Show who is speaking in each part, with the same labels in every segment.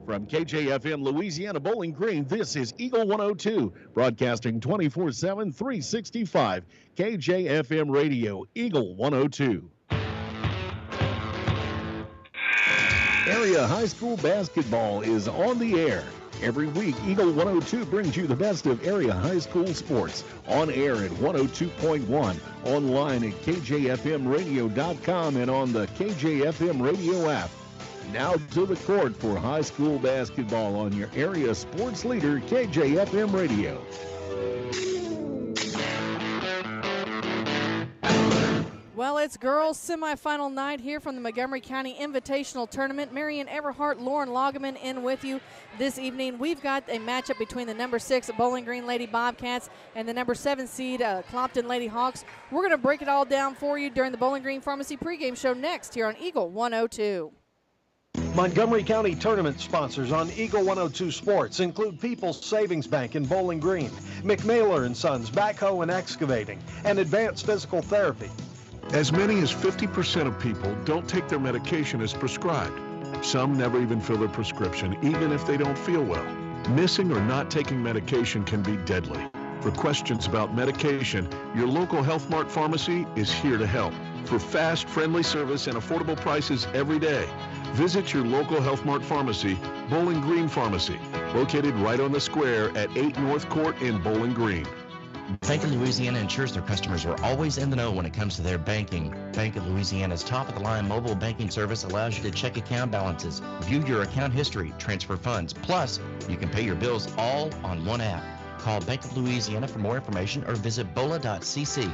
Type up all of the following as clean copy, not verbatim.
Speaker 1: From KJFM Louisiana Bowling Green, this is Eagle 102, broadcasting 24/7, 365. KJFM Radio, Eagle 102. Area high school basketball is on the air. Every week, Eagle 102 brings you the best of area high school sports. On air at 102.1, online at kjfmradio.com, and on the KJFM Radio app. Now to the court for high school basketball on your area sports leader, KJFM Radio.
Speaker 2: Well, it's girls semifinal night here from the Montgomery County Invitational Tournament. Marion Everhart, Lauren Loggeman in with you this evening. We've got a matchup between the number 6 Bowling Green Lady Bobcats and the number 7 seed Clopton Lady Hawks. We're going to break it all down for you during the Bowling Green Pharmacy pregame show next here on Eagle 102.
Speaker 3: Montgomery County Tournament sponsors on Eagle 102 Sports include People's Savings Bank in Bowling Green, McMailer & Sons Backhoe and Excavating, and Advanced Physical Therapy.
Speaker 4: As many as 50% of people don't take their medication as prescribed. Some never even fill their prescription, even if they don't feel well. Missing or not taking medication can be deadly. For questions about medication, your local Health Mart pharmacy is here to help. For fast, friendly service and affordable prices every day, visit your local Health Mart pharmacy, Bowling Green Pharmacy, located right on the square at 8 North Court in Bowling Green.
Speaker 5: Bank of Louisiana ensures their customers are always in the know when it comes to their banking. Bank of Louisiana's top-of-the-line mobile banking service allows you to check account balances, view your account history, transfer funds. Plus, you can pay your bills all on one app. Call Bank of Louisiana for more information or visit bola.cc.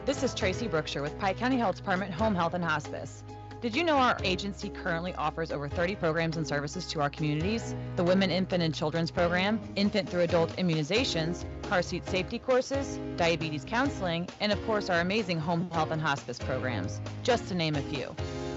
Speaker 6: This is Tracy Brookshire with Pike County Health Department Home Health and Hospice. Did you know our agency currently offers over 30 programs and services to our communities? The Women, Infant, and Children's Program, infant through adult immunizations, car seat safety courses, diabetes counseling, and of course our amazing home health and hospice programs, just to name a few.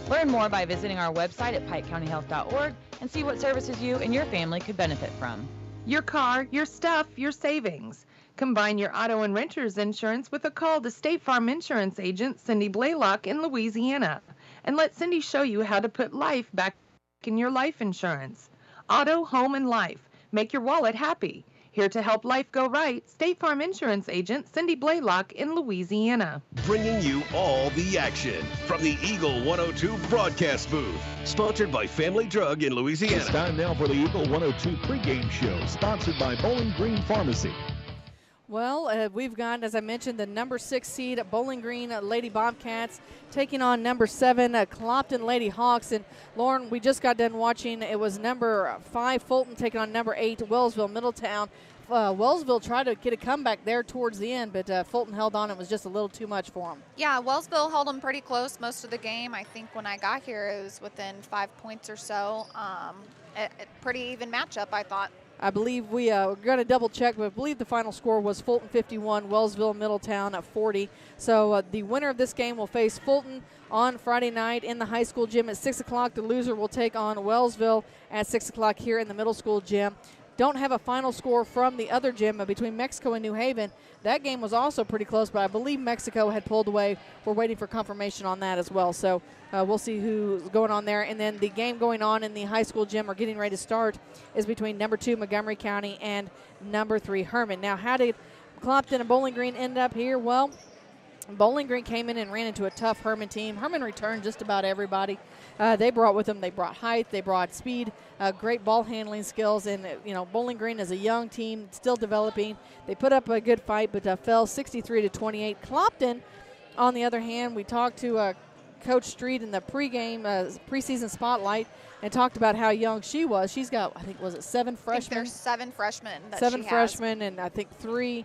Speaker 6: Learn more by visiting our website at pikecountyhealth.org and see what services you and your family could benefit from.
Speaker 7: Your car, your stuff, your savings. Combine your auto and renter's insurance with a call to State Farm Insurance agent Cindy Blaylock in Louisiana. And let Cindy show you how to put life back in your life insurance. Auto, home, and life. Make your wallet happy. Here to help life go right, State Farm Insurance agent Cindy Blaylock in Louisiana.
Speaker 8: Bringing you all the action from the Eagle 102 broadcast booth. Sponsored by Family Drug in Louisiana.
Speaker 1: It's time now for the Eagle 102 pregame show, sponsored by Bowling Green Pharmacy.
Speaker 2: Well, we've got, as I mentioned, the number 6 seed Bowling Green Lady Bobcats taking on number 7 Clopton Lady Hawks. And Lauren, we just got done watching. It was number 5 Fulton taking on number 8 Wellsville Middletown. Wellsville tried to get a comeback there towards the end, but Fulton held on. It was just a little too much for them.
Speaker 9: Yeah, Wellsville held them pretty close most of the game. I think when I got here, it was within 5 points or so. A pretty even matchup, I thought.
Speaker 2: I believe we're going to double check, but I believe the final score was Fulton 51, Wellsville Middletown at 40. So the winner of this game will face Fulton on Friday night in the high school gym at 6 o'clock. The loser will take on Wellsville at 6 o'clock here in the middle school gym. Don't have a final score from the other gym between Mexico and New Haven. That game was also pretty close, but I believe Mexico had pulled away. We're waiting for confirmation on that as well. So we'll see who's going on there. And then the game going on in the high school gym or getting ready to start is between number 2 Montgomery County and number 3 Herman. Now, how did Clopton and Bowling Green end up here? Well, Bowling Green came in and ran into a tough Herman team. Herman returned just about everybody. They brought with them, they brought height, they brought speed, great ball handling skills, and Bowling Green is a young team, still developing. They put up a good fight, but fell 63-28. Clopton, on the other hand, we talked to Coach Street in the preseason spotlight and talked about how young she was. She's got, I think, was it 7 freshmen?
Speaker 9: I think there's 7 freshmen that
Speaker 2: 7
Speaker 9: she
Speaker 2: freshmen, and I think three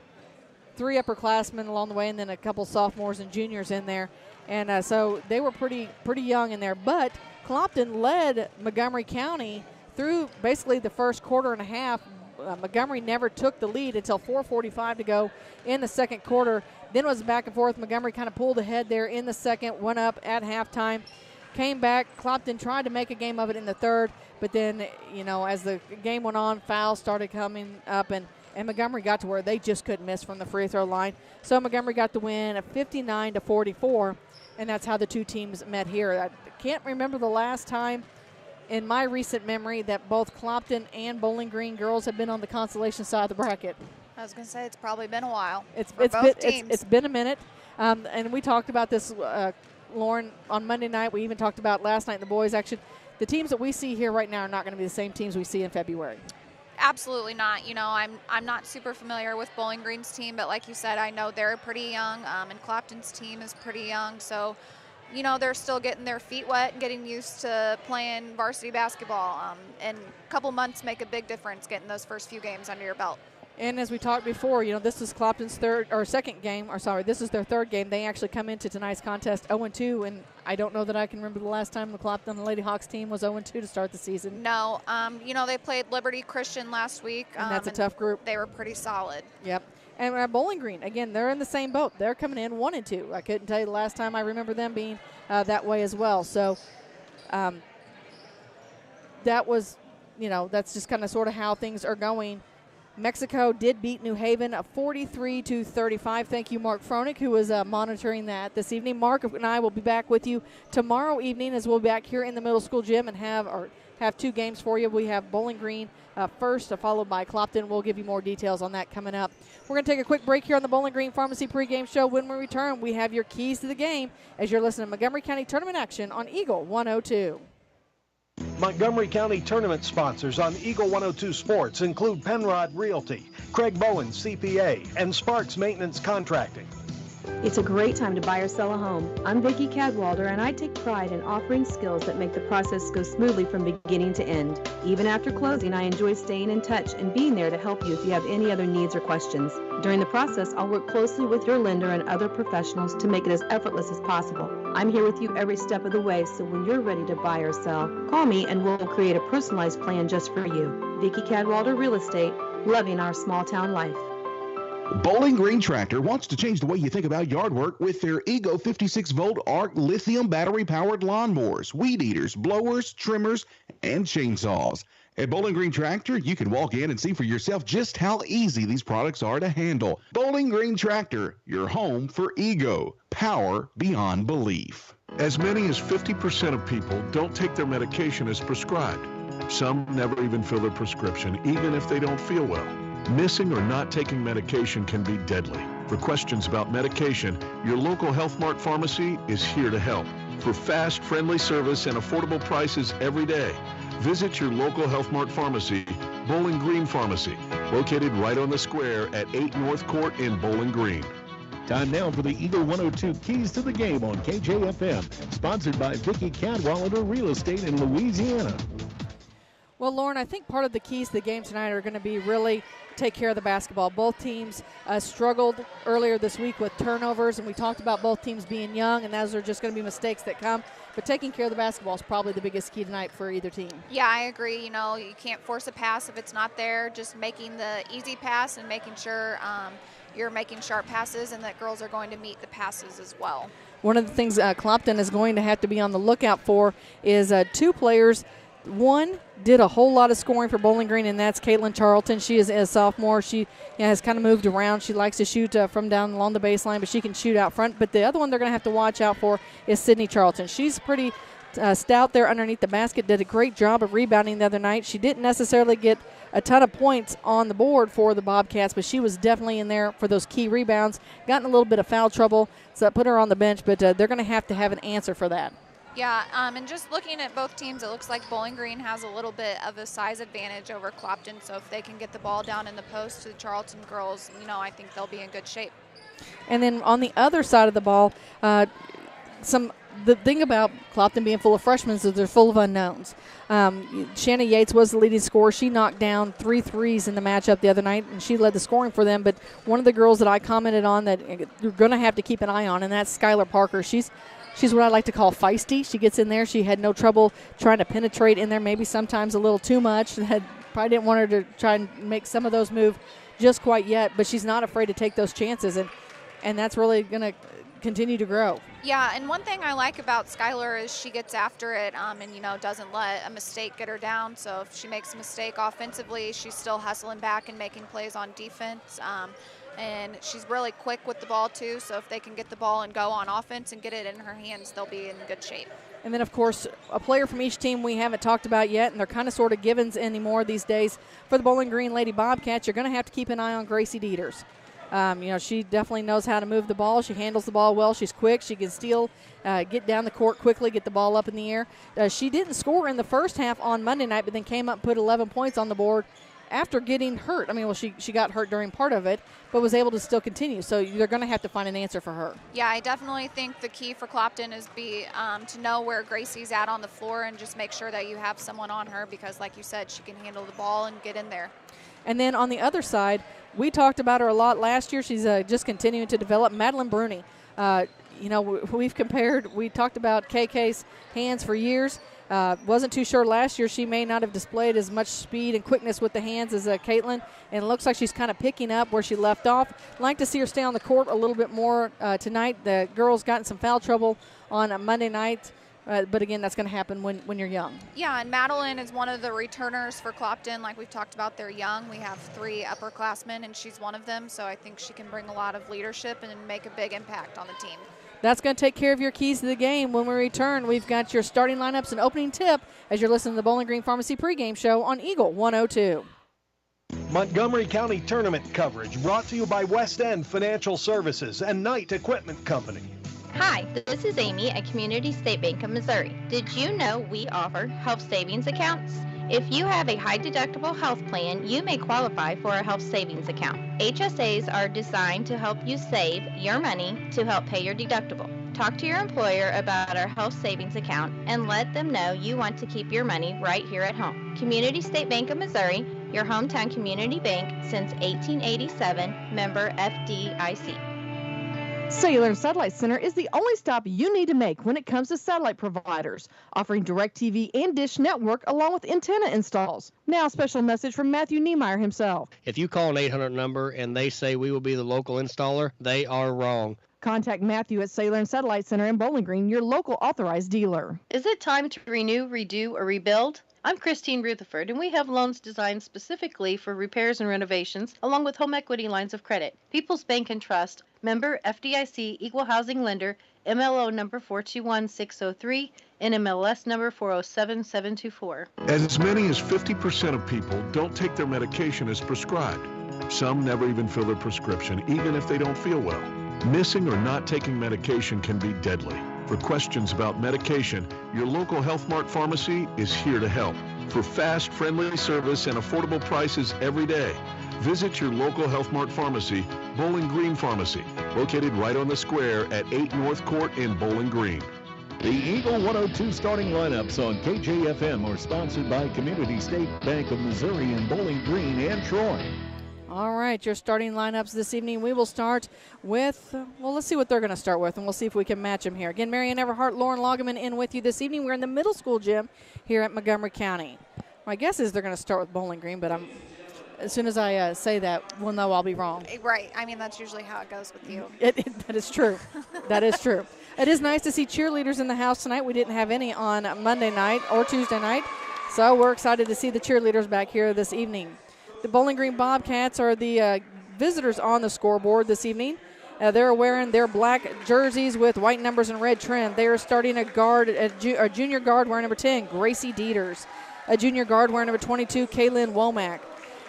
Speaker 2: upperclassmen along the way, and then a couple sophomores and juniors in there. And so they were pretty young in there. But Clopton led Montgomery County through basically the first quarter and a half. Montgomery never took the lead until 4:45 to go in the second quarter. Then it was back and forth. Montgomery kind of pulled ahead there in the second, went up at halftime, came back. Clopton tried to make a game of it in the third, but then, as the game went on, fouls started coming up, and Montgomery got to where they just couldn't miss from the free throw line. So Montgomery got the win at 59-44, and that's how the two teams met here. I can't remember the last time in my recent memory that both Clopton and Bowling Green girls have been on the consolation side of the bracket.
Speaker 9: I was going to say it's probably been a while.
Speaker 2: It's been a minute. And we talked about this, Lauren, on Monday night. We even talked about last night in the boys' action. The teams that we see here right now are not going to be the same teams we see in February.
Speaker 9: Absolutely not. You know, I'm not super familiar with Bowling Green's team, but like you said, I know they're pretty young, and Clopton's team is pretty young. So, you know, they're still getting their feet wet and getting used to playing varsity basketball. And a couple months make a big difference getting those first few games under your belt.
Speaker 2: And as we talked before, you know, this is Clopton's this is their third game. They actually come into tonight's contest 0-2, and I don't know that I can remember the last time the Clopton Lady Hawks team was 0-2 to start the season.
Speaker 9: No, you know, they played Liberty Christian last week.
Speaker 2: And that's a tough group.
Speaker 9: They were pretty solid.
Speaker 2: Yep. And Bowling Green, again, they're in the same boat. They're coming in 1-2. I couldn't tell you the last time I remember them being that way as well. So that was, you know, that's just kind of sort of how things are going. Mexico did beat New Haven 43-35. Thank you, Mark Froenig, who was monitoring that this evening. Mark and I will be back with you tomorrow evening as we'll be back here in the middle school gym and have two games for you. We have Bowling Green first, followed by Clopton. We'll give you more details on that coming up. We're going to take a quick break here on the Bowling Green Pharmacy pregame show. When we return, we have your keys to the game as you're listening to Montgomery County Tournament action on Eagle 102.
Speaker 3: Montgomery County Tournament sponsors on Eagle 102 Sports include Penrod Realty, Craig Bowen CPA, and Sparks Maintenance Contracting.
Speaker 10: It's a great time to buy or sell a home. I'm Vicki Cadwalder, and I take pride in offering skills that make the process go smoothly from beginning to end. Even after closing, I enjoy staying in touch and being there to help you if you have any other needs or questions. During the process, I'll work closely with your lender and other professionals to make it as effortless as possible. I'm here with you every step of the way, so when you're ready to buy or sell, call me and we'll create a personalized plan just for you. Vicki Cadwalder Real Estate, loving our small town life.
Speaker 11: Bowling Green Tractor wants to change the way you think about yard work with their Ego 56-volt ARC lithium battery-powered lawnmowers, weed eaters, blowers, trimmers, and chainsaws. At Bowling Green Tractor, you can walk in and see for yourself just how easy these products are to handle. Bowling Green Tractor, your home for Ego. Power beyond belief.
Speaker 4: As many as 50% of people don't take their medication as prescribed. Some never even fill their prescription, even if they don't feel well. Missing or not taking medication can be deadly. For questions about medication, your local Health Mart pharmacy is here to help. For fast, friendly service and affordable prices every day, visit your local Health Mart pharmacy, Bowling Green Pharmacy, located right on the square at 8 North Court in Bowling Green.
Speaker 1: Time now for the Eagle 102 Keys to the Game on KJFM, sponsored by Vicki Cadwalder Real Estate in Louisiana.
Speaker 2: Well, Lauren, I think part of the keys to the game tonight are going to be really take care of the basketball. Both teams struggled earlier this week with turnovers, and we talked about both teams being young, and those are just going to be mistakes that come. But taking care of the basketball is probably the biggest key tonight for either team.
Speaker 9: Yeah, I agree. You know, you can't force a pass if it's not there. Just making the easy pass and making sure you're making sharp passes and that girls are going to meet the passes as well.
Speaker 2: One of the things Clopton is going to have to be on the lookout for is two players. One did a whole lot of scoring for Bowling Green, and that's Caitlin Charlton. She is a sophomore. She has kind of moved around. She likes to shoot from down along the baseline, but she can shoot out front. But the other one they're going to have to watch out for is Sydney Charlton. She's pretty stout there underneath the basket, did a great job of rebounding the other night. She didn't necessarily get a ton of points on the board for the Bobcats, but she was definitely in there for those key rebounds. Got in a little bit of foul trouble, so that put her on the bench, but they're going to have an answer for that.
Speaker 9: Yeah, and just looking at both teams, it looks like Bowling Green has a little bit of a size advantage over Clopton. So if they can get the ball down in the post to the Charlton girls, you know, I think they'll be in good shape.
Speaker 2: And then on the other side of the ball, the thing about Clopton being full of freshmen is they're full of unknowns. Shanna Yates was the leading scorer. She knocked down 3 threes in the matchup the other night, and she led the scoring for them. But one of the girls that I commented on that you're going to have to keep an eye on, and that's Skylar Parker. She's what I like to call feisty. She gets in there. She had no trouble trying to penetrate in there, maybe sometimes a little too much. Probably didn't want her to try and make some of those move just quite yet, but she's not afraid to take those chances, and that's really going to continue to grow.
Speaker 9: Yeah, and one thing I like about Skylar is she gets after it and, you know, doesn't let a mistake get her down. So if she makes a mistake offensively, she's still hustling back and making plays on defense. And she's really quick with the ball, too. So if they can get the ball and go on offense and get it in her hands, they'll be in good shape.
Speaker 2: And then, of course, a player from each team we haven't talked about yet, and they're kind of sort of givens anymore these days. For the Bowling Green Lady Bobcats, you're going to have to keep an eye on Gracie Dieters. She definitely knows how to move the ball. She handles the ball well. She's quick. She can steal, get down the court quickly, get the ball up in the air. She didn't score in the first half on Monday night, but then came up and put 11 points on the board after getting hurt. She got hurt during part of it, but was able to still continue. So they're going to have to find an answer for her.
Speaker 9: Yeah, I definitely think the key for Clopton is to know where Gracie's at on the floor and just make sure that you have someone on her because, like you said, she can handle the ball and get in there.
Speaker 2: And then on the other side, we talked about her a lot last year. She's just continuing to develop. Madeline Bruni. We talked about KK's hands for years. Wasn't too sure last year. She may not have displayed as much speed and quickness with the hands as Caitlin, and it looks like she's kind of picking up where she left off. Like to see her stay on the court a little bit more tonight. The girls got in some foul trouble on Monday night. But again, that's going to happen when you're young.
Speaker 9: Yeah, and Madeline is one of the returners for Clopton. Like we've talked about, they're young. We have 3 upperclassmen, and she's one of them. So I think she can bring a lot of leadership and make a big impact on the team.
Speaker 2: That's going to take care of your keys to the game. When we return, we've got your starting lineups and opening tip as you're listening to the Bowling Green Pharmacy pregame show on Eagle 102.
Speaker 3: Montgomery County Tournament coverage brought to you by West End Financial Services and Knight Equipment Company.
Speaker 12: Hi, this is Amy at Community State Bank of Missouri. Did you know we offer health savings accounts? If you have a high deductible health plan, you may qualify for a health savings account. HSAs are designed to help you save your money to help pay your deductible. Talk to your employer about our health savings account and let them know you want to keep your money right here at home. Community State Bank of Missouri, your hometown community bank since 1887, member FDIC.
Speaker 13: Cellular Satellite Center is the only stop you need to make when it comes to satellite providers, offering DirecTV and Dish Network along with antenna installs. Now, a special message from Matthew Niemeyer himself.
Speaker 14: If you call an 800 number and they say we will be the local installer, they are wrong.
Speaker 13: Contact Matthew at Cellular Satellite Center in Bowling Green, your local authorized dealer.
Speaker 15: Is it time to renew, redo, or rebuild? I'm Christine Rutherford, and we have loans designed specifically for repairs and renovations, along with home equity lines of credit. People's Bank and Trust, member FDIC, equal housing lender, MLO number 421603, NMLS number 407724.
Speaker 4: As many as 50% of people don't take their medication as prescribed. Some never even fill their prescription, even if they don't feel well. Missing or not taking medication can be deadly. For questions about medication, your local Health Mart pharmacy is here to help. For fast, friendly service and affordable prices every day, visit your local Health Mart pharmacy, Bowling Green Pharmacy, located right on the square at 8 North Court in Bowling Green.
Speaker 1: The Eagle 102 starting lineups on KJFM are sponsored by Community State Bank of Missouri in Bowling Green and Troy.
Speaker 2: All right, your starting lineups this evening. We will start with, let's see what they're going to start with, and we'll see if we can match them here. Again, Marianne Everhart, Lauren Loggeman in with you this evening. We're in the middle school gym here at Montgomery County. My guess is they're going to start with Bowling Green, but as soon as I say that, we'll know I'll be wrong.
Speaker 9: Right. I mean, that's usually how it goes with you.
Speaker 2: That is true. That is true. It is nice to see cheerleaders in the house tonight. We didn't have any on Monday night or Tuesday night, so we're excited to see the cheerleaders back here this evening. The Bowling Green Bobcats are the visitors on the scoreboard this evening. They're wearing their black jerseys with white numbers and red trim. They are starting a junior guard wearing number 10, Gracie Dieters. A junior guard wearing number 22, Kaylin Womack.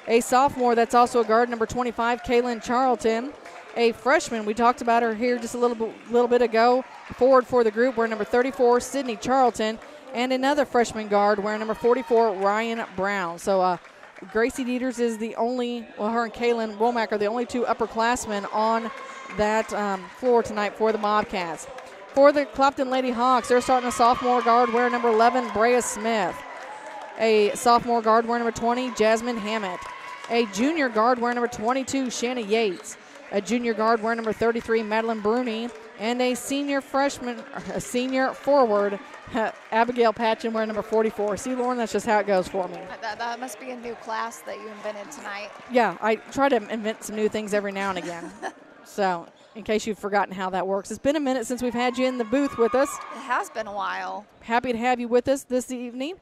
Speaker 2: A sophomore that's also a guard, number 25, Kaylin Charlton. A freshman, we talked about her here just a little bit ago, forward for the group, wearing number 34, Sydney Charlton. And another freshman guard wearing number 44, Ryan Brown. So Gracie Dieters is the only, her and Kaylin Womack are the only 2 upperclassmen on that floor tonight for the Bobcats. For the Clopton Lady Hawks, they're starting a sophomore guard wearing number 11, Brea Smith. A sophomore guard wearing number 20, Jasmine Hammett. A junior guard wearing number 22, Shanna Yates. A junior guard wearing number 33, Madeline Bruni. And a senior forward, Abigail Patchen wearing number 44. See, Lauren, that's just how it goes for me.
Speaker 9: That must be a new class that you invented tonight.
Speaker 2: Yeah, I try to invent some new things every now and again. So, in case you've forgotten how that works. It's been a minute since we've had you in the booth with us.
Speaker 9: It has been a while.
Speaker 2: Happy to have you with us this evening.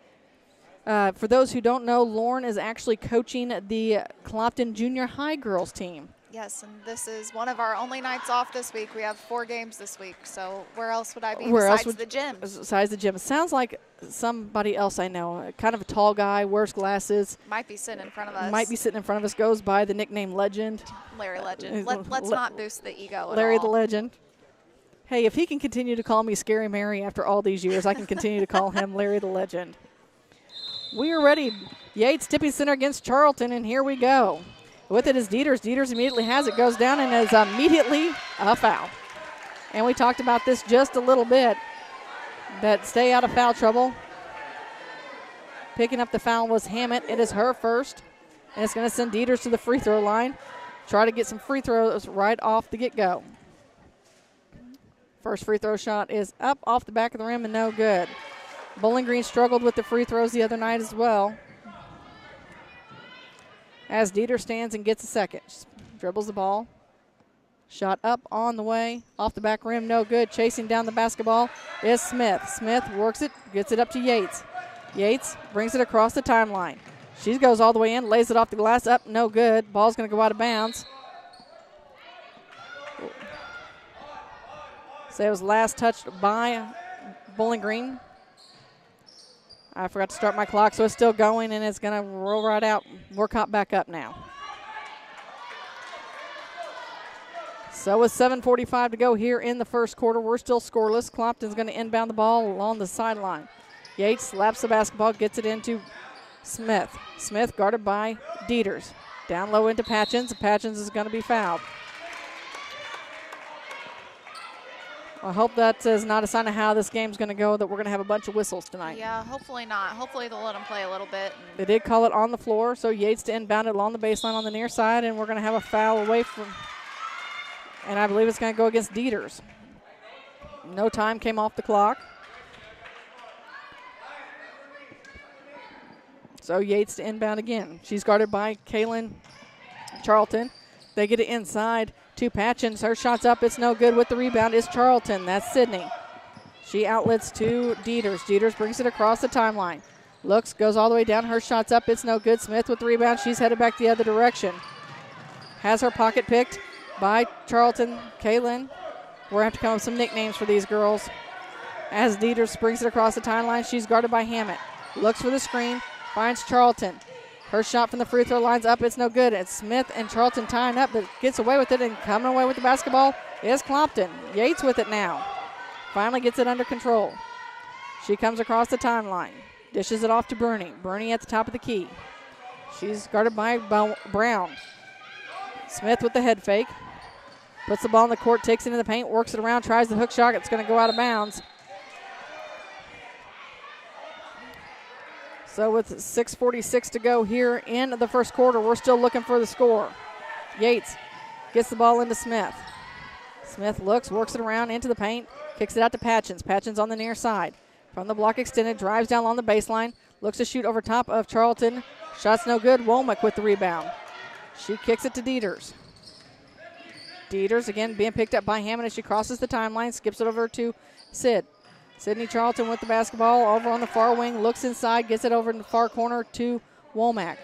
Speaker 2: For those who don't know, Lauren is actually coaching the Clopton Junior High girls team.
Speaker 9: Yes, and this is one of our only nights off this week. We have 4 games this week, so where else would I be besides the gym?
Speaker 2: Besides the gym. It sounds like somebody else I know, kind of a tall guy, wears glasses.
Speaker 9: Might be sitting in front of us.
Speaker 2: Might be sitting in front of us, goes by the nickname Legend.
Speaker 9: Larry Legend. Let's not boost the ego
Speaker 2: Larry
Speaker 9: at all.
Speaker 2: the Legend. Hey, if he can continue to call me Scary Mary after all these years, I can continue to call him Larry the Legend. We are ready. Yates tipping center against Charlton, and here we go. With it is Dieters. Dieters immediately has it, goes down, and is immediately a foul. And we talked about this just a little bit, that stay out of foul trouble. Picking up the foul was Hammett. It is her first, and it's going to send Dieters to the free throw line. Try to get some free throws right off the get-go. First free throw shot is up off the back of the rim and no good. Bowling Green struggled with the free throws the other night as well. As Dieter stands and gets a second. Dribbles the ball. Shot up on the way. Off the back rim, no good. Chasing down the basketball is Smith. Smith works it, gets it up to Yates. Yates brings it across the timeline. She goes all the way in, lays it off the glass, up, no good. Ball's going to go out of bounds. So it was last touched by Bowling Green. I forgot to start my clock, so it's still going, and it's going to roll right out. We're caught back up now. So with 7:45 to go here in the first quarter, we're still scoreless. Clopton's going to inbound the ball along the sideline. Yates slaps the basketball, gets it into Smith. Smith guarded by Dieters. Down low into Patchins. Patchins is going to be fouled. I hope that is not a sign of how this game's going to go, that we're going to have a bunch of whistles tonight.
Speaker 9: Yeah, hopefully not. Hopefully they'll let them play a little bit.
Speaker 2: They did call it on the floor, so Yates to inbound it along the baseline on the near side, and we're going to have a foul away from, and I believe it's going to go against Dieters. No time came off the clock. So Yates to inbound again. She's guarded by Kaylin Charlton. They get it inside to Patchins. Her shot's up. It's no good. With the rebound is Charlton. That's Sydney. She outlets to Dieters. Dieters brings it across the timeline. Looks, goes all the way down. Her shot's up. It's no good. Smith with the rebound. She's headed back the other direction. Has her pocket picked by Charlton. Kaylin. We're going to have to come up with some nicknames for these girls. As Dieters brings it across the timeline, she's guarded by Hammett. Looks for the screen. Finds Charlton. Her shot from the free throw line's up. It's no good. It's Smith and Charlton tying up, but gets away with it, and coming away with the basketball is Clopton. Yates with it now. Finally gets it under control. She comes across the timeline. Dishes it off to Bernie. Bernie at the top of the key. She's guarded by Brown. Smith with the head fake. Puts the ball in the court, takes it into the paint, works it around, tries the hook shot. It's going to go out of bounds. So with 6:46 to go here in the first quarter, we're still looking for the score. Yates gets the ball into Smith. Smith looks, works it around into the paint, kicks it out to Patchins. Patchins on the near side. From the block extended, drives down along the baseline, looks to shoot over top of Charlton. Shot's no good. Womack with the rebound. She kicks it to Dieters. Dieters again being picked up by Hammond as she crosses the timeline, skips it over to Sid. Sydney Charlton with the basketball over on the far wing, looks inside, gets it over in the far corner to Womack.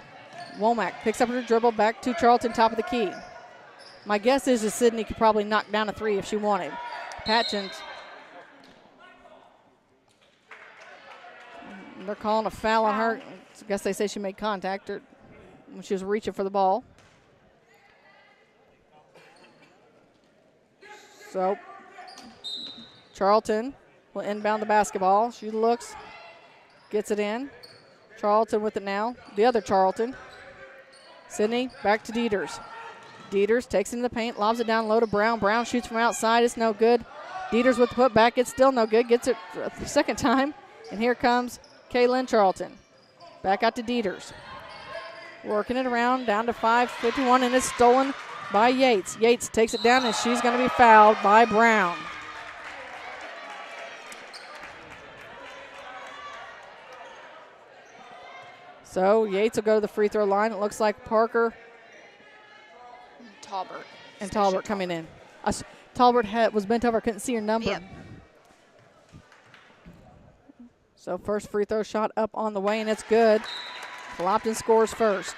Speaker 2: Womack picks up her dribble back to Charlton, top of the key. My guess is that Sydney could probably knock down a three if she wanted. Patchins. They're calling a foul on her. I guess they say she made contact when she was reaching for the ball. So Charlton will inbound the basketball. She looks, gets it in. Charlton with it now. The other Charlton. Sydney back to Dieters. Dieters takes it in the paint, lobs it down low to Brown. Brown shoots from outside. It's no good. Dieters with the putback. It's still no good. Gets it the second time. And here comes Kaylin Charlton. Back out to Dieters. Working it around down to 5:51, and it's stolen by Yates. Yates takes it down, and she's going to be fouled by Brown. So Yates will go to the free throw line. It looks like Parker and Talbert coming in. Talbert was bent over, couldn't see her number.
Speaker 9: Yep.
Speaker 2: So first free throw shot up on the way, and it's good. Clopton scores first.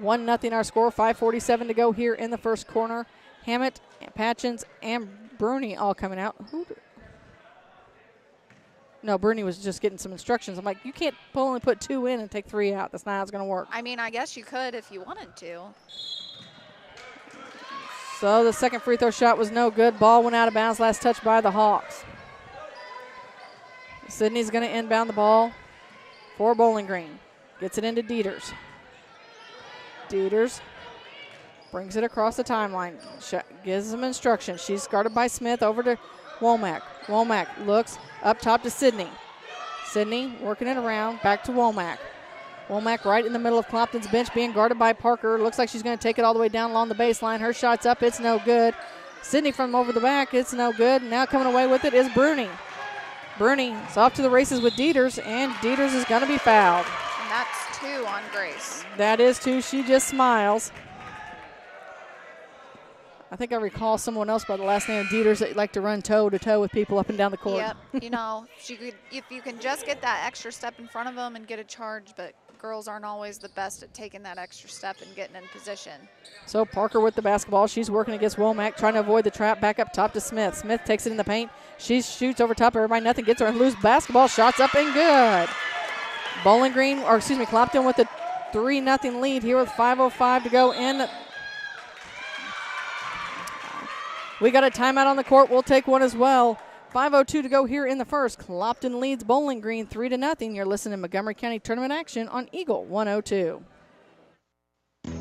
Speaker 2: 1-0 our score, 5:47 to go here in the first corner. Hammett, Patchins, and Bruni all coming out. No, Bruni was just getting some instructions. I'm like, you can't only put 2 in and take 3 out. That's not how it's going to work.
Speaker 9: I mean, I guess you could if you wanted to.
Speaker 2: So the second free throw shot was no good. Ball went out of bounds. Last touch by the Hawks. Sydney's going to inbound the ball for Bowling Green. Gets it into Dieters. Dieters brings it across the timeline. Gives them instructions. She's guarded by Smith over to Womack. Womack looks up top to Sydney. Sydney working it around. Back to Womack. Womack right in the middle of Clopton's bench being guarded by Parker. Looks like she's going to take it all the way down along the baseline. Her shot's up. It's no good. Sydney from over the back. It's no good. Now coming away with it is Bruni. Bruni is off to the races with Dieters, and Dieters is going to be fouled.
Speaker 9: And that's 2 on Grace.
Speaker 2: That is 2. She just smiles. I think I recall someone else by the last name of Dieters that like to run toe-to-toe with people up and down the court.
Speaker 9: Yep. You know, if you can just get that extra step in front of them and get a charge, but girls aren't always the best at taking that extra step and getting in position.
Speaker 2: So Parker with the basketball. She's working against Womack, trying to avoid the trap. Back up top to Smith. Smith takes it in the paint. She shoots over top of everybody. Nothing gets her and loose basketball. Shots up and good. Bowling Green, or excuse me, Clopton with a 3-0 lead here with 5:05 to go in. We got a timeout on the court. We'll take one as well. 5:02 to go here in the first. Clopton leads Bowling Green 3-0. You're listening to Montgomery County Tournament action on Eagle 102.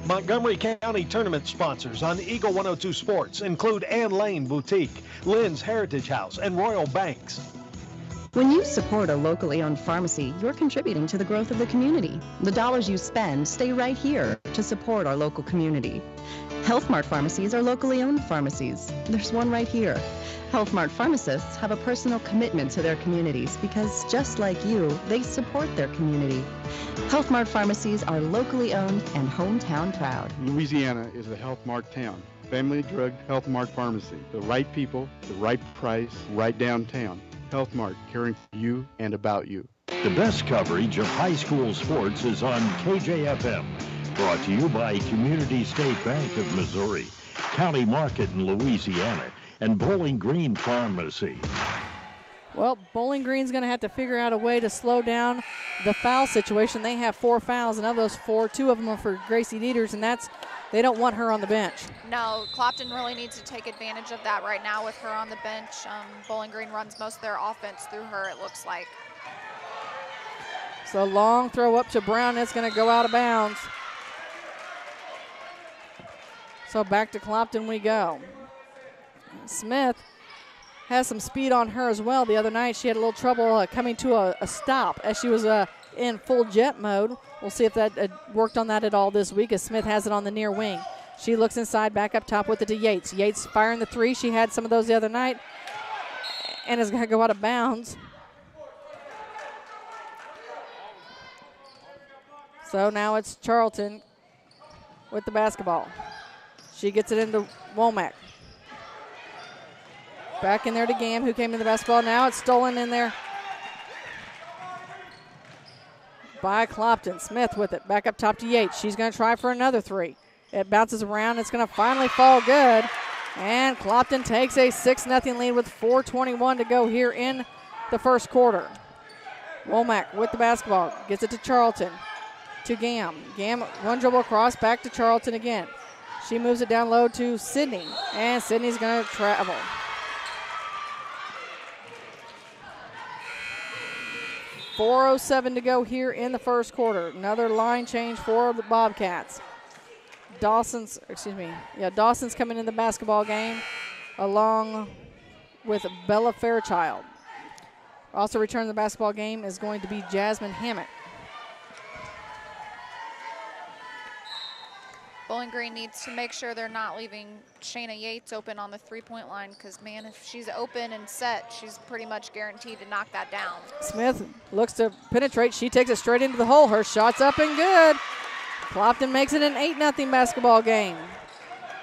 Speaker 3: Montgomery County Tournament sponsors on Eagle 102 Sports include Ann Lane Boutique, Lynn's Heritage House, and Royal Banks.
Speaker 16: When you support a locally owned pharmacy, you're contributing to the growth of the community. The dollars you spend stay right here to support our local community. Health Mart pharmacies are locally owned pharmacies. There's one right here. Health Mart pharmacists have a personal commitment to their communities because, just like you, they support their community. Health Mart pharmacies are locally owned and hometown proud.
Speaker 17: Louisiana is a Health Mart town. Family Drug Health Mart Pharmacy. The right people, the right price, right downtown. Health Mart, caring for you and about you.
Speaker 1: The best coverage of high school sports is on KJFM. Brought to you by Community State Bank of Missouri, County Market in Louisiana, and Bowling Green Pharmacy.
Speaker 2: Well, Bowling Green's going to have to figure out a way to slow down the foul situation. They have 4 fouls, and of those 4, 2 of them are for Gracie Dieters, and they don't want her on the bench.
Speaker 9: No, Clopton really needs to take advantage of that right now with her on the bench. Bowling Green runs most of their offense through her, it looks like.
Speaker 2: So long throw up to Brown. It's going to go out of bounds. So back to Clopton we go. Smith has some speed on her as well. The other night she had a little trouble coming to a stop as she was in full jet mode. We'll see if that worked on that at all this week as Smith has it on the near wing. She looks inside, back up top with it to Yates. Yates firing the 3. She had some of those the other night and is going to go out of bounds. So now it's Charlton with the basketball. She gets it into Womack. Back in there to Gam, who came in the basketball. Now it's stolen in there by Clopton. Smith with it. Back up top to Yates. She's going to try for another 3. It bounces around. It's going to finally fall good. And Clopton takes a 6-0 lead with 4:21 to go here in the first quarter. Womack with the basketball. Gets it to Charlton. To Gam. Gam, one dribble across. Back to Charlton again. She moves it down low to Sydney. And Sydney's going to travel. .407 to go here in the first quarter. Another line change for the Bobcats. Dawson's coming in the basketball game along with Bella Fairchild. Also returning the basketball game is going to be Jasmine Hammett.
Speaker 9: Bowling Green needs to make sure they're not leaving Shayna Yates open on the three-point line because, man, if she's open and set, she's pretty much guaranteed to knock that down.
Speaker 2: Smith looks to penetrate. She takes it straight into the hole. Her shot's up and good. Clopton makes it an 8-0 basketball game.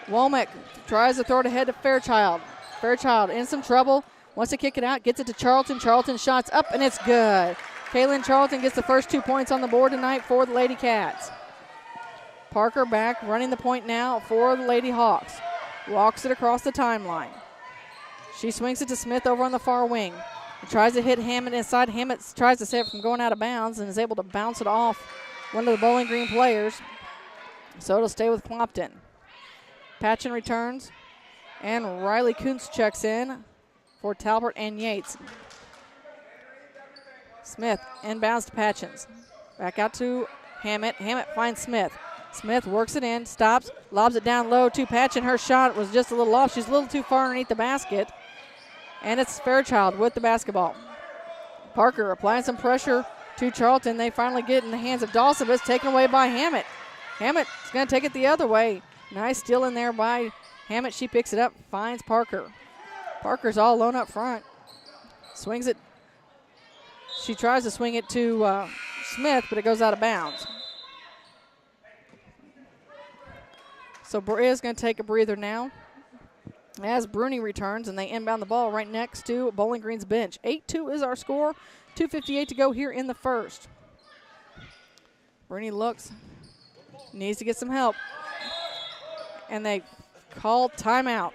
Speaker 2: Womack tries to throw it ahead to Fairchild. Fairchild in some trouble. Wants to kick it out. Gets it to Charlton. Charlton shot's up, and it's good. Kaylin Charlton gets the first 2 points on the board tonight for the Lady Cats. Parker back, running the point now for the Lady Hawks. Walks it across the timeline. She swings it to Smith over on the far wing. Tries to hit Hammett inside. Hammett tries to save it from going out of bounds and is able to bounce it off one of the Bowling Green players. So it'll stay with Clopton. Patchen returns, and Riley Kuntz checks in for Talbert and Yates. Smith inbounds to Patchens. Back out to Hammett. Hammett finds Smith. Smith works it in, stops, lobs it down low to Patchen. Her shot was just a little off. She's a little too far underneath the basket. And it's Fairchild with the basketball. Parker applying some pressure to Charlton. They finally get in the hands of Dawson, but it's taken away by Hammett. Hammett's going to take it the other way. Nice steal in there by Hammett. She picks it up, finds Parker. Parker's all alone up front. Swings it. She tries to swing it to Smith, but it goes out of bounds. So Brea's going to take a breather now as Bruni returns, and they inbound the ball right next to Bowling Green's bench. 8-2 is our score. 2:58 to go here in the first. Bruni looks, needs to get some help. And they call timeout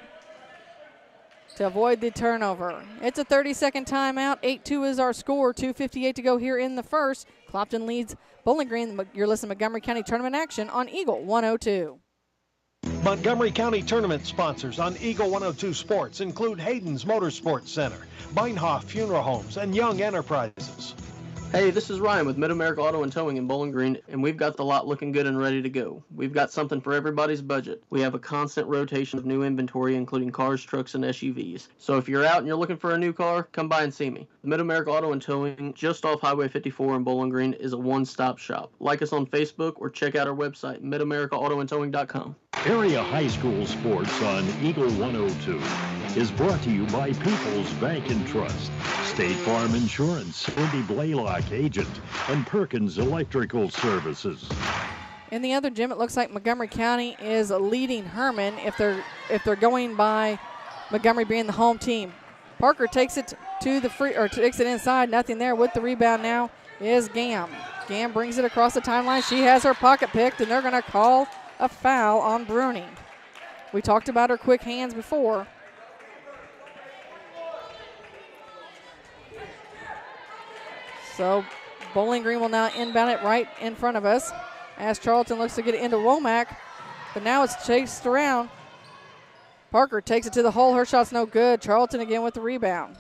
Speaker 2: to avoid the turnover. It's a 30-second timeout. 8-2 is our score. 2:58 to go here in the first. Clopton leads Bowling Green. You're listening to Montgomery County Tournament action on Eagle 102.
Speaker 3: Montgomery County Tournament sponsors on Eagle 102 Sports include Hayden's Motorsports Center, Beinhoff Funeral Homes, and Young Enterprises.
Speaker 18: Hey, this is Ryan with Mid-America Auto and Towing in Bowling Green, and we've got the lot looking good and ready to go. We've got something for everybody's budget. We have a constant rotation of new inventory, including cars, trucks, and SUVs. So if you're out and you're looking for a new car, come by and see me. Mid-America Auto and Towing, just off Highway 54 in Bowling Green, is a one-stop shop. Like us on Facebook or check out our website, midamericaautoandtowing.com.
Speaker 1: Area high school sports on Eagle 102 is brought to you by People's Bank and Trust, State Farm Insurance, Cindy Blaylock agent, and Perkins Electrical Services.
Speaker 2: In the other gym, it looks like Montgomery County is leading Herman if they're going by Montgomery being the home team. Parker takes it to the takes it inside. Nothing there. With the rebound now is Gam. Gam brings it across the timeline. She has her pocket picked, and they're going to call a foul on Bruni. We talked about her quick hands before. So Bowling Green will now inbound it right in front of us as Charlton looks to get it into Womack, but now it's chased around. Parker takes it to the hole. Her shot's no good. Charlton again with the rebound.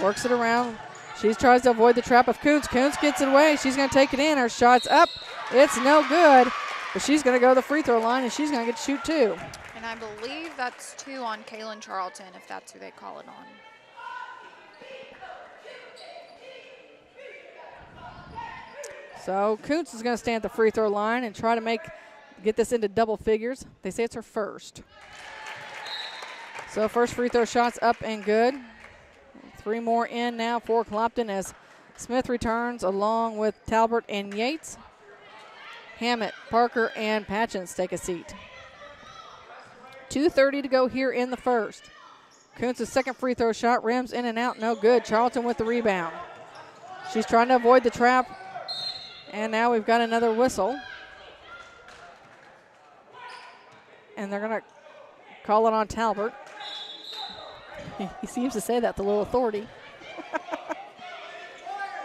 Speaker 2: Works it around. She tries to avoid the trap of Kuntz. Kuntz gets it away. She's going to take it in. Her shot's up. It's no good, but she's going to go to the free throw line, and she's going to get to shoot two.
Speaker 9: And I believe that's 2 on Kaylin Charlton, if that's who they call it on.
Speaker 2: So Kuntz is going to stand at the free throw line and try to get this into double figures. They say it's her first. So first free throw shot's up and good. 3 more in now for Clopton as Smith returns along with Talbert and Yates. Hammett, Parker, and Patchens take a seat. 2:30 to go here in the first. Kuntz's second free throw shot rims in and out, no good. Charlton with the rebound. She's trying to avoid the trap. And now we've got another whistle. And they're going to call it on Talbert. He seems to say that with a little authority.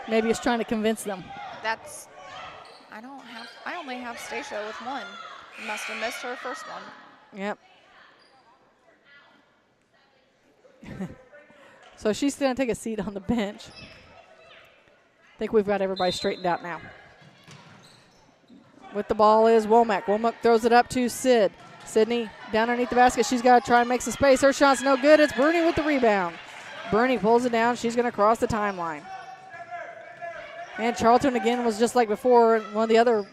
Speaker 2: Maybe he's trying to convince them.
Speaker 9: I only have Stacia with 1. Must have missed her first one.
Speaker 2: Yep. So she's going to take a seat on the bench. I think we've got everybody straightened out now. With the ball is Womack. Womack throws it up to Sid. Sydney down underneath the basket. She's got to try and make some space. Her shot's no good. It's Bruni with the rebound. Bruni pulls it down. She's going to cross the timeline. And Charlton again was just like before. One of the other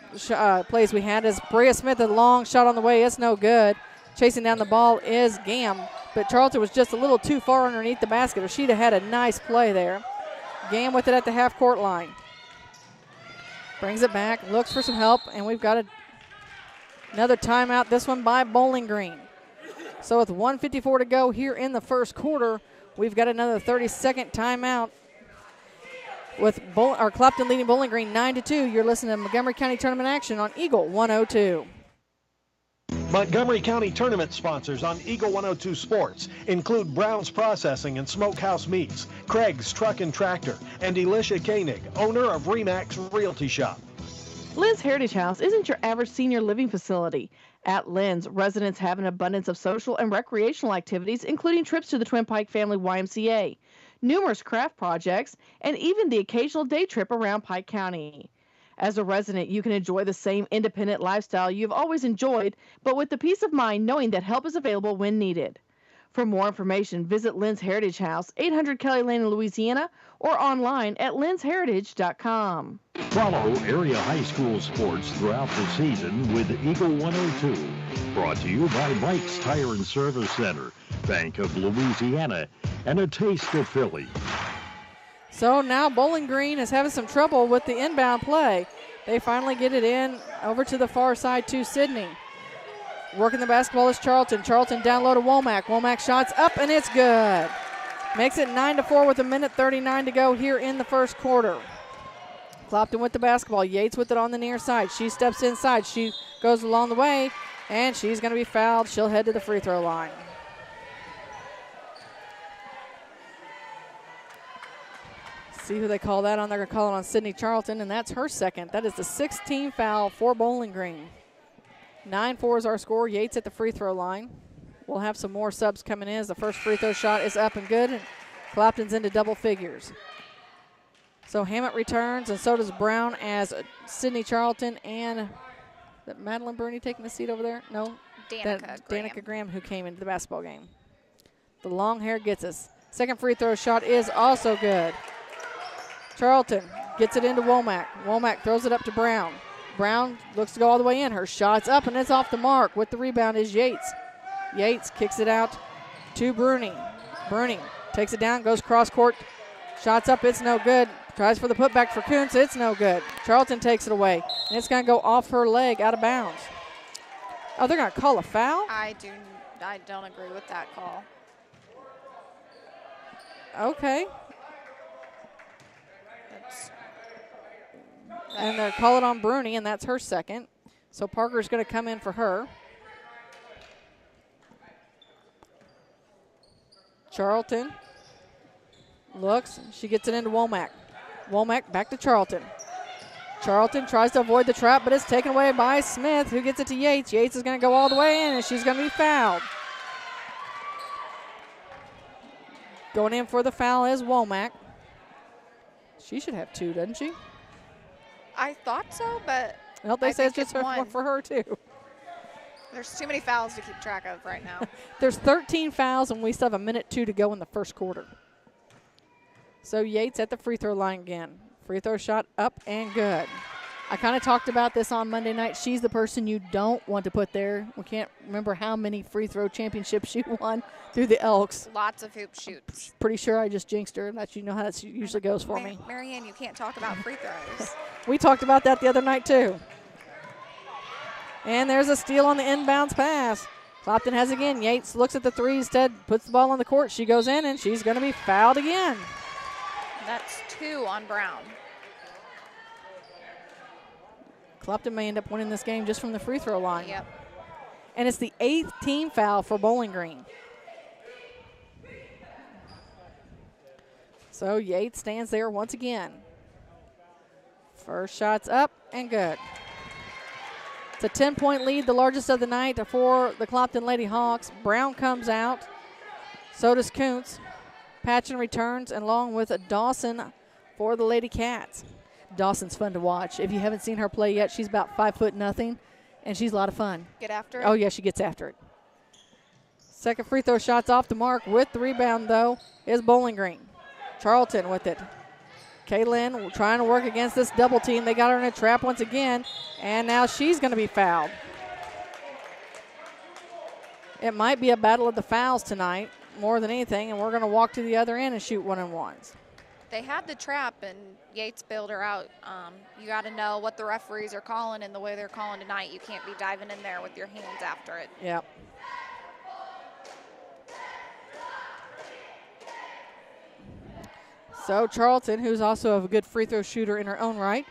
Speaker 2: plays we had is Brea Smith, a long shot on the way. It's no good. Chasing down the ball is Gam. But Charlton was just a little too far underneath the basket, or she'd have had a nice play there. Gam with it at the half-court line. Brings it back, looks for some help, and we've got another timeout, this one by Bowling Green. So with 1:54 to go here in the first quarter, we've got another 30-second timeout with Clopton leading Bowling Green 9-2. You're listening to Montgomery County Tournament action on Eagle 102.
Speaker 3: Montgomery County Tournament sponsors on Eagle 102 Sports include Brown's Processing and Smokehouse Meats, Craig's Truck and Tractor, and Elisha Koenig, owner of Remax Realty Shop.
Speaker 13: Lynn's Heritage House isn't your average senior living facility. At Lynn's, residents have an abundance of social and recreational activities, including trips to the Twin Pike Family YMCA, numerous craft projects, and even the occasional day trip around Pike County. As a resident, you can enjoy the same independent lifestyle you've always enjoyed, but with the peace of mind knowing that help is available when needed. For more information, visit Lynn's Heritage House, 800 Kelly Lane in Louisiana, or online at lynsheritage.com.
Speaker 1: Follow area high school sports throughout the season with Eagle 102. Brought to you by Mike's Tire and Service Center, Bank of Louisiana, and a taste of Philly.
Speaker 2: So now Bowling Green is having some trouble with the inbound play. They finally get it in over to the far side to Sydney. Working the basketball is Charlton. Charlton down low to Womack. Womack shots up, and it's good. Makes it 9-4 with 1:39 to go here in the first quarter. Clopton with the basketball. Yates with it on the near side. She steps inside. She goes along the way, and she's going to be fouled. She'll head to the free throw line. See who they call that on. They're going to call it on Sydney Charlton, and that's her second. That is the 16th foul for Bowling Green. 9-4 is our score. Yates at the free throw line. We'll have some more subs coming in as the first free throw shot is up and good, and Clopton's into double figures. So Hammett returns, and so does Brown as Sydney Charlton and is that Madeline Burney taking the seat over there? No? Danica Graham, who came into the basketball game. The long hair gets us. Second free throw shot is also good. Charlton gets it into Womack. Womack throws it up to Brown. Brown looks to go all the way in. Her shot's up, and it's off the mark. With the rebound is Yates. Yates kicks it out to Bruni. Bruni takes it down, goes cross court. Shots up, it's no good. Tries for the putback for Kuntz, it's no good. Charlton takes it away, and it's going to go off her leg, out of bounds. Oh, they're going to call a foul?
Speaker 9: I don't agree with that call.
Speaker 2: Okay. And they're calling on Bruni, and that's her second. So Parker's going to come in for her. Charlton looks. She gets it into Womack. Womack back to Charlton. Charlton tries to avoid the trap, but it's taken away by Smith, who gets it to Yates. Yates is going to go all the way in, and she's going to be fouled. Going in for the foul is Womack. She should have two, doesn't she?
Speaker 9: I thought so, but
Speaker 2: well, they say it's just for her, too.
Speaker 9: There's too many fouls to keep track of right now.
Speaker 2: There's 13 fouls, and we still have 1:02 to go in the first quarter. So Yates at the free throw line again. Free throw shot up and good. I kind of talked about this on Monday night. She's the person you don't want to put there. We can't remember how many free throw championships she won through the Elks.
Speaker 9: Lots of hoop shoots.
Speaker 2: Pretty sure I just jinxed her. That, you know how that usually goes for me.
Speaker 9: Marianne, you can't talk about free throws.
Speaker 2: We talked about that the other night too. And there's a steal on the inbounds pass. Clopton has again. Yates looks at the three instead, puts the ball on the court. She goes in, and she's going to be fouled again.
Speaker 9: That's 2 on Brown.
Speaker 2: Clopton may end up winning this game just from the free throw line.
Speaker 9: Yep.
Speaker 2: And it's the 8th team foul for Bowling Green. So Yates stands there once again. First shot's up and good. It's a 10-point lead, the largest of the night for the Clopton Lady Hawks. Brown comes out. So does Kuntz. Patchen returns, and along with Dawson for the Lady Cats. Dawson's fun to watch. If you haven't seen her play yet, she's about 5'0", and she's a lot of fun.
Speaker 9: Get after it?
Speaker 2: Oh, yeah, she gets after it. Second free throw shot's off the mark. With the rebound, though, is Bowling Green. Charlton with it. Kaylin trying to work against this double team. They got her in a trap once again, and now she's going to be fouled. It might be a battle of the fouls tonight more than anything, and we're going to walk to the other end and shoot one-and-ones.
Speaker 9: They had the trap, and Yates bailed her out. You got to know what the referees are calling and the way they're calling tonight. You can't be diving in there with your hands after it.
Speaker 2: Yep. So Charlton, who's also a good free throw shooter in her own right,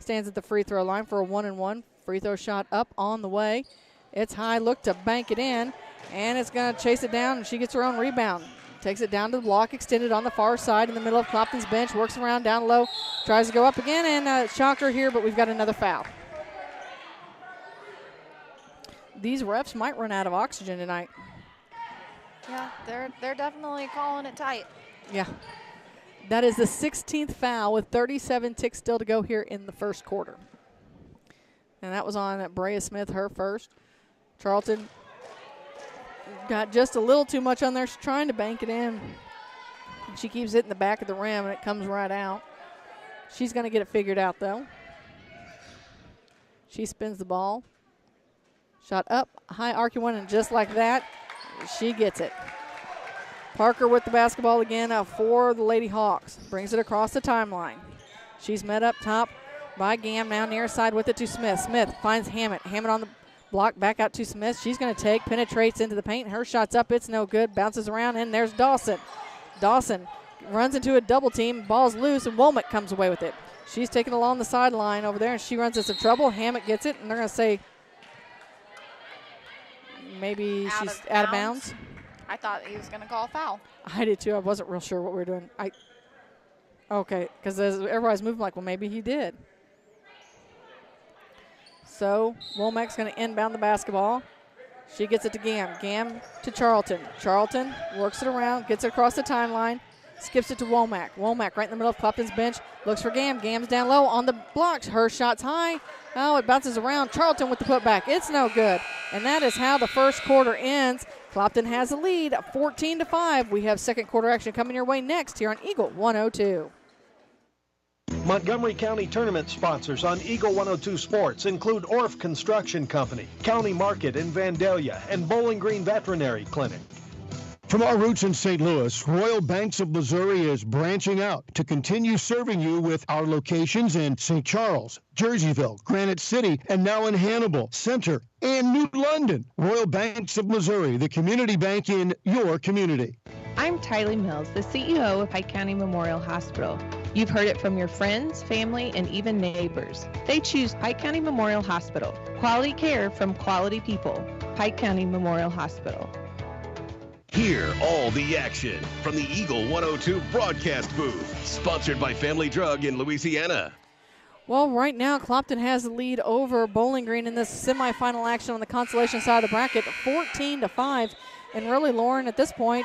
Speaker 2: stands at the free throw line for a 1-and-1. Free throw shot up on the way. It's high, look to bank it in, and it's going to chase it down, and she gets her own rebound. Takes it down to the block, extended on the far side in the middle of Clopton's bench, works around down low, tries to go up again, and shocker here, but we've got another foul. These refs might run out of oxygen tonight.
Speaker 9: Yeah, they're definitely calling it tight.
Speaker 2: Yeah. That is the 16th foul with 37 ticks still to go here in the first quarter. And that was on Brea Smith, her first. Charlton got just a little too much on there. She's trying to bank it in. And she keeps hitting the back of the rim, and it comes right out. She's going to get it figured out, though. She spins the ball. Shot up, high arcing one, and just like that, she gets it. Parker with the basketball again for the Lady Hawks. Brings it across the timeline. She's met up top by Gam, now near side with it to Smith. Smith finds Hammett. Hammett on the block, back out to Smith. She's going to take, penetrates into the paint. Her shot's up, it's no good. Bounces around, and there's Dawson. Dawson runs into a double team. Ball's loose, and Womack comes away with it. She's taken along the sideline over there, and she runs into trouble. Hammett gets it, and they're going to say maybe she's out of bounds.
Speaker 9: I thought he was going to call a foul.
Speaker 2: I did too. I wasn't real sure what we were doing. Okay, because everybody's moving like, well, maybe he did. So Womack's going to inbound the basketball. She gets it to Gam. Gam to Charlton. Charlton works it around, gets it across the timeline, skips it to Womack. Womack right in the middle of Clopton's bench, looks for Gam. Gam's down low on the blocks. Her shot's high. Oh, it bounces around. Charlton with the putback. It's no good. And that is how the first quarter ends. Clopton has a lead, 14-5. We have second quarter action coming your way next here on Eagle 102.
Speaker 3: Montgomery County Tournament sponsors on Eagle 102 Sports include Orff Construction Company, County Market in Vandalia, and Bowling Green Veterinary Clinic.
Speaker 19: From our roots in St. Louis, Royal Banks of Missouri is branching out to continue serving you with our locations in St. Charles, Jerseyville, Granite City, and now in Hannibal, Center, and New London. Royal Banks of Missouri, the community bank in your community.
Speaker 7: I'm Tylee Mills, the CEO of Pike County Memorial Hospital. You've heard it from your friends, family, and even neighbors. They choose Pike County Memorial Hospital. Quality care from quality people. Pike County Memorial Hospital.
Speaker 8: Hear all the action from the Eagle 102 broadcast booth, sponsored by Family Drug in Louisiana.
Speaker 2: Well, right now, Clopton has the lead over Bowling Green in this semifinal action on the consolation side of the bracket, 14-5. And really, Lauren, at this point,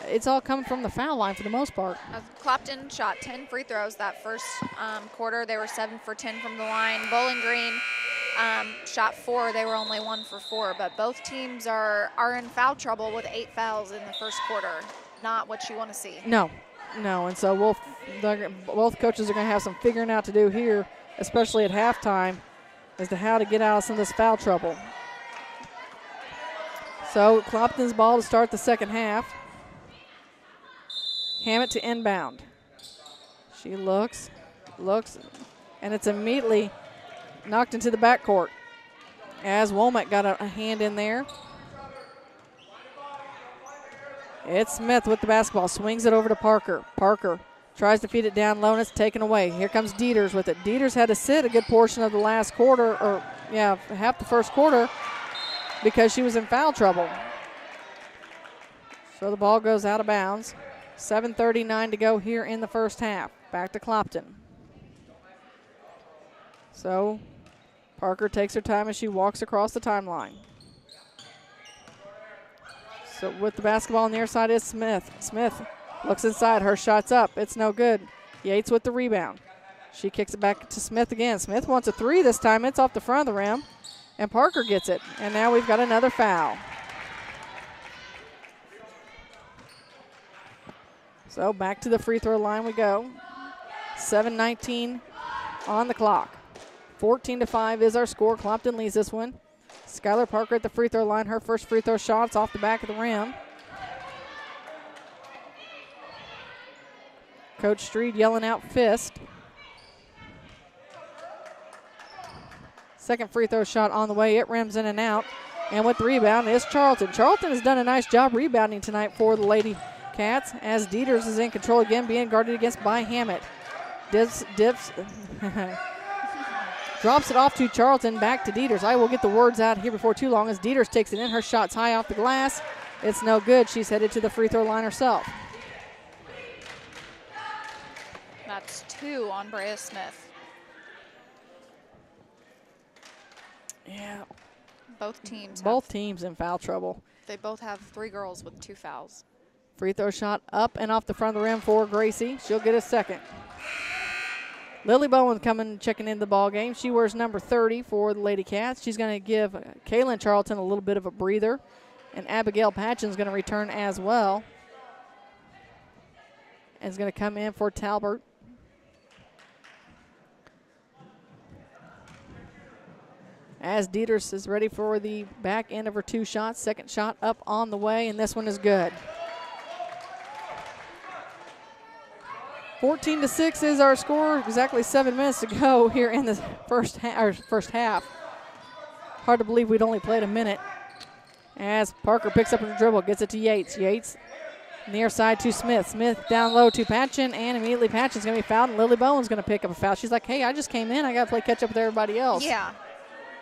Speaker 2: it's all coming from the foul line for the most part.
Speaker 9: Clopton shot 10 free throws that first quarter. They were 7 for 10 from the line. Bowling Green shot 4. They were only 1 for 4. But both teams are in foul trouble with 8 fouls in the first quarter. Not what you want to see.
Speaker 2: No. And so both coaches are going to have some figuring out to do here, especially at halftime, as to how to get out of some of this foul trouble. So Clopton's ball to start the second half. Hammett to inbound. She looks, and it's immediately knocked into the backcourt as Womack got a hand in there. It's Smith with the basketball, swings it over to Parker. Parker tries to feed it down low, and it's taken away. Here comes Dieters with it. Dieters had to sit a good portion of the last quarter, half the first quarter, because she was in foul trouble. So the ball goes out of bounds. 7:39 to go here in the first half. Back to Clopton. So Parker takes her time as she walks across the timeline. So with the basketball on the near side is Smith. Smith looks inside. Her shot's up. It's no good. Yates with the rebound. She kicks it back to Smith again. Smith wants a three this time. It's off the front of the rim. And Parker gets it. And now we've got another foul. So back to the free throw line we go. 7:19 on the clock. 14-5 is our score. Clopton leads this one. Skylar Parker at the free throw line. Her first free throw shot's off the back of the rim. Coach Street yelling out fist. Second free throw shot on the way. It rims in and out. And with the rebound is Charlton. Charlton has done a nice job rebounding tonight for the Lady Cats as Dieters is in control again, being guarded against by Hammett. Dips, drops it off to Charlton, back to Dieters. I will get the words out here before too long as Dieters takes it in. Her shot's high off the glass. It's no good. She's headed to the free throw line herself.
Speaker 9: That's 2 on Brea Smith.
Speaker 2: Yeah.
Speaker 9: Both teams.
Speaker 2: Both teams in foul trouble.
Speaker 9: They both have 3 girls with 2 fouls.
Speaker 2: Free throw shot up and off the front of the rim for Gracie. She'll get a second. Lily Bowen checking in the ball game. She wears number 30 for the Lady Cats. She's going to give Kaylin Charlton a little bit of a breather. And Abigail Patchen's going to return as well. And is going to come in for Talbert. As Dieters is ready for the back end of her 2 shots. Second shot up on the way, and this one is good. 14-6 is our score. Exactly 7 minutes to go here in the first half. Hard to believe we'd only played a minute. As Parker picks up the dribble, gets it to Yates. Yates near side to Smith. Smith down low to Patchen, and immediately Patchen's going to be fouled, and Lily Bowen's going to pick up a foul. She's like, hey, I just came in. I got to play catch up with everybody else.
Speaker 9: Yeah.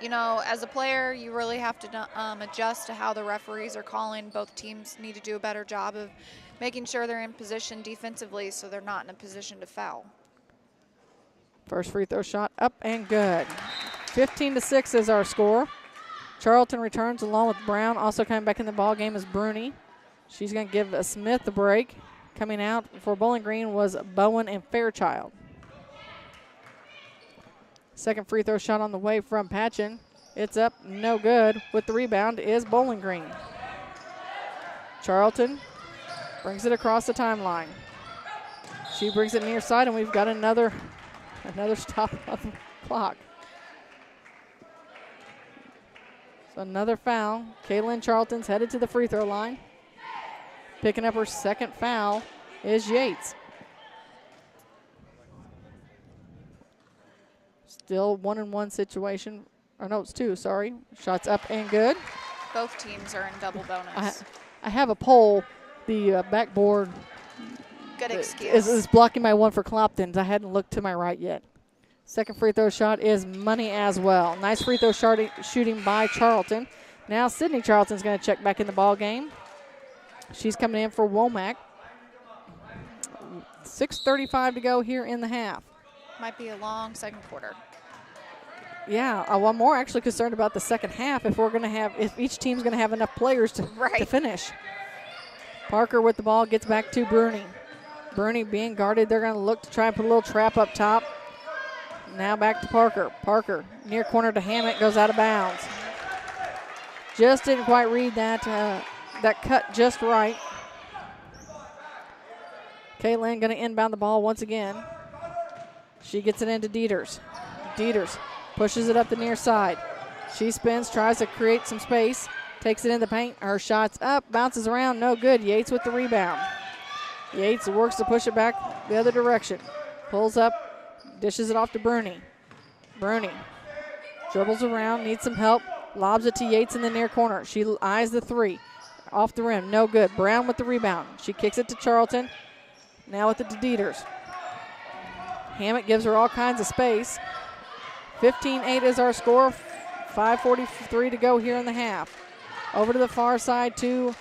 Speaker 9: You know, as a player, you really have to adjust to how the referees are calling. Both teams need to do a better job of making sure they're in position defensively so they're not in a position to foul.
Speaker 2: First free throw shot up and good. 15-6 is our score. Charlton returns along with Brown. Also coming back in the ball game is Bruni. She's going to give Smith the break. Coming out for Bowling Green was Bowen and Fairchild. Second free throw shot on the way from Patchen. It's up, no good. With the rebound is Bowling Green. Charlton brings it across the timeline. She brings it near side, and we've got another stop of the clock. So another foul. Kaylin Charlton's headed to the free throw line. Picking up her second foul is Yates. Still 1-and-1 situation. Or no, it's 2, sorry. Shots up and good.
Speaker 9: Both teams are in double bonus.
Speaker 2: I have a poll. The backboard
Speaker 9: Good excuse.
Speaker 2: is blocking my one for Clopton. I hadn't looked to my right yet. Second free throw shot is money as well. Nice free throw shooting by Charlton. Now Sydney Charlton's going to check back in the ball game. She's coming in for Womack. 6:35 to go here in the half.
Speaker 9: Might be a long second quarter.
Speaker 2: Yeah, I'm more actually concerned about the second half if each team's going to have enough players to finish. Parker with the ball gets back to Bruni. Bruni being guarded. They're going to look to try and put a little trap up top. Now back to Parker. Parker near corner to Hammett, goes out of bounds. Just didn't quite read that cut just right. Caitlin going to inbound the ball once again. She gets it into Dieters. Dieters pushes it up the near side. She spins, tries to create some space, takes it in the paint. Her shot's up, bounces around, no good. Yates with the rebound. Yates works to push it back the other direction. Pulls up, dishes it off to Bruni. Bruni dribbles around, needs some help, lobs it to Yates in the near corner. She eyes the 3. Off the rim, no good. Brown with the rebound. She kicks it to Charlton. Now with it to Dieters. Hammett gives her all kinds of space. 15-8 is our score. 5:43 to go here in the half. Over to the far side to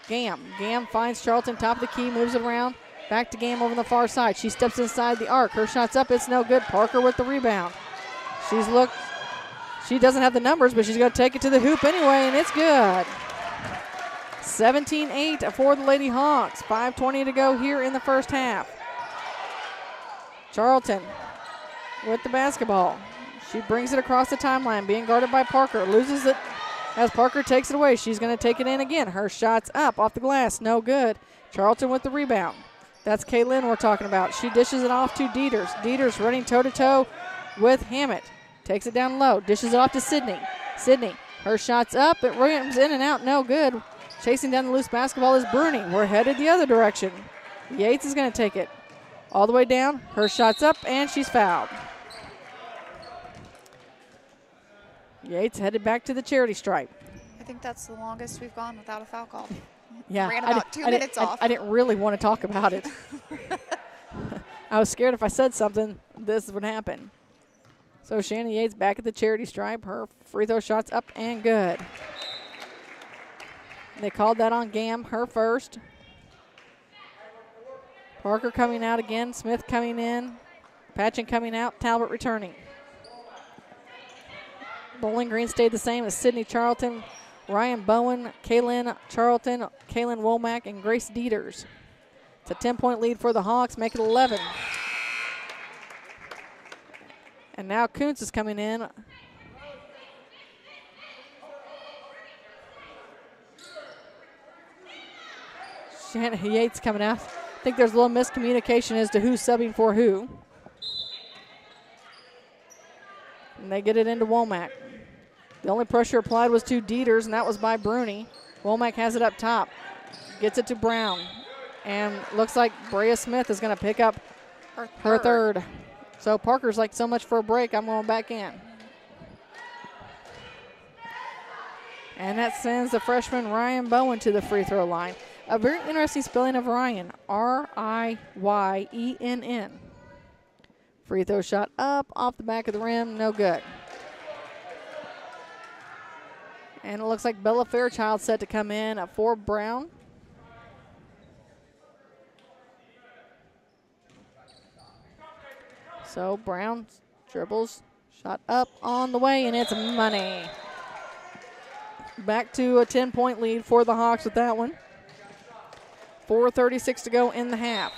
Speaker 2: Gam. Gam finds Charlton, top of the key, moves it around. Back to Gam over the far side. She steps inside the arc. Her shot's up. It's no good. Parker with the rebound. She doesn't have the numbers, but she's going to take it to the hoop anyway, and it's good. 17-8 for the Lady Hawks. 5:20 to go here in the first half. Charlton with the basketball. She brings it across the timeline, being guarded by Parker. Loses it as Parker takes it away. She's going to take it in again. Her shot's up off the glass. No good. Charlton with the rebound. That's Kaylin we're talking about. She dishes it off to Dieters. Dieters running toe-to-toe with Hammett. Takes it down low. Dishes it off to Sydney. Sydney, her shot's up. It rims in and out. No good. Chasing down the loose basketball is Bruni. We're headed the other direction. Yates is going to take it all the way down. Her shot's up, and she's fouled. Yates headed back to the charity stripe.
Speaker 9: I think that's the longest we've gone without a foul call.
Speaker 2: Yeah,
Speaker 9: Ran about 2 minutes off.
Speaker 2: I didn't really want to talk about it. I was scared if I said something, this would happen. So Shannon Yates back at the charity stripe. Her free throw shot's up and good. They called that on Gam, her first. Parker coming out again. Smith coming in. Patchen coming out. Talbot returning. Bowling Green stayed the same as Sydney Charlton, Ryan Bowen, Kaylin Charlton, Kaylin Womack, and Grace Dieters. It's a 10-point lead for the Hawks, make it 11. And now Kuntz is coming in. Shannon Yates coming out. I think there's a little miscommunication as to who's subbing for who. And they get it into Womack. The only pressure applied was to Dieters, and that was by Bruni. Womack has it up top. Gets it to Brown. And looks like Brea Smith is going to pick up her third. So Parker's like, so much for a break, I'm going back in. And that sends the freshman Ryan Bowen to the free throw line. A very interesting spelling of Ryan, R-I-Y-E-N-N. Free throw shot up, off the back of the rim, no good. And it looks like Bella Fairchild set to come in for Brown. So Brown dribbles, shot up on the way, and it's money. Back to a 10-point lead for the Hawks with that one. 4:36 to go in the half.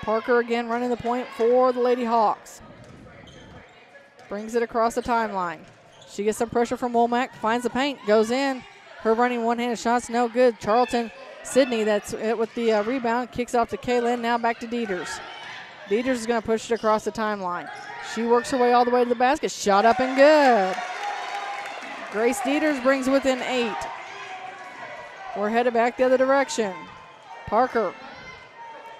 Speaker 2: Parker again running the point for the Lady Hawks. Brings it across the timeline. She gets some pressure from Womack, finds the paint, goes in. Her running one-handed shot's no good. Charlton Sydney, that's it with the rebound, kicks off to Kaylin, now back to Dieters. Dieters is going to push it across the timeline. She works her way all the way to the basket, shot up and good. Grace Dieters brings within 8. We're headed back the other direction. Parker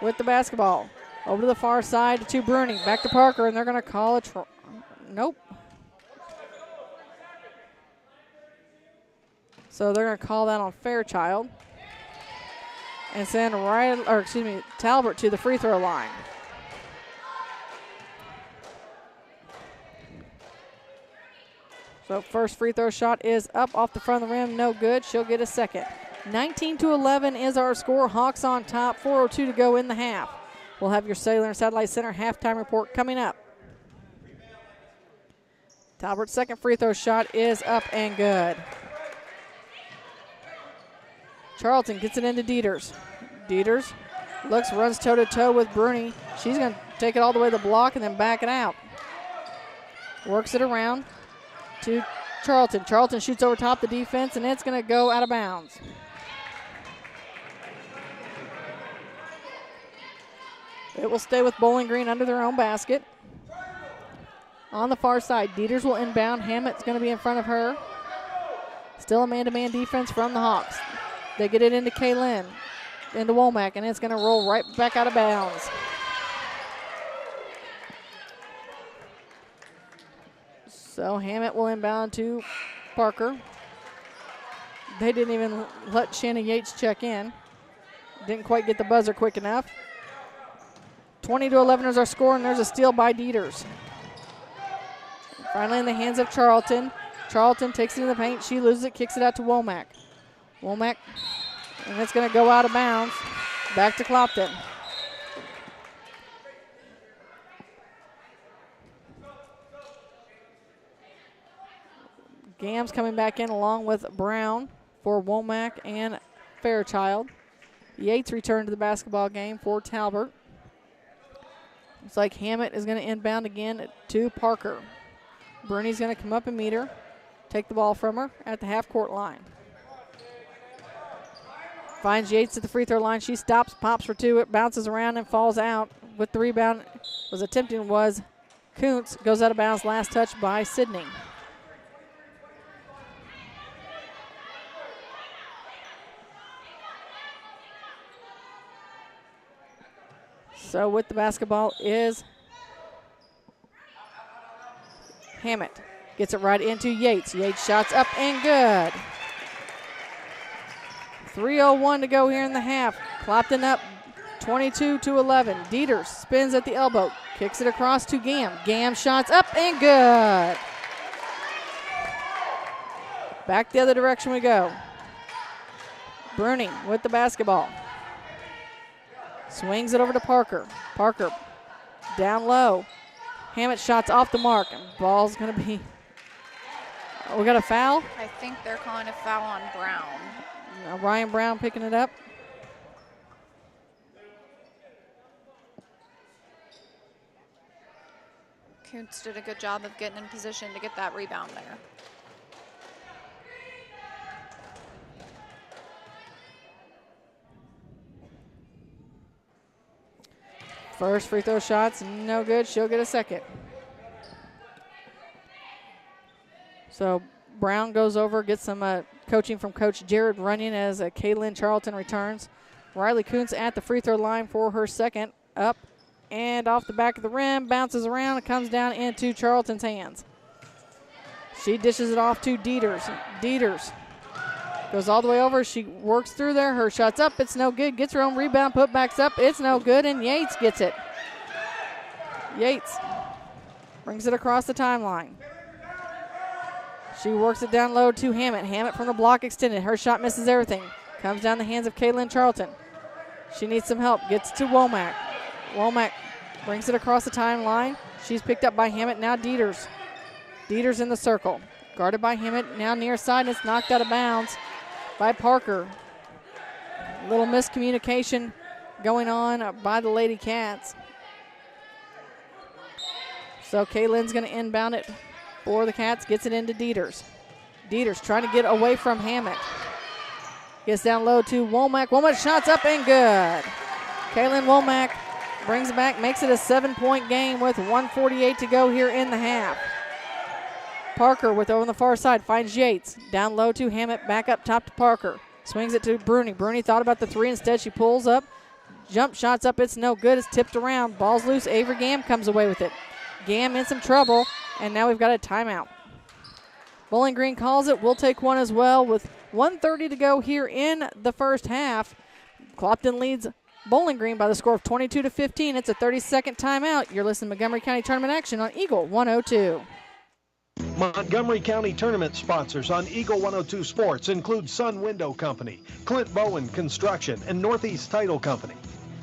Speaker 2: with the basketball. Over to the far side to Bruni. Back to Parker, and they're going to call it. Nope. So they're going to call that on Fairchild. And send Talbot to the free throw line. So first free throw shot is up off the front of the rim, no good. She'll get a second. 19-11 is our score. Hawks on top, 4:02 to go in the half. We'll have your Cellular and Satellite Center halftime report coming up. Talbert's second free throw shot is up and good. Charlton gets it into Dieters. Dieters looks, runs toe-to-toe with Bruni. She's going to take it all the way to the block and then back it out. Works it around to Charlton. Charlton shoots over top the defense, and it's going to go out of bounds. It will stay with Bowling Green under their own basket. On the far side, Dieters will inbound. Hammett's going to be in front of her. Still a man-to-man defense from the Hawks. They get it into Kaylin, into Womack, and it's going to roll right back out of bounds. So Hammett will inbound to Parker. They didn't even let Shannon Yates check in. Didn't quite get the buzzer quick enough. 20-11 is our score, and there's a steal by Dieters. Finally in the hands of Charlton. Charlton takes it in the paint. She loses it, kicks it out to Womack. Womack, and it's going to go out of bounds. Back to Clopton. Gam's coming back in along with Brown for Womack and Fairchild. Yates returned to the basketball game for Talbot. Looks like Hammett is going to inbound again to Parker. Bruni's going to come up and meet her, take the ball from her at the half-court line. Finds Yates at the free throw line. She stops, pops for two. It bounces around and falls out. With the rebound was Kuntz. Goes out of bounds. Last touch by Sydney. So with the basketball is Hammett. Gets it right into Yates. Yates shots up and good. 3:01 to go here in the half. Clopton up 22-11. Dieters spins at the elbow, kicks it across to Gam. Gam shots up and good. Back the other direction we go. Bruni with the basketball. Swings it over to Parker. Parker down low. Hammett shots off the mark. And ball's going to be... we got a foul?
Speaker 9: I think they're calling a foul on Brown.
Speaker 2: Ryan Brown picking it up.
Speaker 9: Kuntz did a good job of getting in position to get that rebound there.
Speaker 2: First free throw shot's no good. She'll get a second. So Brown goes over, gets some coaching from Coach Jared Runyon as Kaylin Charlton returns. Riley Kuntz at the free throw line for her second. Up and off the back of the rim, bounces around and comes down into Charlton's hands. She dishes it off to Dieters. Dieters goes all the way over. She works through there. Her shot's up. It's no good. Gets her own rebound. Putbacks up. It's no good. And Yates gets it. Yates brings it across the timeline. She works it down low to Hammett. Hammett from the block extended. Her shot misses everything. Comes down the hands of Kaylin Charlton. She needs some help. Gets to Womack. Womack brings it across the timeline. She's picked up by Hammett. Now Dieters. Dieters in the circle. Guarded by Hammett. Now near side. And it's knocked out of bounds by Parker. A little miscommunication going on by the Lady Cats. So Kaylin's going to inbound it for the Cats. Gets it into Dieters. Dieters trying to get away from Hammett. Gets down low to Womack. Womack shots up and good. Kaylin Womack brings it back, makes it a 7-point game with 1:48 to go here in the half. Parker with over on the far side finds Yates. Down low to Hammett, back up top to Parker. Swings it to Bruni. Bruni thought about the three. Instead, she pulls up. Jump shots up. It's no good. It's tipped around. Ball's loose. Avery Gam comes away with it. Gam in some trouble, and now we've got a timeout. Bowling Green calls it. We'll take one as well with 1:30 to go here in the first half. Clopton leads Bowling Green by the score of 22-15. It's a 30-second timeout. You're listening to Montgomery County Tournament action on Eagle 102.
Speaker 3: Montgomery County Tournament sponsors on Eagle 102 Sports include Sun Window Company, Clint Bowen Construction, and Northeast Title Company.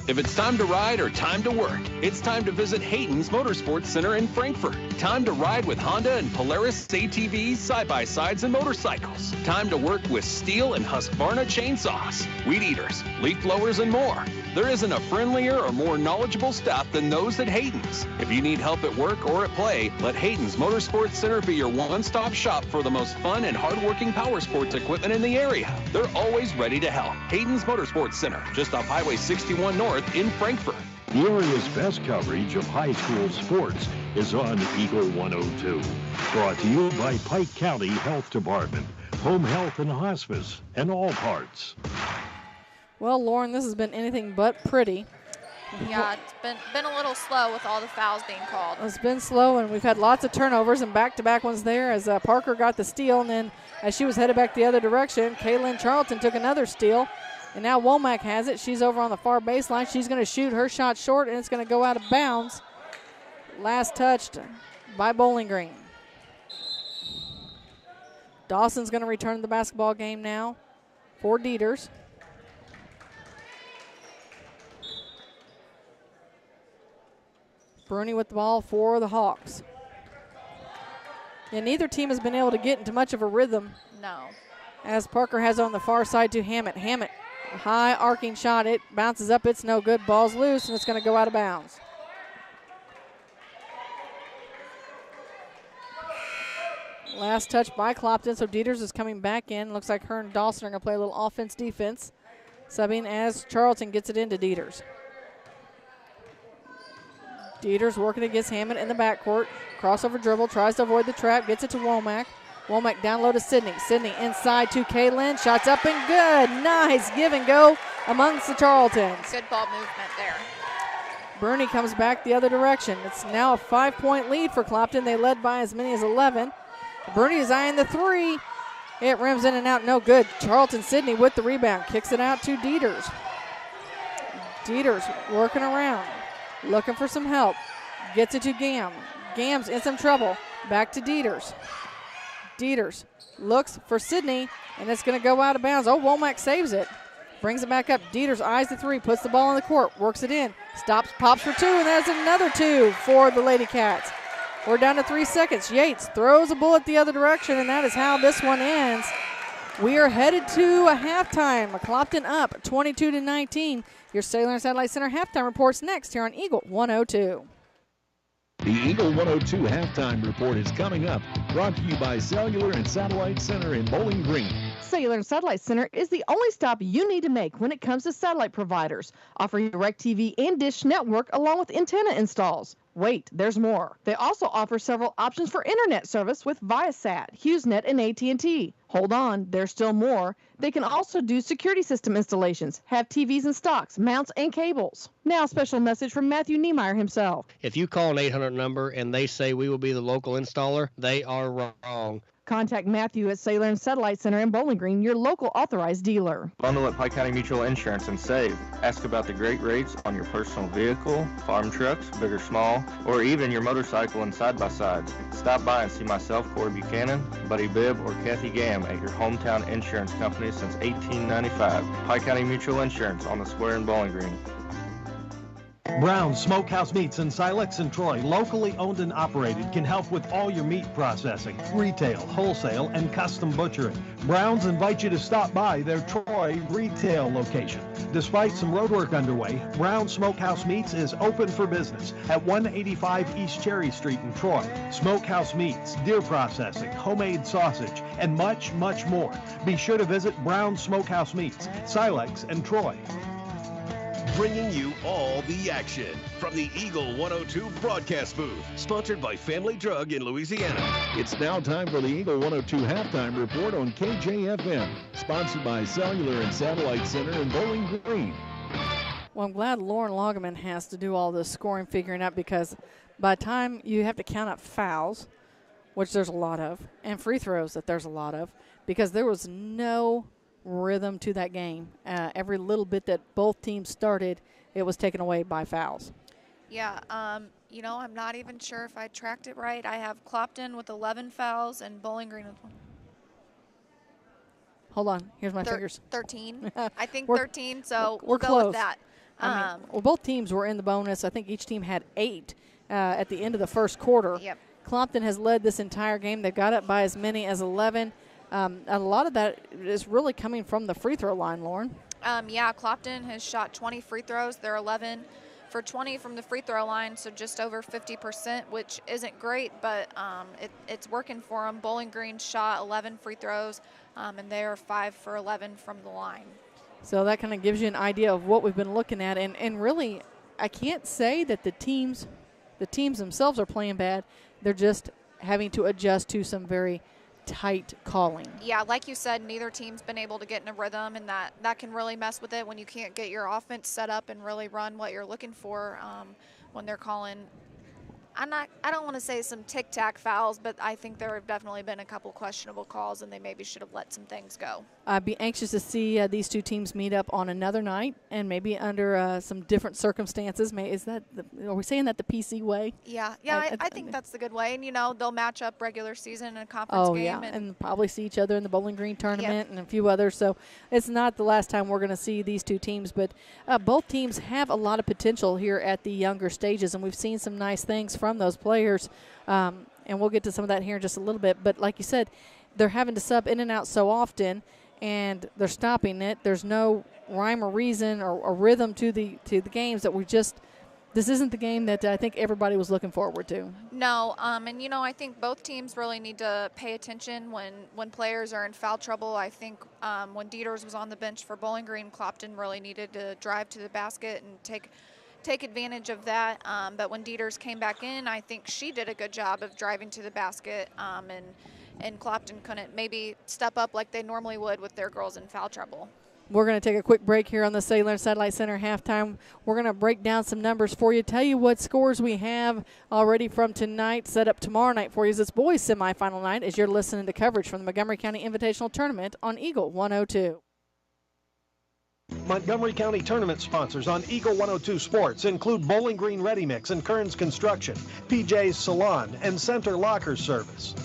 Speaker 20: If it's time to ride or time to work, it's time to visit Hayden's Motorsports Center in Frankfort. Time to ride with Honda and Polaris ATVs, side-by-sides, and motorcycles. Time to work with Steel and Husqvarna chainsaws, weed eaters, leaf blowers, and more. There isn't a friendlier or more knowledgeable staff than those at Hayden's. If you need help at work or at play, let Hayden's Motorsports Center be your one-stop shop for the most fun and hard-working power sports equipment in the area. They're always ready to help. Hayden's Motorsports Center, just off Highway 61 North in Frankfort.
Speaker 4: The area's best coverage of high school sports is on Eagle 102. Brought to you by Pike County Health Department, Home Health and Hospice, and All Parts.
Speaker 2: Well, Lauren, this has been anything but pretty.
Speaker 9: Yeah, it's been a little slow with all the fouls being called.
Speaker 2: It's been slow, and we've had lots of turnovers and back-to-back ones there as Parker got the steal, and then as she was headed back the other direction, Kaylin Charlton took another steal. And now Womack has it. She's over on the far baseline. She's going to shoot her shot short, and it's going to go out of bounds. Last touched by Bowling Green. Dawson's going to return the basketball game now for Dieters. Bruni with the ball for the Hawks. And neither team has been able to get into much of a rhythm.
Speaker 9: No.
Speaker 2: As Parker has on the far side to Hammett. Hammett. High arcing shot. It bounces up. It's no good. Ball's loose, and it's going to go out of bounds. Last touch by Clopton, so Dieters is coming back in. Looks like her and Dawson are going to play a little offense-defense. Subbing as Charlton gets it into Dieters. Dieters working against Hammond in the backcourt. Crossover dribble, tries to avoid the trap, gets it to Womack. Womack down low to Sydney. Sydney inside to Kaylin. Shots up and good. Nice give and go amongst the Charltons.
Speaker 9: Good ball movement there.
Speaker 2: Bruni comes back the other direction. It's now a 5-point lead for Clopton. They led by as many as 11. Bruni is eyeing the three. It rims in and out, no good. Charlton Sidney with the rebound, kicks it out to Dieters. Dieters working around, looking for some help. Gets it to Gam. Gam's in some trouble. Back to Dieters. Dieters looks for Sidney, and it's going to go out of bounds. Oh, Womack saves it. Brings it back up. Dieters eyes the three, puts the ball on the court, works it in, stops, pops for two, and there's another two for the Lady Cats. We're down to 3 seconds. Yates throws a bullet the other direction, and that is how this one ends. We are headed to a halftime. Clopton up 22-19. Your Sailor and Satellite Center halftime reports next here on Eagle 102.
Speaker 1: The Eagle 102 halftime report is coming up, brought to you by Cellular and Satellite Center in Bowling Green.
Speaker 13: Cellular and Satellite Center is the only stop you need to make when it comes to satellite providers, offering DirecTV and Dish Network along with antenna installs. Wait, there's more. They also offer several options for internet service with Viasat, HughesNet, and AT&T. Hold on, there's still more. They can also do security system installations, have TVs in stocks, mounts, and cables. Now, a special message from Matthew Niemeyer himself.
Speaker 14: If you call an 800 number and they say we will be the local installer, they are wrong.
Speaker 13: Contact Matthew at Sailor and Satellite Center in Bowling Green, your local authorized dealer.
Speaker 21: Bundle at Pike County Mutual Insurance and save. Ask about the great rates on your personal vehicle, farm trucks, big or small, or even your motorcycle and side-by-sides. Stop by and see myself, Corey Buchanan, Buddy Bibb, or Kathy Gam at your hometown insurance company since 1895. Pike County Mutual Insurance on the square in Bowling Green.
Speaker 3: Brown's Smokehouse Meats in Silex and Troy, locally owned and operated, can help with all your meat processing, retail, wholesale, and custom butchering. Brown's invite you to stop by their Troy retail location. Despite some road work underway, Brown's Smokehouse Meats is open for business at 185 East Cherry Street in Troy. Smokehouse Meats, deer processing, homemade sausage, and much, much more. Be sure to visit Brown's Smokehouse Meats, Silex and Troy.
Speaker 8: Bringing you all the action from the Eagle 102 broadcast booth, sponsored by Family Drug in Louisiana.
Speaker 1: It's now time for the Eagle 102 halftime report on KJFM, sponsored by Cellular and Satellite Center in Bowling Green.
Speaker 2: Well, I'm glad Lauren Loggeman has to do all this scoring figuring out, because by the time you have to count up fouls, which there's a lot of, and free throws that there's a lot of, because there was no rhythm to that game. Every little bit that both teams started, it was taken away by fouls.
Speaker 9: Yeah, you know, I'm not even sure if I tracked it right. I have Clopton with 11 fouls and Bowling Green with 1.
Speaker 2: Hold on, here's my figures.
Speaker 9: 13. I think 13, so
Speaker 2: we're
Speaker 9: go
Speaker 2: close
Speaker 9: with that.
Speaker 2: Well, both teams were in the bonus. I think each team had 8 at the end of the first quarter.
Speaker 9: Yep.
Speaker 2: Clopton has led this entire game. They got up by as many as 11. A lot of that is really coming from the free throw line, Lauren.
Speaker 9: Yeah, Clopton has shot 20 free throws. They're 11 for 20 from the free throw line, so just over 50%, which isn't great, but it's working for them. Bowling Green shot 11 free throws, and they are 5 for 11 from the line.
Speaker 2: So that kind of gives you an idea of what we've been looking at. And really, I can't say that the teams themselves are playing bad. They're just having to adjust to some very tight calling.
Speaker 9: Yeah, like you said, neither team's been able to get in a rhythm, and that can really mess with it when you can't get your offense set up and really run what you're looking for when they're calling. I don't want to say some tic-tac fouls, but I think there have definitely been a couple questionable calls, and they maybe should have let some things go.
Speaker 2: I'd be anxious to see these two teams meet up on another night, and maybe under some different circumstances. Are we saying that the PC way?
Speaker 9: Yeah, I think that's the good way. And, you know, they'll match up regular season and a conference game.
Speaker 2: Yeah, and probably see each other in the Bowling Green tournament and a few others. So it's not the last time we're going to see these two teams, but both teams have a lot of potential here at the younger stages, and we've seen some nice things from those players, and we'll get to some of that here in just a little bit. But like you said, they're having to sub in and out so often, and they're stopping it. There's no rhyme or reason or rhythm to the games that this isn't the game that I think everybody was looking forward to.
Speaker 9: No, and you know, I think both teams really need to pay attention when players are in foul trouble. I think when Dieters was on the bench for Bowling Green, Clopton really needed to drive to the basket and take advantage of that. But when Dieters came back in, I think she did a good job of driving to the basket, and Clopton couldn't maybe step up like they normally would with their girls in foul trouble.
Speaker 2: We're going to take a quick break here on the Cellular Satellite Center halftime. We're going to break down some numbers for you, tell you what scores we have already from tonight, set up tomorrow night for you as it's boys semifinal night as you're listening to coverage from the Montgomery County Invitational Tournament on Eagle 102.
Speaker 3: Montgomery County Tournament sponsors on Eagle 102 Sports include Bowling Green Ready Mix and Kearns Construction, PJ's Salon, and Center Locker Service.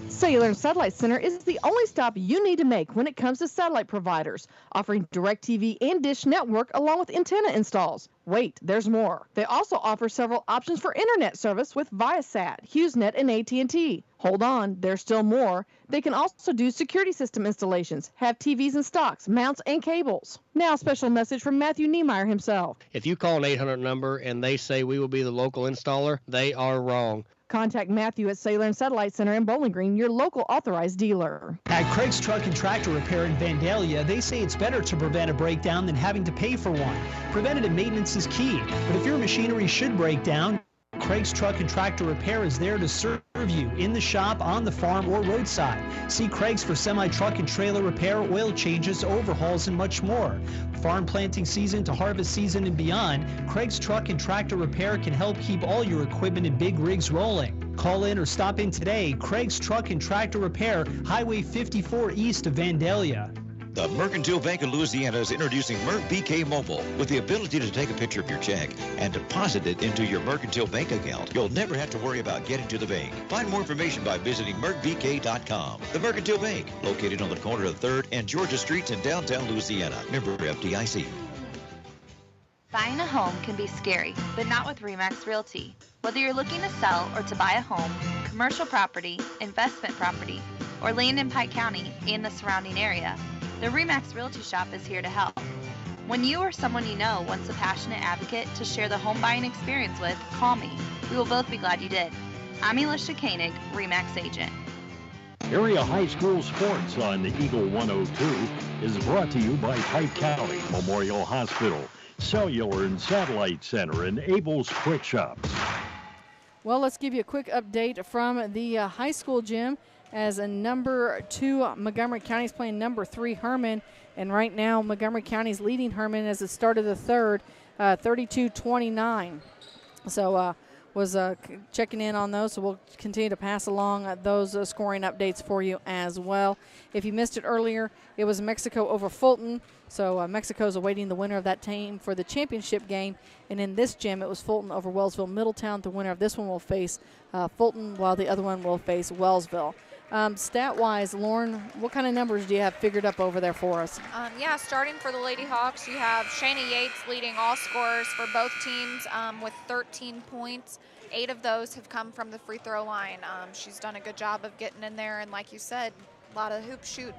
Speaker 13: Cellular Satellite Center is the only stop you need to make when it comes to satellite providers, offering DirecTV and Dish Network along with antenna installs. Wait, there's more. They also offer several options for internet service with Viasat, HughesNet, and AT&T. Hold on, there's still more. They can also do security system installations, have TVs in stocks, mounts, and cables. Now, a special message from Matthew Niemeyer himself.
Speaker 14: If you call an 800 number and they say we will be the local installer, they are wrong.
Speaker 13: Contact Matthew at Cellular Satellite Center in Bowling Green, your local authorized dealer.
Speaker 5: At Craig's Truck and Tractor Repair in Vandalia, they say it's better to prevent a breakdown than having to pay for one. Preventative maintenance is key, but if your machinery should break down, Craig's Truck and Tractor Repair is there to serve you in the shop, on the farm, or roadside. See Craig's for semi-truck and trailer repair, oil changes, overhauls, and much more. Farm planting season to harvest season and beyond, Craig's Truck and Tractor Repair can help keep all your equipment and big rigs rolling. Call in or stop in today. Craig's Truck and Tractor Repair, Highway 54 east of Vandalia.
Speaker 22: The Mercantile Bank of Louisiana is introducing Merc BK Mobile with the ability to take a picture of your check and deposit it into your Mercantile Bank account. You'll never have to worry about getting to the bank. Find more information by visiting mercbk.com. The Mercantile Bank, located on the corner of 3rd and Georgia Streets in downtown Louisiana. Member FDIC.
Speaker 23: Buying a home can be scary, but not with RE/MAX Realty. Whether you're looking to sell or to buy a home, commercial property, investment property, or land in Pike County and the surrounding area, the RE/MAX Realty Shop is here to help. When you or someone you know wants a passionate advocate to share the home buying experience with, call me. We will both be glad you did. I'm Elisha Koenig, RE/MAX agent.
Speaker 24: Area High School Sports on Eagle 102 is brought to you by Pike County Memorial Hospital, Cellular and Satellite Center, and Abel's Quick Shops.
Speaker 2: Well, let's give you a quick update from the high school gym as a number 2 Montgomery County is playing number 3 Herman, and right now Montgomery County is leading Herman as it started the third, 32-29. So was checking in on those, so we'll continue to pass along those scoring updates for you as well. If you missed it earlier, it was Mexico over Fulton, so Mexico's awaiting the winner of that team for the championship game, and in this gym it was Fulton over Wellsville Middletown. The winner of this one will face Fulton, while the other one will face Wellsville. Stat-wise, Lauren, what kind of numbers do you have figured up over there for us?
Speaker 9: Yeah, starting for the Lady Hawks, you have Shayna Yates leading all scorers for both teams with 13 points. 8 of those have come from the free throw line. She's done a good job of getting in there, and like you said, a lot of hoop shoot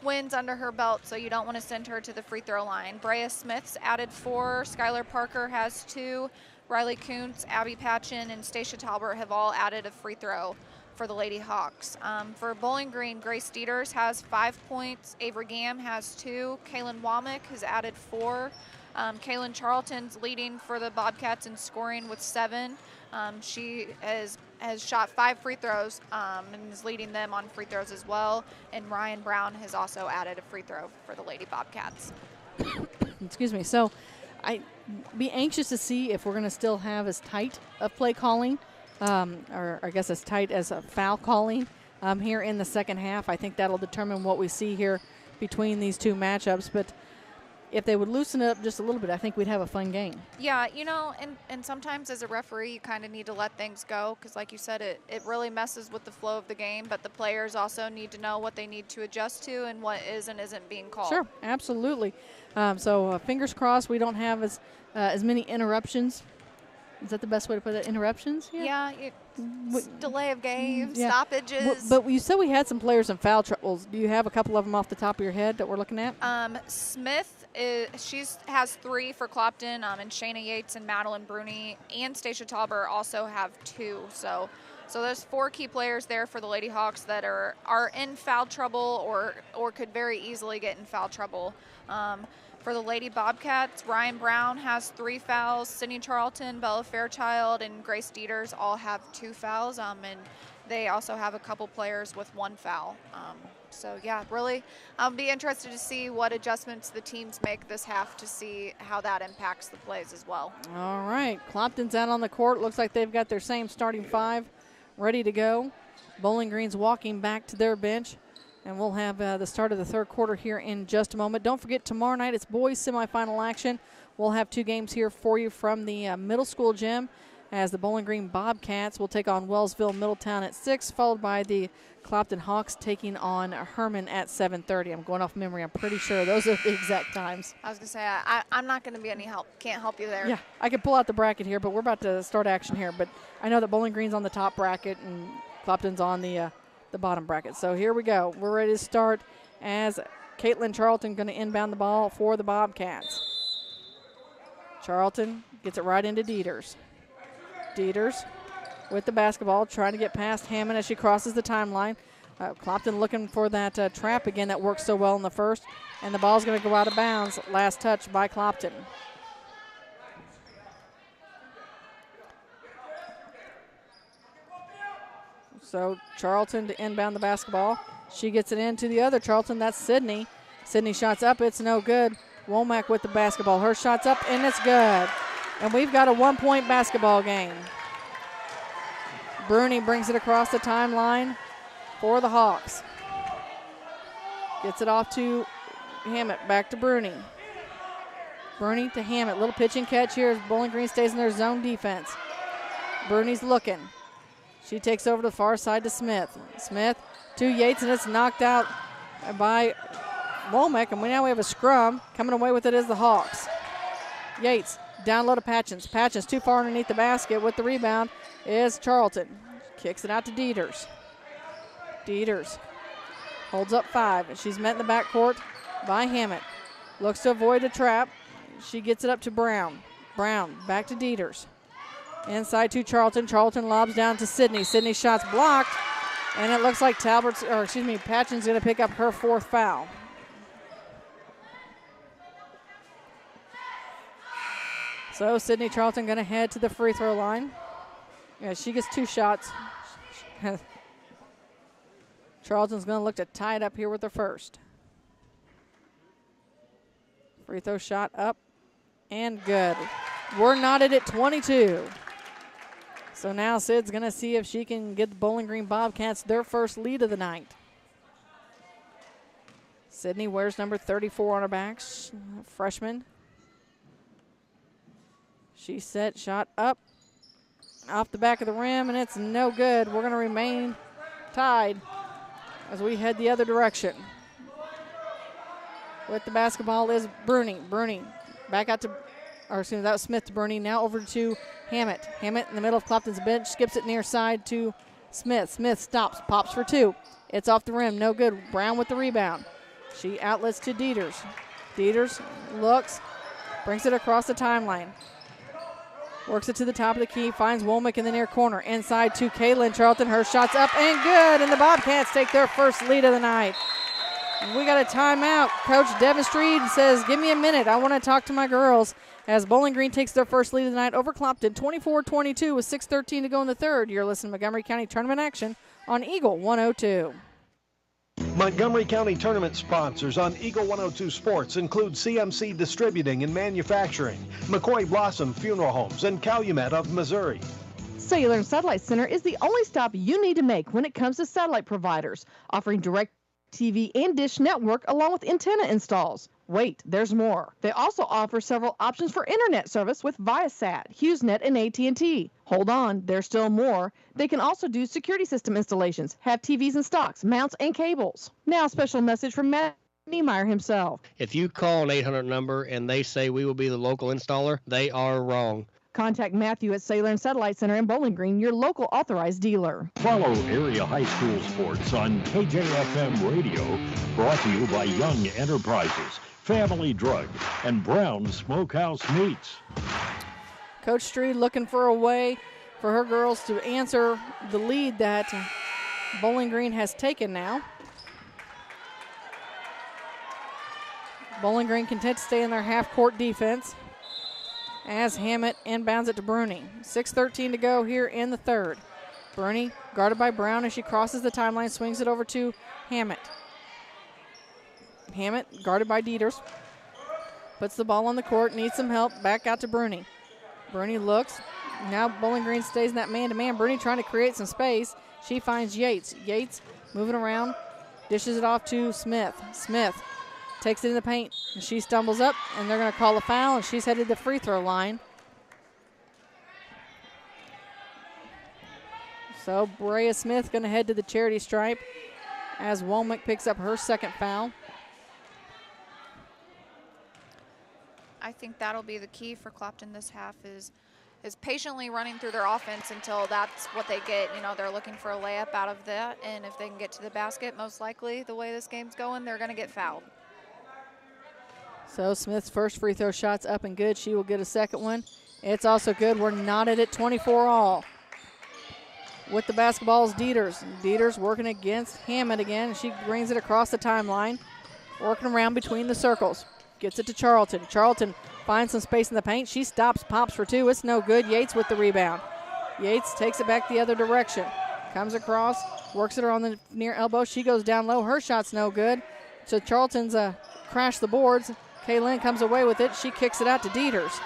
Speaker 9: wins under her belt, so you don't want to send her to the free throw line. Brea Smith's added 4. Skylar Parker has 2. Riley Kuntz, Abby Patchen, and Stacia Talbert have all added a free throw for the Lady Hawks. For Bowling Green, Grace Dieters has 5 points. Avery Gam has 2. Kaylin Womack has added 4. Kaylin Charlton's leading for the Bobcats in scoring with 7. She has shot 5 free throws and is leading them on free throws as well. And Ryan Brown has also added a free throw for the Lady Bobcats.
Speaker 2: Excuse me. So I'd be anxious to see if we're going to still have as tight of play calling, or I guess as tight as a foul calling here in the second half. I think that'll determine what we see here between these two matchups. But if they would loosen it up just a little bit, I think we'd have a fun game.
Speaker 9: Yeah, you know, and sometimes as a referee, you kind of need to let things go because, like you said, it really messes with the flow of the game. But the players also need to know what they need to adjust to and what is and isn't being called.
Speaker 2: Sure, absolutely. So fingers crossed we don't have as many interruptions. Is that the best way to put it? Interruptions?
Speaker 9: Yeah, delay of games, stoppages.
Speaker 2: But you said we had some players in foul troubles. Do you have a couple of them off the top of your head that we're looking at?
Speaker 9: Smith, has 3 for Clopton, and Shayna Yates and Madeline Bruni and Stacia Talbert also have 2. So there's 4 key players there for the Lady Hawks that are in foul trouble or could very easily get in foul trouble. For the Lady Bobcats, Ryan Brown has 3 fouls. Sydney Charlton, Bella Fairchild, and Grace Dieters all have 2 fouls. And they also have a couple players with 1 foul. So, yeah, really, I'll be interested to see what adjustments the teams make this half to see how that impacts the plays as well.
Speaker 2: All right, Clopton's out on the court. Looks like they've got their same starting 5 ready to go. Bowling Green's walking back to their bench, and we'll have the start of the third quarter here in just a moment. Don't forget, tomorrow night it's boys semifinal action. We'll have 2 games here for you from the middle school gym, as the Bowling Green Bobcats will take on Wellsville Middletown at 6, followed by the Clopton Hawks taking on Herman at 7:30. I'm going off memory. I'm pretty sure those are the exact times.
Speaker 9: I was going to say, I'm not going to be any help. Can't help you there.
Speaker 2: Yeah, I could pull out the bracket here, but we're about to start action here. But I know that Bowling Green's on the top bracket and Clopton's on the bottom bracket. So here we go. We're ready to start as Caitlin Charlton going to inbound the ball for the Bobcats. Charlton gets it right into Dieters. Dieters with the basketball, trying to get past Hammond as she crosses the timeline. Clopton looking for that trap again that worked so well in the first, and the ball's going to go out of bounds. Last touch by Clopton. So Charlton to inbound the basketball. She gets it into the other Charlton. That's Sydney. Sydney shots up. It's no good. Womack with the basketball. Her shot's up, and it's good. And we've got a 1-point basketball game. Bruni brings it across the timeline for the Hawks. Gets it off to Hammett. Back to Bruni. Bruni to Hammett. Little pitch and catch here as Bowling Green stays in their zone defense. Bruni's looking. She takes over to the far side to Smith. Smith to Yates, and it's knocked out by Womack. And now we have a scrum. Coming away with it is the Hawks. Yates down low to Patchins. Patchins too far underneath the basket. With the rebound is Charlton. Kicks it out to Dieters. Dieters holds up 5. She's met in the backcourt by Hammett. Looks to avoid the trap. She gets it up to Brown. Brown back to Dieters. Inside to Charlton. Charlton lobs down to Sydney. Sydney's shot's blocked, and it looks like Patchin's going to pick up her 4th foul. So Sydney Charlton going to head to the free throw line. Yeah, she gets 2 shots. Charlton's going to look to tie it up here with her first. Free throw shot up and good. We're knotted at 22. So now Sid's going to see if she can get the Bowling Green Bobcats their first lead of the night. Sydney wears number 34 on her back, freshman. She set, shot up, off the back of the rim, and it's no good. We're going to remain tied as we head the other direction. With the basketball is Bruni. Bruni back out to, that was Smith to Bruni. Now over to Hammett. Hammett in the middle of Clopton's bench, skips it near side to Smith. Smith stops, pops for 2. It's off the rim, no good. Brown with the rebound. She outlets to Dieters. Dieters looks, brings it across the timeline. Works it to the top of the key, finds Womack in the near corner. Inside to Caitlin Charlton. Her shot's up and good, and the Bobcats take their first lead of the night. We got a timeout. Coach Devin Streed says, give me a minute. I want to talk to my girls. As Bowling Green takes their first lead of the night over Clopton, 24-22 with 6:13 to go in the third. You're listening to Montgomery County Tournament action on Eagle 102.
Speaker 3: Montgomery County Tournament sponsors on Eagle 102 Sports include CMC Distributing and Manufacturing, McCoy Blossom Funeral Homes, and Calumet of Missouri.
Speaker 13: Cellular and Satellite Center is the only stop you need to make when it comes to satellite providers, offering direct TV and dish network along with antenna installs. Wait, there's more. They also offer several options for internet service with Viasat, HughesNet, and AT&T. Hold on, there's still more. They can also do security system installations, have TVs in stocks, mounts, and cables. Now, a special message from Matt Niemeyer himself.
Speaker 14: If you call an 800 number and they say we will be the local installer, they are wrong.
Speaker 13: Contact Matthew at Cellular and Satellite Center in Bowling Green, your local authorized dealer.
Speaker 24: Follow area high school sports on KJFM Radio, brought to you by Young Enterprises, Family Drug, and Brown Smokehouse Meats.
Speaker 2: Coach Street looking for a way for her girls to answer the lead that Bowling Green has taken now. Bowling Green content to stay in their half-court defense as Hammett inbounds it to Bruni. 6:13 to go here in the third. Bruni guarded by Brown as she crosses the timeline, swings it over to Hammett. Hammett guarded by Dieters. Puts the ball on the court, needs some help, back out to Bruni. Bruni looks. Now Bowling Green stays in that man-to-man. Bruni trying to create some space. She finds Yates. Yates moving around, dishes it off to Smith. Smith takes it in the paint, and she stumbles up, and they're going to call a foul, and she's headed to the free throw line. So Brea Smith going to head to the charity stripe as Womack picks up her second foul.
Speaker 9: I think that'll be the key for Clopton this half is patiently running through their offense until that's what they get. You know, they're looking for a layup out of that, and if they can get to the basket, most likely the way this game's going, they're going to get fouled.
Speaker 2: So Smith's first free throw shot's up and good. She will get a second one. It's also good. We're knotted at 24 all. With the basketball is Dieters. Dieters working against Hammett again. She brings it across the timeline, working around between the circles. Gets it to Charlton. Charlton finds some space in the paint. She stops, pops for two. It's no good. Yates with the rebound. Yates takes it back the other direction. Comes across, works it on the near elbow. She goes down low. Her shot's no good. So Charlton's crashed the boards. Kaylin comes away with it. She kicks it out to Dieters.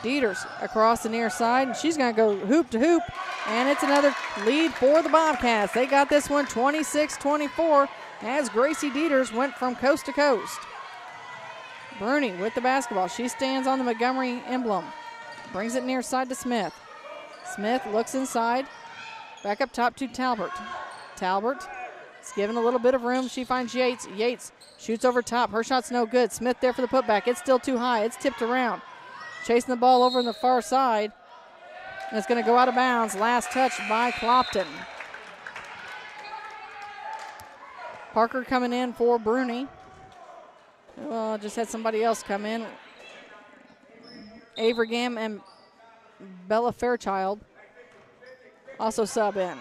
Speaker 2: Dieters across the near side, and she's going to go hoop to hoop, and it's another lead for the Bobcats. They got this one 26-24 as Gracie Dieters went from coast to coast. Bruni with the basketball. She stands on the Montgomery emblem. Brings it near side to Smith. Smith looks inside. Back up top to Talbert. Talbert is given a little bit of room. She finds Yates. Yates shoots over top. Her shot's no good. Smith there for the putback. It's still too high. It's tipped around. Chasing the ball over on the far side. And it's going to go out of bounds. Last touch by Clopton. Parker coming in for Bruni. Well, just had somebody else come in. Avergam and Bella Fairchild also sub in.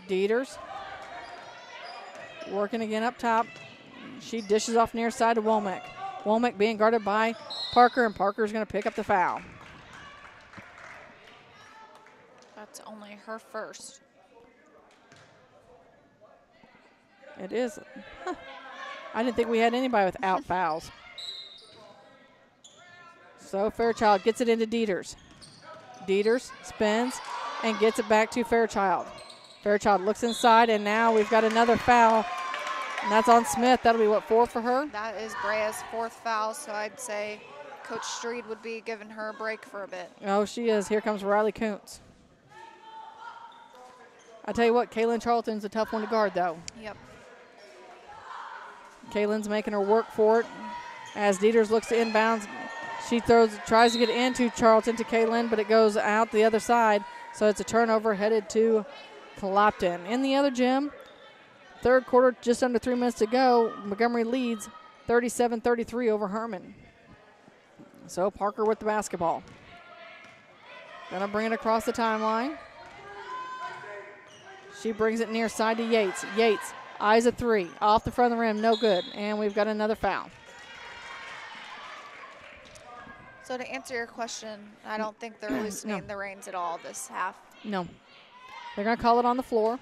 Speaker 2: Dieters working again up top. She dishes off near side to Womack. Womack being guarded by Parker, and Parker's going to pick up the foul.
Speaker 9: That's only her first.
Speaker 2: It is. Huh. I didn't think we had anybody without fouls. So Fairchild gets it into Dieters. Dieters spins and gets it back to Fairchild. Fairchild looks inside, and now we've got another foul. And that's on Smith. That'll be, what, 4 for her?
Speaker 9: That is Brea's fourth foul, so I'd say Coach Streed would be giving her a break for a bit.
Speaker 2: Oh, she is. Here comes Riley Kuntz. I tell you what, Kaylin Charlton's a tough one to guard, though.
Speaker 9: Yep.
Speaker 2: Kaylin's making her work for it. As Dieters looks to inbounds, she tries to get into Charlton to Kaylin, but it goes out the other side. So it's a turnover headed to Clopton. In the other gym, third quarter, just under 3 minutes to go. Montgomery leads 37-33 over Herman. So Parker with the basketball. Gonna bring it across the timeline. She brings it near side to Yates. Yates eyes a three. Off the front of the rim, no good. And we've got another foul.
Speaker 9: So to answer your question, I don't think they're loosening the reins at all this half.
Speaker 2: No. They're going to call it on the floor.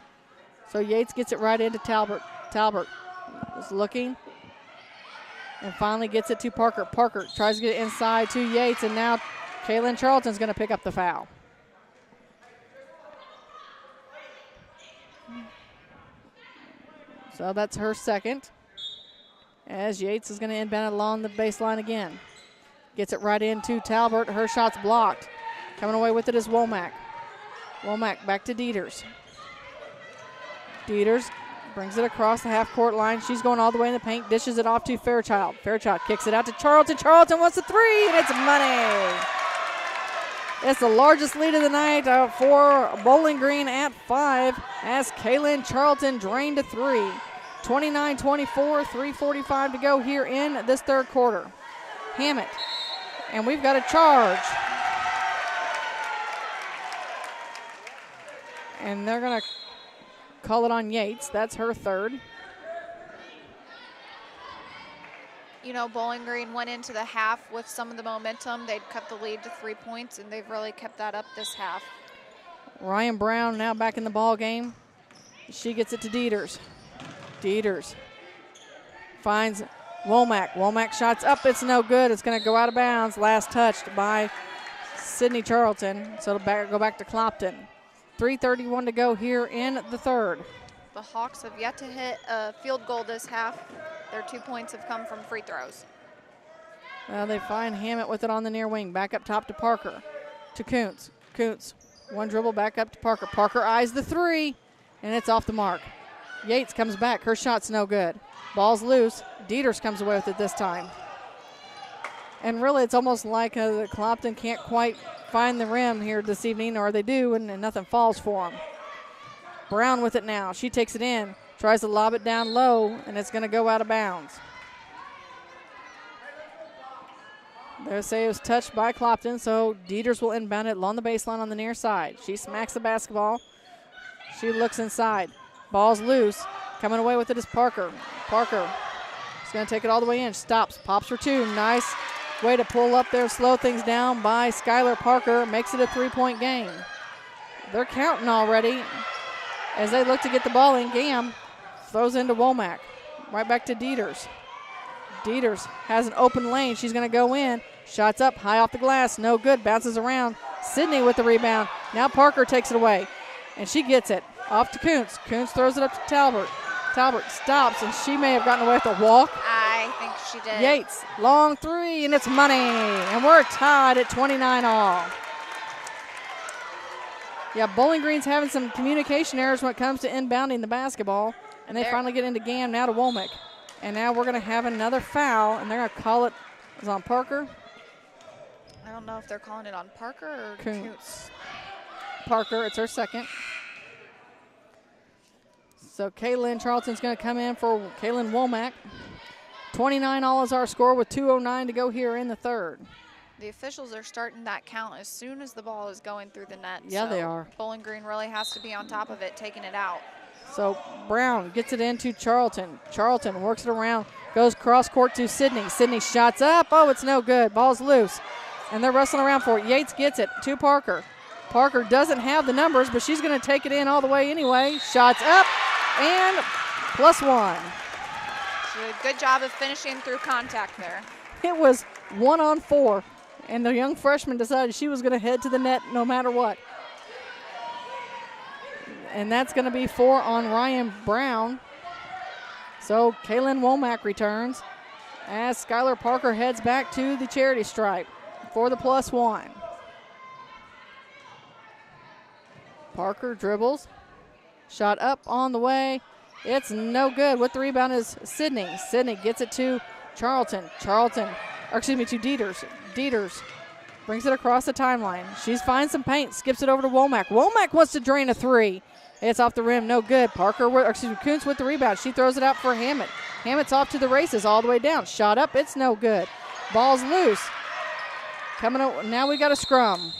Speaker 2: So Yates gets it right into Talbot. Talbot is looking and finally gets it to Parker. Parker tries to get it inside to Yates, and now Kaylin Charlton's going to pick up the foul. So that's her second. As Yates is going to inbound it along the baseline again. Gets it right into Talbot. Her shot's blocked. Coming away with it is Womack. Womack back to Dieters. Dieters brings it across the half-court line. She's going all the way in the paint, dishes it off to Fairchild. Fairchild kicks it out to Charlton. Charlton wants a three, and it's money. It's the largest lead of the night for Bowling Green at 5 as Kaylin Charlton drained a three. 29-24, 3:45 to go here in this third quarter. Hammett, and we've got a charge. And they're going to call it on Yates. That's her third.
Speaker 9: you know, Bowling Green went into the half with some of the momentum. They'd cut the lead to 3 points, and they've really kept that up this half.
Speaker 2: Ryan Brown now back in the ball game. She gets it to Dieters. Dieters finds Womack. Womack shots up. It's no good. It's going to go out of bounds. Last touched by Sydney Charlton. So it'll go back to Clopton. 3:31 to go here in the third.
Speaker 9: The Hawks have yet to hit a field goal this half. Their 2 points have come from free throws.
Speaker 2: Well, they find Hammett with it on the near wing. Back up top to Parker. To Kuntz. Kuntz, one dribble back up to Parker. Parker eyes the three, and it's off the mark. Yates comes back. Her shot's no good. Ball's loose. Dieters comes away with it this time. And really, it's almost like Clopton can't quite find the rim here this evening, or they do, and nothing falls for them. Brown with it now. She takes it in. Tries to lob it down low, and it's going to go out of bounds. They say it was touched by Clopton, so Dieters will inbound it along the baseline on the near side. She smacks the basketball. She looks inside. Ball's loose. Coming away with it is Parker. Parker is going to take it all the way in. Stops. Pops for two. Nice way to pull up there, slow things down by Skylar Parker. Makes it a 3-point game. They're counting already as they look to get the ball in. Gam throws into Womack. Right back to Dieters. Dieters has an open lane. She's going to go in. Shots up, high off the glass. No good. Bounces around. Sydney with the rebound. Now Parker takes it away, and she gets it. Off to Kuntz. Kuntz throws it up to Talbert. Talbert stops, and she may have gotten away with a walk.
Speaker 9: I think she did.
Speaker 2: Yates, long three, and it's money. And we're tied at 29 all. Yeah, Bowling Green's having some communication errors when it comes to inbounding the basketball. And they finally get into Gam, now to Womack. And now we're going to have another foul, and they're going to call it. Is on Parker?
Speaker 9: I don't know if they're calling it on Parker or
Speaker 2: Kuntz. Parker, it's her second. So Kaylin Charlton's going to come in for Kaylin Womack. 29 all is our score with 2:09 to go here in the third.
Speaker 9: The officials are starting that count as soon as the ball is going through the net.
Speaker 2: Yeah,
Speaker 9: so
Speaker 2: they are.
Speaker 9: Bowling Green really has to be on top of it, taking it out.
Speaker 2: So Brown gets it into Charlton. Charlton works it around, goes cross court to Sydney. Sydney shots up. Oh, it's no good. Ball's loose. And they're wrestling around for it. Yates gets it to Parker. Parker doesn't have the numbers, but she's going to take it in all the way anyway. Shots up and +1.
Speaker 9: She did a good job of finishing through contact there.
Speaker 2: It was 1-on-4, and the young freshman decided she was going to head to the net no matter what. And that's going to be 4 on Ryan Brown. So Kaylin Womack returns as Skylar Parker heads back to the charity stripe for the +1. Parker dribbles. Shot up on the way. It's no good. With the rebound is Sydney. Sydney gets it to Charlton. To Dieters. Dieters brings it across the timeline. She's finds some paint, skips it over to Womack. Womack wants to drain a three. It's off the rim, no good. Kuntz with the rebound. She throws it out for Hammett. Hammett's off to the races all the way down. Shot up, it's no good. Ball's loose. Coming up, now we got a scrum.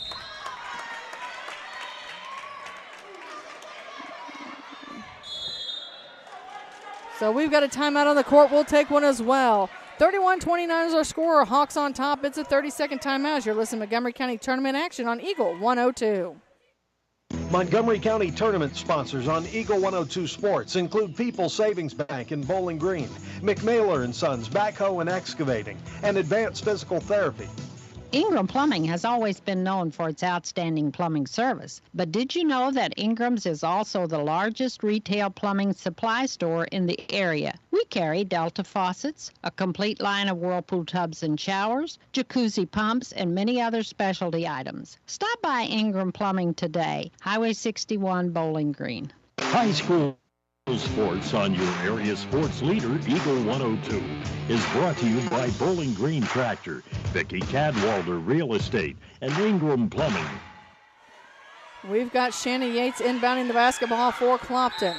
Speaker 2: So we've got a timeout on the court. We'll take one as well. 31-29 is our score. Hawks on top. It's a 30-second timeout as you're listening to Montgomery County Tournament action on Eagle 102.
Speaker 3: Montgomery County Tournament sponsors on Eagle 102 Sports include People's Savings Bank in Bowling Green, McMailer & Sons Backhoe and Excavating, and Advanced Physical Therapy.
Speaker 6: Ingram Plumbing has always been known for its outstanding plumbing service. But did you know that Ingram's is also the largest retail plumbing supply store in the area? We carry Delta faucets, a complete line of Whirlpool tubs and showers, jacuzzi pumps, and many other specialty items. Stop by Ingram Plumbing today, Highway 61, Bowling Green.
Speaker 24: High school sports on your area sports leader, Eagle 102, is brought to you by Bowling Green Tractor, Vicki Cadwalder Real Estate, and Ingram Plumbing.
Speaker 2: We've got Shanna Yates inbounding the basketball for Clopton.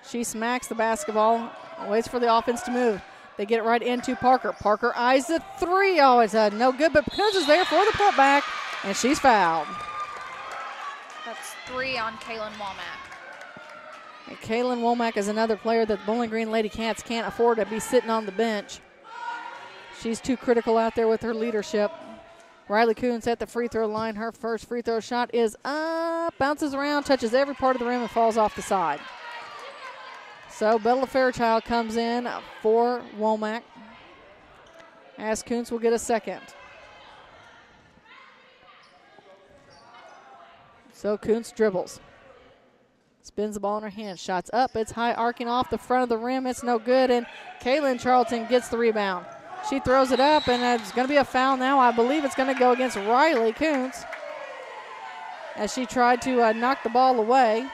Speaker 2: She smacks the basketball, waits for the offense to move. They get it right into Parker. Parker eyes the three. Oh, it's no good, but Kuntz is there for the putback, and she's fouled.
Speaker 9: That's 3 on Kaylin Womack.
Speaker 2: And Kaylin Womack is another player that Bowling Green Lady Cats can't afford to be sitting on the bench. She's too critical out there with her leadership. Riley Coons at the free throw line. Her first free throw shot is up, bounces around, touches every part of the rim, and falls off the side. So Bella Fairchild comes in for Womack, as Coons will get a second. So Coons dribbles. Spins the ball in her hand. Shots up. It's high, arcing off the front of the rim. It's no good, and Kaylin Charlton gets the rebound. She throws it up, and it's going to be a foul now. I believe it's going to go against Riley Coons as she tried to knock the ball away.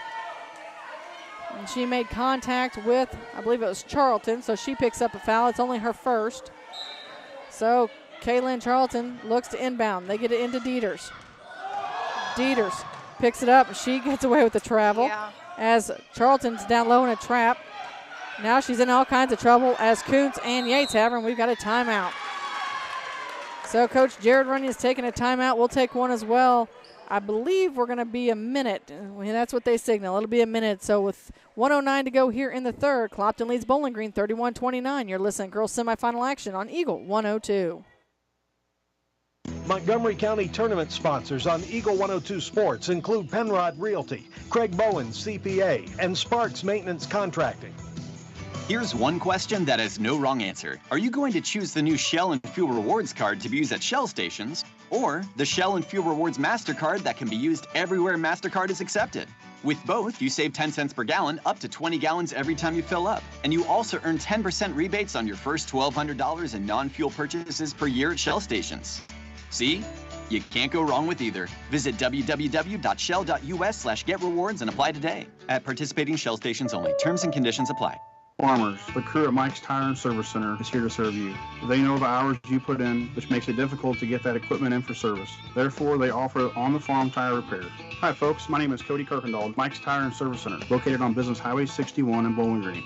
Speaker 2: And she made contact with, I believe it was Charlton, so she picks up a foul. It's only her first. So Kaylin Charlton looks to inbound. They get it into Dieters. Dieters picks it up, and she gets away with the travel as Charlton's down low in a trap. Now she's in all kinds of trouble as Kuntz and Yates have her, and we've got a timeout. So Coach Jared Runyon is taking a timeout. We'll take one as well. I believe we're going to be a minute. That's what they signal. It'll be a minute. So with 1:09 to go here in the third, Clopton leads Bowling Green 31-29. You're listening to girls semifinal action on Eagle 102.
Speaker 3: Montgomery County Tournament sponsors on Eagle 102 Sports include Penrod Realty, Craig Bowen CPA, and Sparks Maintenance Contracting.
Speaker 10: Here's one question that has no wrong answer. Are you going to choose the new Shell and Fuel Rewards card to be used at Shell stations, or the Shell and Fuel Rewards MasterCard that can be used everywhere MasterCard is accepted? With both, you save 10 cents per gallon, up to 20 gallons every time you fill up. And you also earn 10% rebates on your first $1,200 in non-fuel purchases per year at Shell stations. See? You can't go wrong with either. Visit www.shell.us/getrewards and apply today. At participating Shell stations only. Terms and conditions apply.
Speaker 17: Farmers, the crew at Mike's Tire and Service Center is here to serve you. They know the hours you put in, which makes it difficult to get that equipment in for service. Therefore, they offer on-the-farm tire repair. Hi, folks. My name is Cody Kirkendall, Mike's Tire and Service Center, located on Business Highway 61 in Bowling Green.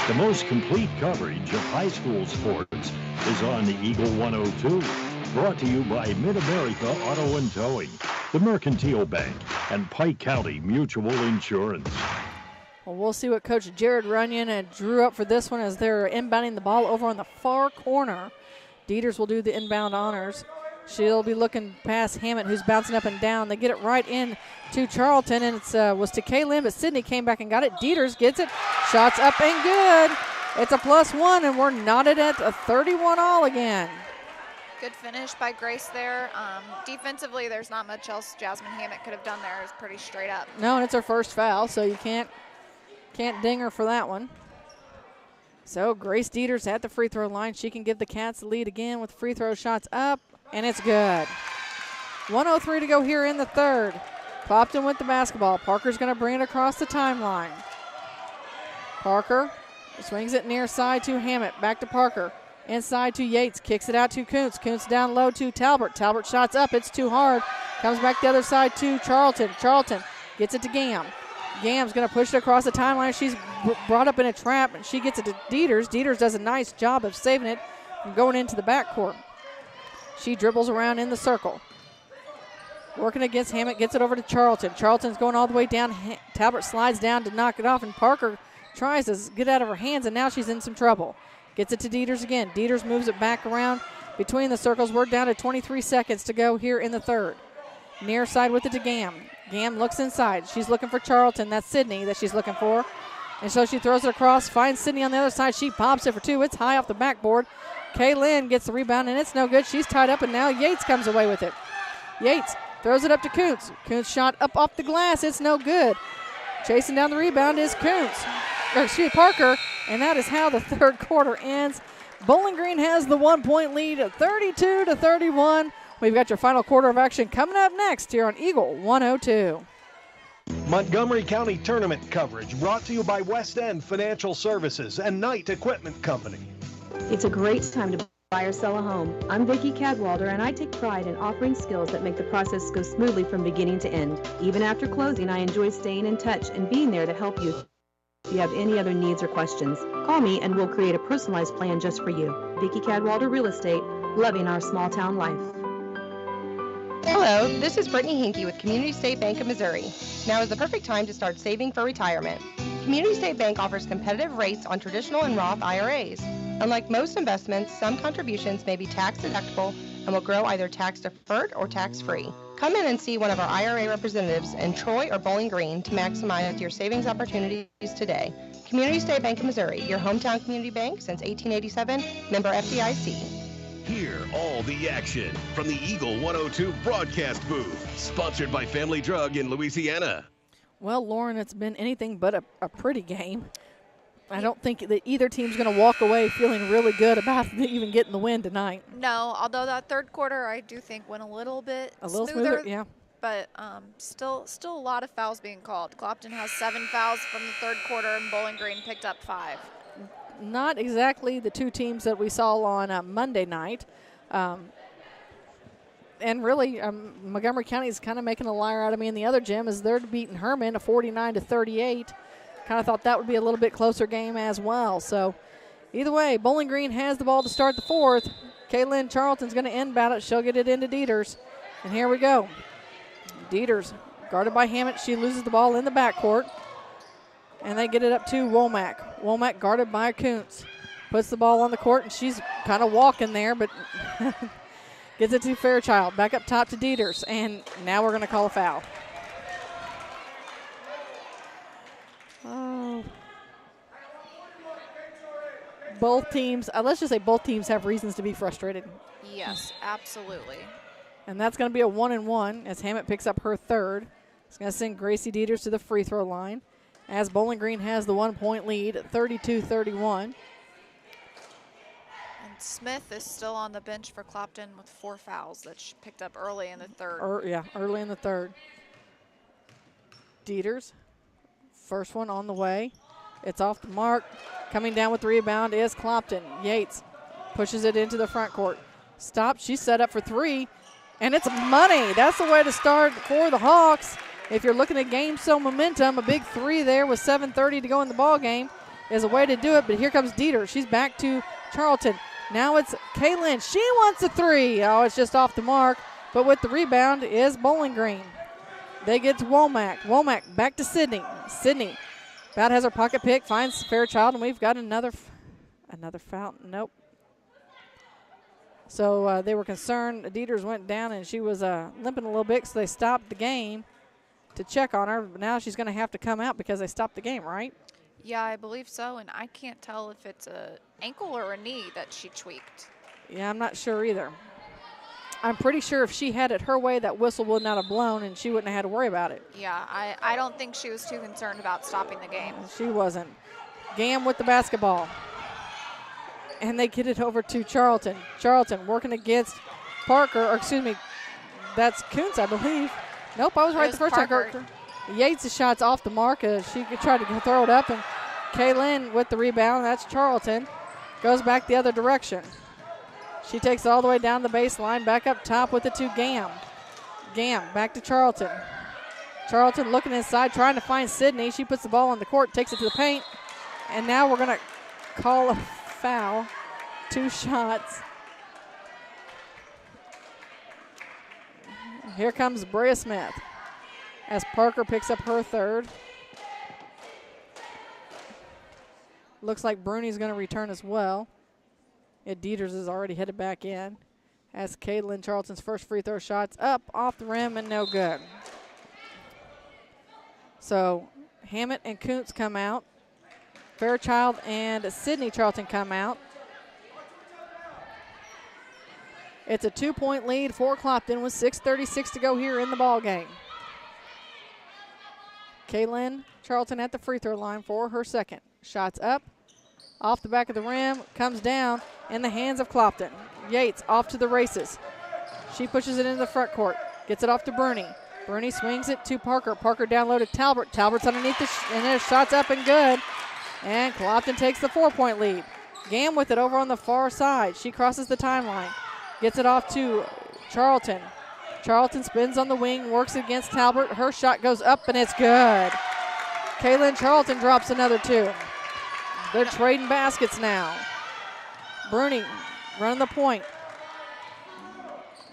Speaker 24: The most complete coverage of high school sports is on the Eagle 102. Brought to you by Mid-America Auto and Towing, the Mercantile Bank, and Pike County Mutual Insurance.
Speaker 2: Well, we'll see what Coach Jared Runyon drew up for this one as they're inbounding the ball over on the far corner. Dieters will do the inbound honors. She'll be looking past Hammett, who's bouncing up and down. They get it right in to Charlton, and it was to Kaylin, but Sydney came back and got it. Dieters gets it. Shots up and good. It's a +1, and we're knotted at a 31 all again.
Speaker 9: Good finish by Grace there. Defensively, there's not much else Jasmine Hammett could have done there. It's pretty straight up.
Speaker 2: No, and it's her first foul, so you can't ding her for that one. So Grace Dieters at the free throw line. She can give the Cats the lead again with free throw shots up, and it's good. 1:03 to go here in the third. Clopton with the basketball. Parker's going to bring it across the timeline. Parker swings it near side to Hammett. Back to Parker. Inside to Yates. Kicks it out to Kuntz. Kuntz down low to Talbert. Talbert shots up. It's too hard. Comes back the other side to Charlton. Charlton gets it to Gam. Gam's going to push it across the timeline. She's brought up in a trap, and she gets it to Dieters. Dieters does a nice job of saving it from going into the backcourt. She dribbles around in the circle. Working against Hammett, gets it over to Charlton. Charlton's going all the way down. Talbot slides down to knock it off, and Parker tries to get out of her hands, and now she's in some trouble. Gets it to Dieters again. Dieters moves it back around between the circles. We're down to 23 seconds to go here in the third. Near side with it to Gam. Gam looks inside. She's looking for Charlton. That's Sydney that she's looking for. And so she throws it across, finds Sydney on the other side. She pops it for two. It's high off the backboard. Kaylin gets the rebound, and it's no good. She's tied up, and now Yates comes away with it. Yates throws it up to Kuntz. Kuntz shot up off the glass. It's no good. Chasing down the rebound is Parker, and that is how the third quarter ends. Bowling Green has the 1-point lead at 32-31. We've got your final quarter of action coming up next here on Eagle 102.
Speaker 3: Montgomery County Tournament coverage brought to you by West End Financial Services and Knight Equipment Company.
Speaker 11: It's a great time to buy or sell a home. I'm Vicki Cadwalder, and I take pride in offering skills that make the process go smoothly from beginning to end. Even after closing, I enjoy staying in touch and being there to help you. If you have any other needs or questions, call me and we'll create a personalized plan just for you. Vicki Cadwalder Real Estate, loving our small town life.
Speaker 12: Hello, this is Brittany Hinkey with Community State Bank of Missouri. Now is the perfect time to start saving for retirement. Community State Bank offers competitive rates on traditional and Roth IRAs. Unlike most investments, some contributions may be tax deductible and will grow either tax deferred or tax free. Come in and see one of our IRA representatives in Troy or Bowling Green to maximize your savings opportunities today. Community State Bank of Missouri, your hometown community bank since 1887, member FDIC.
Speaker 8: Hear all the action from the Eagle 102 broadcast booth, sponsored by Family Drug in Louisiana.
Speaker 2: Well, Lauren, it's been anything but a pretty game. I don't think that either team's going to walk away feeling really good about even getting the win tonight.
Speaker 9: No, although that third quarter I do think went a little
Speaker 2: smoother, yeah.
Speaker 9: But still a lot of fouls being called. Clopton has 7 fouls from the third quarter, and Bowling Green picked up 5.
Speaker 2: Not exactly the two teams that we saw on Monday night. And really, Montgomery County is kind of making a liar out of me in the other gym as they're beating Herman a 49-38. Kind of thought that would be a little bit closer game as well. So either way, Bowling Green has the ball to start the fourth. Kaylin Charlton's going to inbound it. She'll get it into Dieters. And here we go. Dieters guarded by Hammett. She loses the ball in the backcourt. And they get it up to Womack. Womack guarded by Kuntz. Puts the ball on the court, and she's kind of walking there, but gets it to Fairchild. Back up top to Dieters. And now we're going to call a foul. Oh. Both teams, let's just say both teams have reasons to be frustrated.
Speaker 9: Yes, absolutely.
Speaker 2: And that's going to be a 1-and-1 as Hammett picks up her third. It's going to send Gracie Dieters to the free throw line as Bowling Green has the 1-point lead at 32-31.
Speaker 9: And Smith is still on the bench for Clopton with 4 fouls that she picked up early in the third.
Speaker 2: Early in the third. Dieters. First one on the way. It's off the mark. Coming down with the rebound is Clopton. Yates pushes it into the front court. Stopped. She's set up for 3. And it's money. That's the way to start for the Hawks. If you're looking at game so momentum, a big 3 there with 7:30 to go in the ball game is a way to do it. But here comes Dieter. She's back to Charlton. Now it's Kaylin. She wants a 3. Oh, it's just off the mark. But with the rebound is Bowling Green. They get to Womack. Womack back to Sydney. Sydney about has her pocket pick, finds Fairchild, and we've got another foul. Nope. So they were concerned. Dieters went down, and she was limping a little bit, so they stopped the game to check on her. Now she's going to have to come out because they stopped the game, right?
Speaker 9: Yeah, I believe so, and I can't tell if it's an ankle or a knee that she tweaked.
Speaker 2: Yeah, I'm not sure either. I'm pretty sure if she had it her way, that whistle would not have blown and she wouldn't have had to worry about it.
Speaker 9: Yeah, I don't think she was too concerned about stopping the game.
Speaker 2: She wasn't. Gam with the basketball. And they get it over to Charlton. Charlton working against Parker, or excuse me, that's Kuntz, I believe. Nope, I was right the first time. Yates' shot's off the mark. She tried to throw it up, and Kaylin with the rebound. That's Charlton. Goes back the other direction. She takes it all the way down the baseline, back up top with it to Gam. Gam back to Charlton. Charlton looking inside, trying to find Sydney. She puts the ball on the court, takes it to the paint, and now we're going to call a foul. 2 shots. Here comes Brea Smith as Parker picks up her third. Looks like Bruni's going to return as well. Dieters is already headed back in as Kaylin Charlton's first free throw shot's up off the rim and no good. So Hammett and Kuntz come out. Fairchild and Sydney Charlton come out. It's a 2-point lead for Clopton with 6:36 to go here in the ball game. Kaylin Charlton at the free throw line for her second. Shots up, off the back of the rim, comes down in the hands of Clopton. Yates off to the races. She pushes it into the front court, gets it off to Bruni. Bruni swings it to Parker. Parker down low to Talbot. Talbot's underneath and there's shots up and good. And Clopton takes the 4-point lead. Gam with it over on the far side. She crosses the timeline. Gets it off to Charlton. Charlton spins on the wing, works against Talbot. Her shot goes up and it's good. Kaylin Charlton drops another 2. They're trading baskets now. Bruni running the point.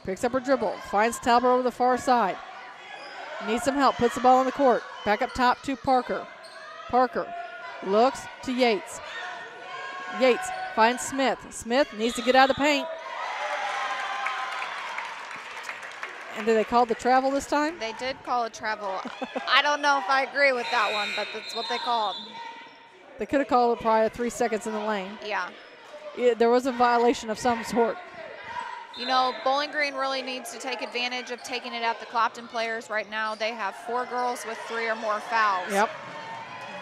Speaker 2: Picks up her dribble. Finds Talbot over the far side. Needs some help. Puts the ball on the court. Back up top to Parker. Parker looks to Yates. Yates finds Smith. Smith needs to get out of the paint. And did they call the travel this time?
Speaker 9: They did call a travel. I don't know if I agree with that one, but that's what they called.
Speaker 2: They could have called it probably 3 seconds in the lane.
Speaker 9: Yeah.
Speaker 2: There was a violation of some sort.
Speaker 9: You know, Bowling Green really needs to take advantage of taking it at the Clopton players right now. They have 4 girls with 3 or more fouls.
Speaker 2: Yep.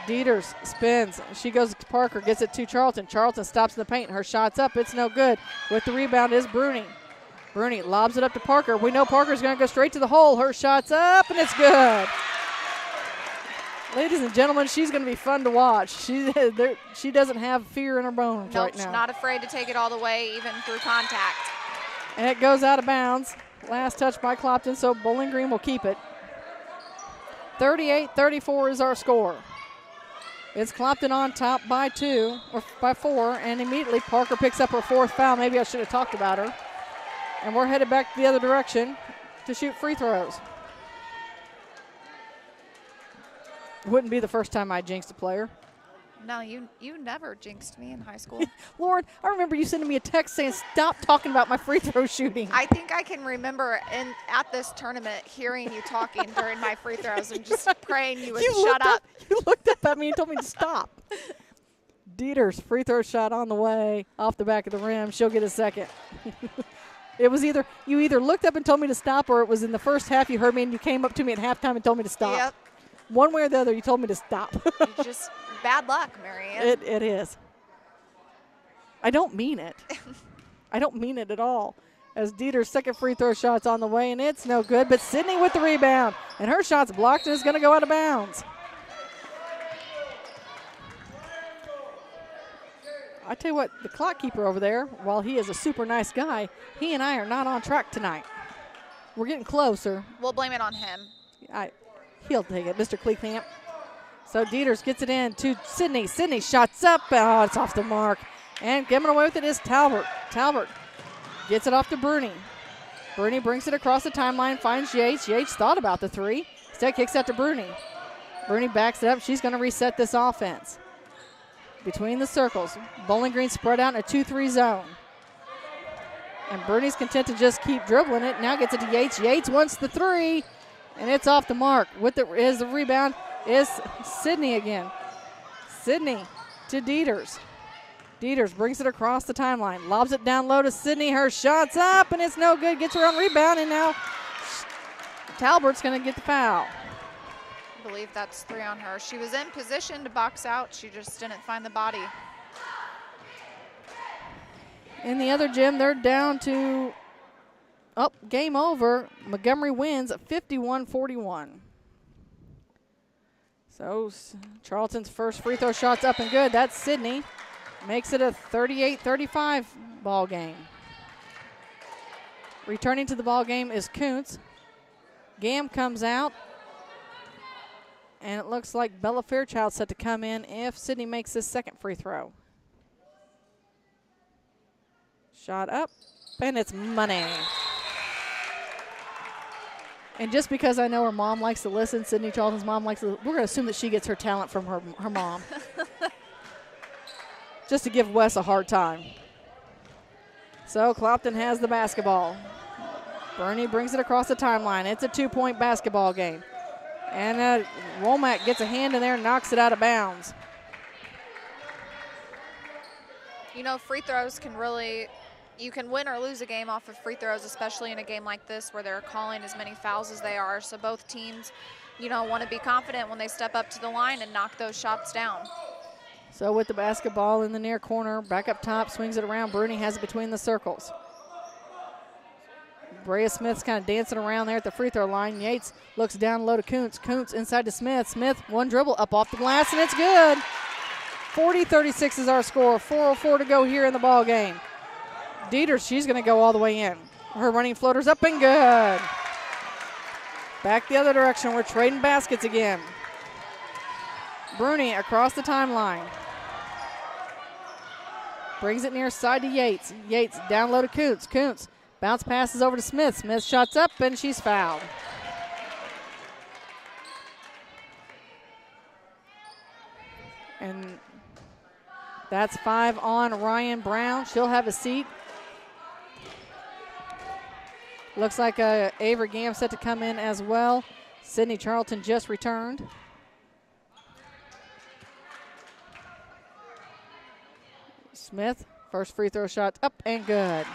Speaker 2: Dieters spins. She goes to Parker, gets it to Charlton. Charlton stops in the paint. Her shot's up. It's no good. With the rebound is Bruni. Bruni lobs it up to Parker. We know Parker's going to go straight to the hole. Her shot's up, and it's good. Ladies and gentlemen, she's going to be fun to watch. She doesn't have fear in her bones right now.
Speaker 9: She's not afraid to take it all the way, even through contact.
Speaker 2: And it goes out of bounds. Last touch by Clopton, so Bowling Green will keep it. 38-34 is our score. It's Clopton on top by 2, or by 4, and immediately Parker picks up her 4th foul. Maybe I should have talked about her. And we're headed back the other direction to shoot free throws. Wouldn't be the first time I jinxed a player.
Speaker 9: No, you never jinxed me in high school.
Speaker 2: Lauren, I remember you sending me a text saying, stop talking about my free throw shooting.
Speaker 9: I think I can remember at this tournament hearing you talking during my free throws and just praying you would shut up.
Speaker 2: You looked up at me and told me to stop. Dieter's free throw shot on the way, off the back of the rim. She'll get a second. It was you either looked up and told me to stop, or it was in the first half you heard me and you came up to me at halftime and told me to stop.
Speaker 9: Yep.
Speaker 2: One way or the other, you told me to stop.
Speaker 9: It's just bad luck, Marianne.
Speaker 2: It is. I don't mean it. I don't mean it at all. As Dieter's second free throw shot's on the way, and it's no good. But Sydney with the rebound, and her shot's blocked and is going to go out of bounds. I tell you what, the clock keeper over there, while he is a super nice guy, he and I are not on track tonight. We're getting closer.
Speaker 9: We'll blame it on him.
Speaker 2: He'll take it, Mr. Cleecamp. So Dieters gets it in to Sydney. Sydney shots up. Oh, it's off the mark. And coming away with it is Talbert. Talbert gets it off to Bruni. Bruni brings it across the timeline, finds Yates. Yates thought about the 3. Instead kicks out to Bruni. Bruni backs it up. She's going to reset this offense. Between the circles, Bowling Green spread out in a 2-3 zone. And Bruni's content to just keep dribbling it. Now gets it to Yates. Yates wants the 3. And it's off the mark. With the rebound is Sydney again. Sydney to Dieters. Dieters brings it across the timeline. Lobs it down low to Sydney. Her shot's up, and it's no good. Gets her on rebound, and now Talbert's going to get the foul.
Speaker 9: I believe that's 3 on her. She was in position to box out. She just didn't find the body.
Speaker 2: In the other gym, they're down to game over. Montgomery wins 51-41. So Charlton's first free throw shot's up and good. That's Sydney. Makes it a 38-35 ball game. Returning to the ball game is Kuntz. Gam comes out. And it looks like Bella Fairchild set to come in if Sydney makes this second free throw. Shot up, and it's money. And just because I know her mom likes to listen, Sydney Charlton's mom likes to, we're going to assume that she gets her talent from her mom. Just to give Wes a hard time. So Clopton has the basketball. Bernie brings it across the timeline. It's a 2-point basketball game. And Womack gets a hand in there and knocks it out of bounds.
Speaker 9: You know, free throws can really, you can win or lose a game off of free throws, especially in a game like this where they're calling as many fouls as they are. So both teams, want to be confident when they step up to the line and knock those shots down.
Speaker 2: So with the basketball in the near corner, back up top, swings it around. Bruni has it between the circles. Brea Smith's kind of dancing around there at the free throw line. Yates looks down low to Kuntz. Kuntz inside to Smith. Smith, one dribble up off the glass, and it's good. 40-36 is our score. 4:04 to go here in the ball game. Dieters, she's going to go all the way in. Her running floater's up and good. Back the other direction. We're trading baskets again. Bruni across the timeline. Brings it near side to Yates. Yates down low to Kuntz. Kuntz bounce passes over to Smith. Smith shots up, and she's fouled. And That's 5 on Ryan Brown. She'll have a seat. Looks like Avery Gam set to come in as well. Sydney Charlton just returned. Smith, first free throw shot up and good.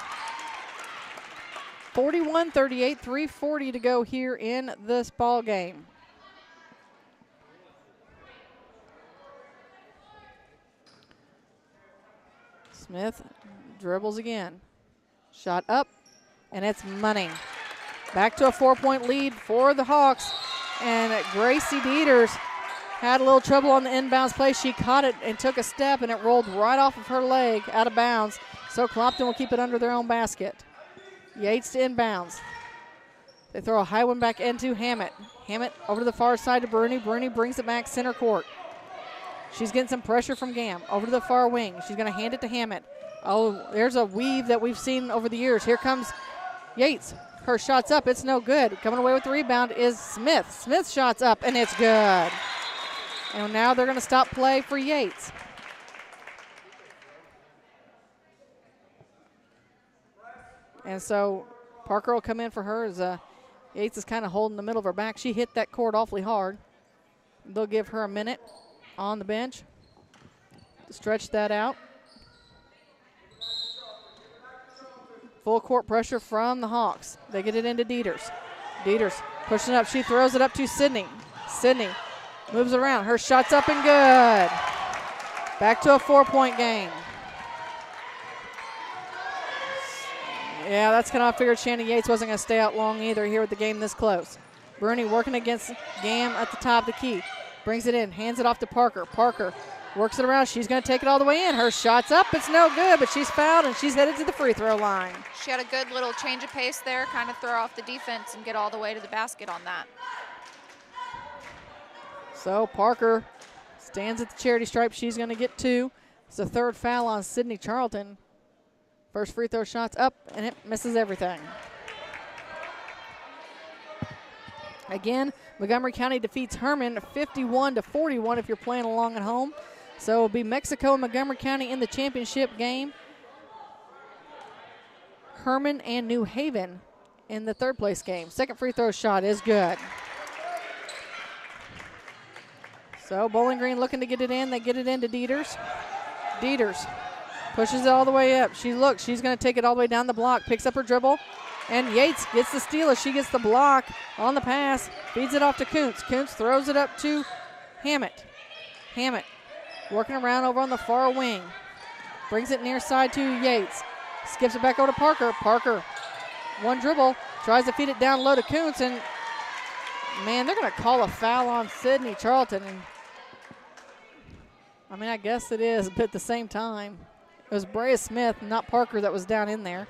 Speaker 2: 41-38, 3:40 to go here in this ball game. Smith dribbles again. Shot up, and it's money. Back to a 4-point lead for the Hawks. And Gracie Dieters had a little trouble on the inbounds play. She caught it and took a step, and it rolled right off of her leg out of bounds. So Clopton will keep it under their own basket. Yates to inbounds. They throw a high one back into Hammett. Hammett over to the far side to Bruni. Bruni brings it back center court. She's getting some pressure from Gam. Over to the far wing. She's going to hand it to Hammett. Oh, there's a weave that we've seen over the years. Here comes Yates. Her shot's up. It's no good. Coming away with the rebound is Smith. Smith's shot's up, and it's good. And now they're going to stop play for Yates. And so Parker will come in for her as Yates is kind of holding the middle of her back. She hit that court awfully hard. They'll give her a minute on the bench to stretch that out. Full court pressure from the Hawks. They get it into Dieters. Dieters pushing up. She throws it up to Sydney. Sydney moves around. Her shot's up and good. Back to a 4-point game. Yeah, that's kind of figured Shannon Yates wasn't going to stay out long either here with the game this close. Bruni working against Gam at the top of the key. Brings it in, hands it off to Parker. Parker works it around. She's going to take it all the way in. Her shot's up. It's no good, but she's fouled, and she's headed to the free throw line.
Speaker 9: She had a good little change of pace there, kind of throw off the defense and get all the way to the basket on that.
Speaker 2: So Parker stands at the charity stripe. She's going to get 2. It's the third foul on Sydney Charlton. First free throw shot's up, and it misses everything. Again, Montgomery County defeats Herman 51-41 if you're playing along at home. So it'll be Mexico and Montgomery County in the championship game. Herman and New Haven in the third place game. Second free throw shot is good. So Bowling Green looking to get it in. They get it into Dieters. Dieters pushes it all the way up. She's going to take it all the way down the block, picks up her dribble, and Yates gets the steal as she gets the block on the pass, feeds it off to Kuntz. Kuntz throws it up to Hammett. Hammett working around over on the far wing. Brings it near side to Yates. Skips it back over to Parker. Parker, one dribble, tries to feed it down low to Kuntz, and man, they're going to call a foul on Sydney Charlton. And I mean, I guess it is, but at the same time, it was Brea Smith, not Parker, that was down in there.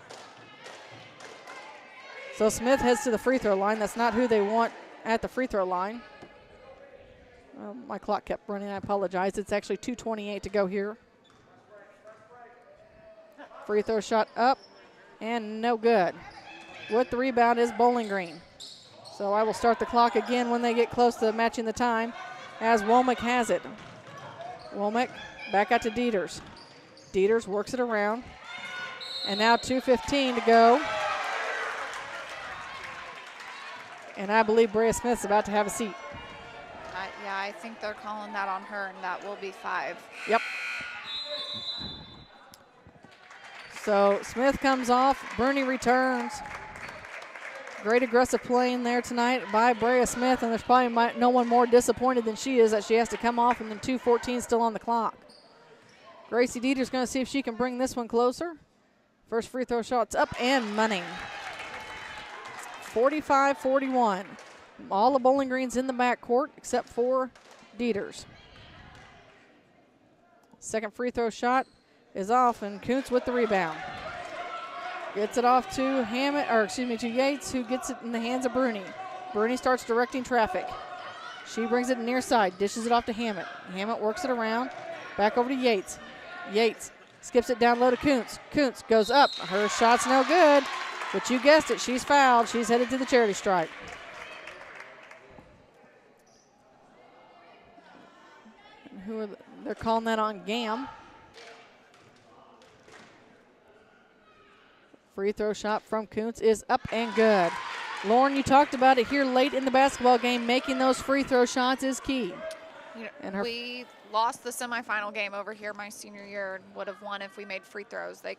Speaker 2: So Smith heads to the free throw line. That's not who they want at the free throw line. Well, my clock kept running. I apologize. It's actually 2:28 to go here. Free throw shot up and no good. With the rebound is Bowling Green. So I will start the clock again when they get close to matching the time as Womack has it. Womack back out to Dieters. Dieters works it around. And now 2:15 to go. And I believe Brea Smith's about to have a seat.
Speaker 9: Yeah, I think they're calling that on her, and that will be 5.
Speaker 2: Yep. So Smith comes off. Bruni returns. Great aggressive playing there tonight by Brea Smith, and there's probably no one more disappointed than she is that she has to come off, and then 2:14 still on the clock. Gracie Dieter's going to see if she can bring this one closer. First free throw shot's up and money. 45-41. All the Bowling Greens in the backcourt except for Dieters. Second free throw shot is off, and Kuntz with the rebound. Gets it off to to Yates, who gets it in the hands of Bruni. Bruni starts directing traffic. She brings it near side, dishes it off to Hammett. Hammett works it around, back over to Yates. Yates skips it down low to Kuntz. Kuntz goes up. Her shot's no good, but you guessed it, she's fouled. She's headed to the charity stripe. They're calling that on Gam. Free throw shot from Kuntz is up and good. Lauren, you talked about it here late in the basketball game. Making those free throw shots is key.
Speaker 9: We lost the semifinal game over here my senior year and would have won if we made free throws. They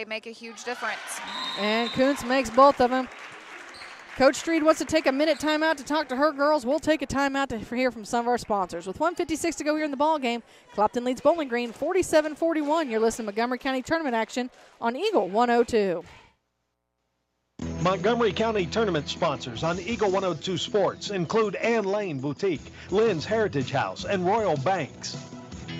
Speaker 9: make a huge difference.
Speaker 2: And Kuntz makes both of them. Coach Street wants to take a minute timeout to talk to her girls. We'll take a timeout to hear from some of our sponsors. With 1:56 to go here in the ball game, Clopton leads Bowling Green 47-41. You're listening to Montgomery County Tournament action on Eagle 102.
Speaker 3: Montgomery County Tournament sponsors on Eagle 102 Sports include Ann Lane Boutique, Lynn's Heritage House, and Royal Banks.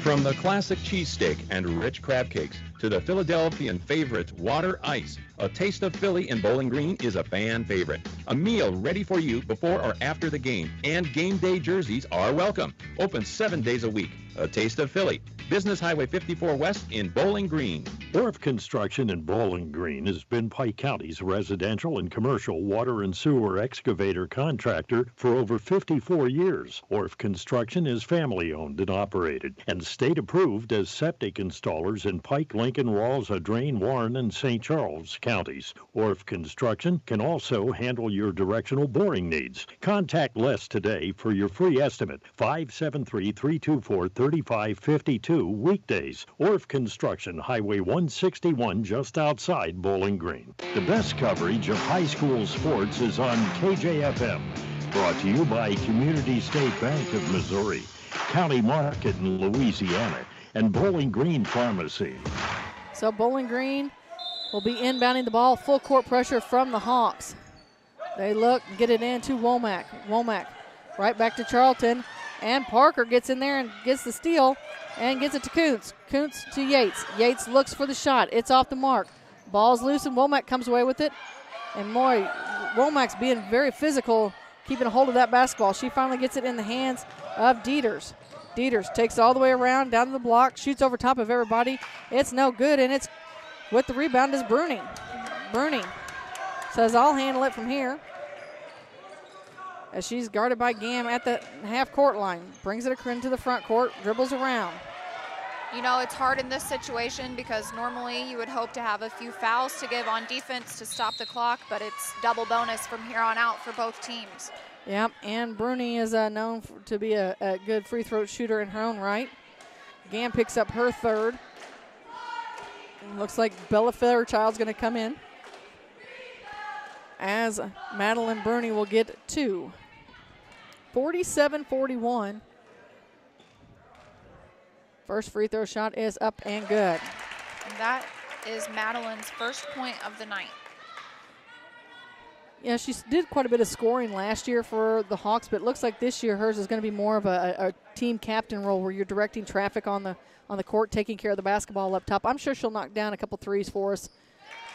Speaker 15: From the classic cheesesteak and rich crab cakes to the Philadelphian favorite water ice, a taste of Philly in Bowling Green is a fan favorite. A meal ready for you before or after the game, and game day jerseys are welcome. Open 7 days a week. A taste of Philly. Business Highway 54 West in Bowling Green.
Speaker 24: Orff Construction in Bowling Green has been Pike County's residential and commercial water and sewer excavator contractor for over 54 years. Orff Construction is family-owned and operated and state-approved as septic installers in Pike, Lincoln, Rawls, Drain, Warren, and St. Charles counties. Orff Construction can also handle your directional boring needs. Contact Les today for your free estimate. 573-324-3552 weekdays. Orff Construction, Highway 161, just outside Bowling Green. The best coverage of high school sports is on KJFM. Brought to you by Community State Bank of Missouri, County Market in Louisiana, and Bowling Green Pharmacy.
Speaker 2: So Bowling Green will be inbounding the ball. Full court pressure from the Hawks. They look, get it into Womack. Womack right back to Charlton. And Parker gets in there and gets the steal and gets it to Kuntz. Kuntz to Yates. Yates looks for the shot. It's off the mark. Ball's loose and Womack comes away with it. And Womack's being very physical, keeping a hold of that basketball. She finally gets it in the hands of Dieters. Dieters takes it all the way around, down to the block, shoots over top of everybody. It's no good, and it's with the rebound is Bruni. Bruni says, I'll handle it from here. As she's guarded by Gam at the half-court line. Brings it into the front court, dribbles around.
Speaker 9: You know, it's hard in this situation because normally you would hope to have a few fouls to give on defense to stop the clock, but it's double bonus from here on out for both teams.
Speaker 2: Yep, and Bruni is known to be a good free throw shooter in her own right. Gam picks up her third. Looks like Bella Fairchild's going to come in, as Madeline Bruni will get 2. 47-41. First free throw shot is up and good.
Speaker 9: And that is Madeline's first point of the night.
Speaker 2: Yeah, she did quite a bit of scoring last year for the Hawks, but it looks like this year hers is going to be more of a team captain role where you're directing traffic on the court, taking care of the basketball up top. I'm sure she'll knock down a couple threes for us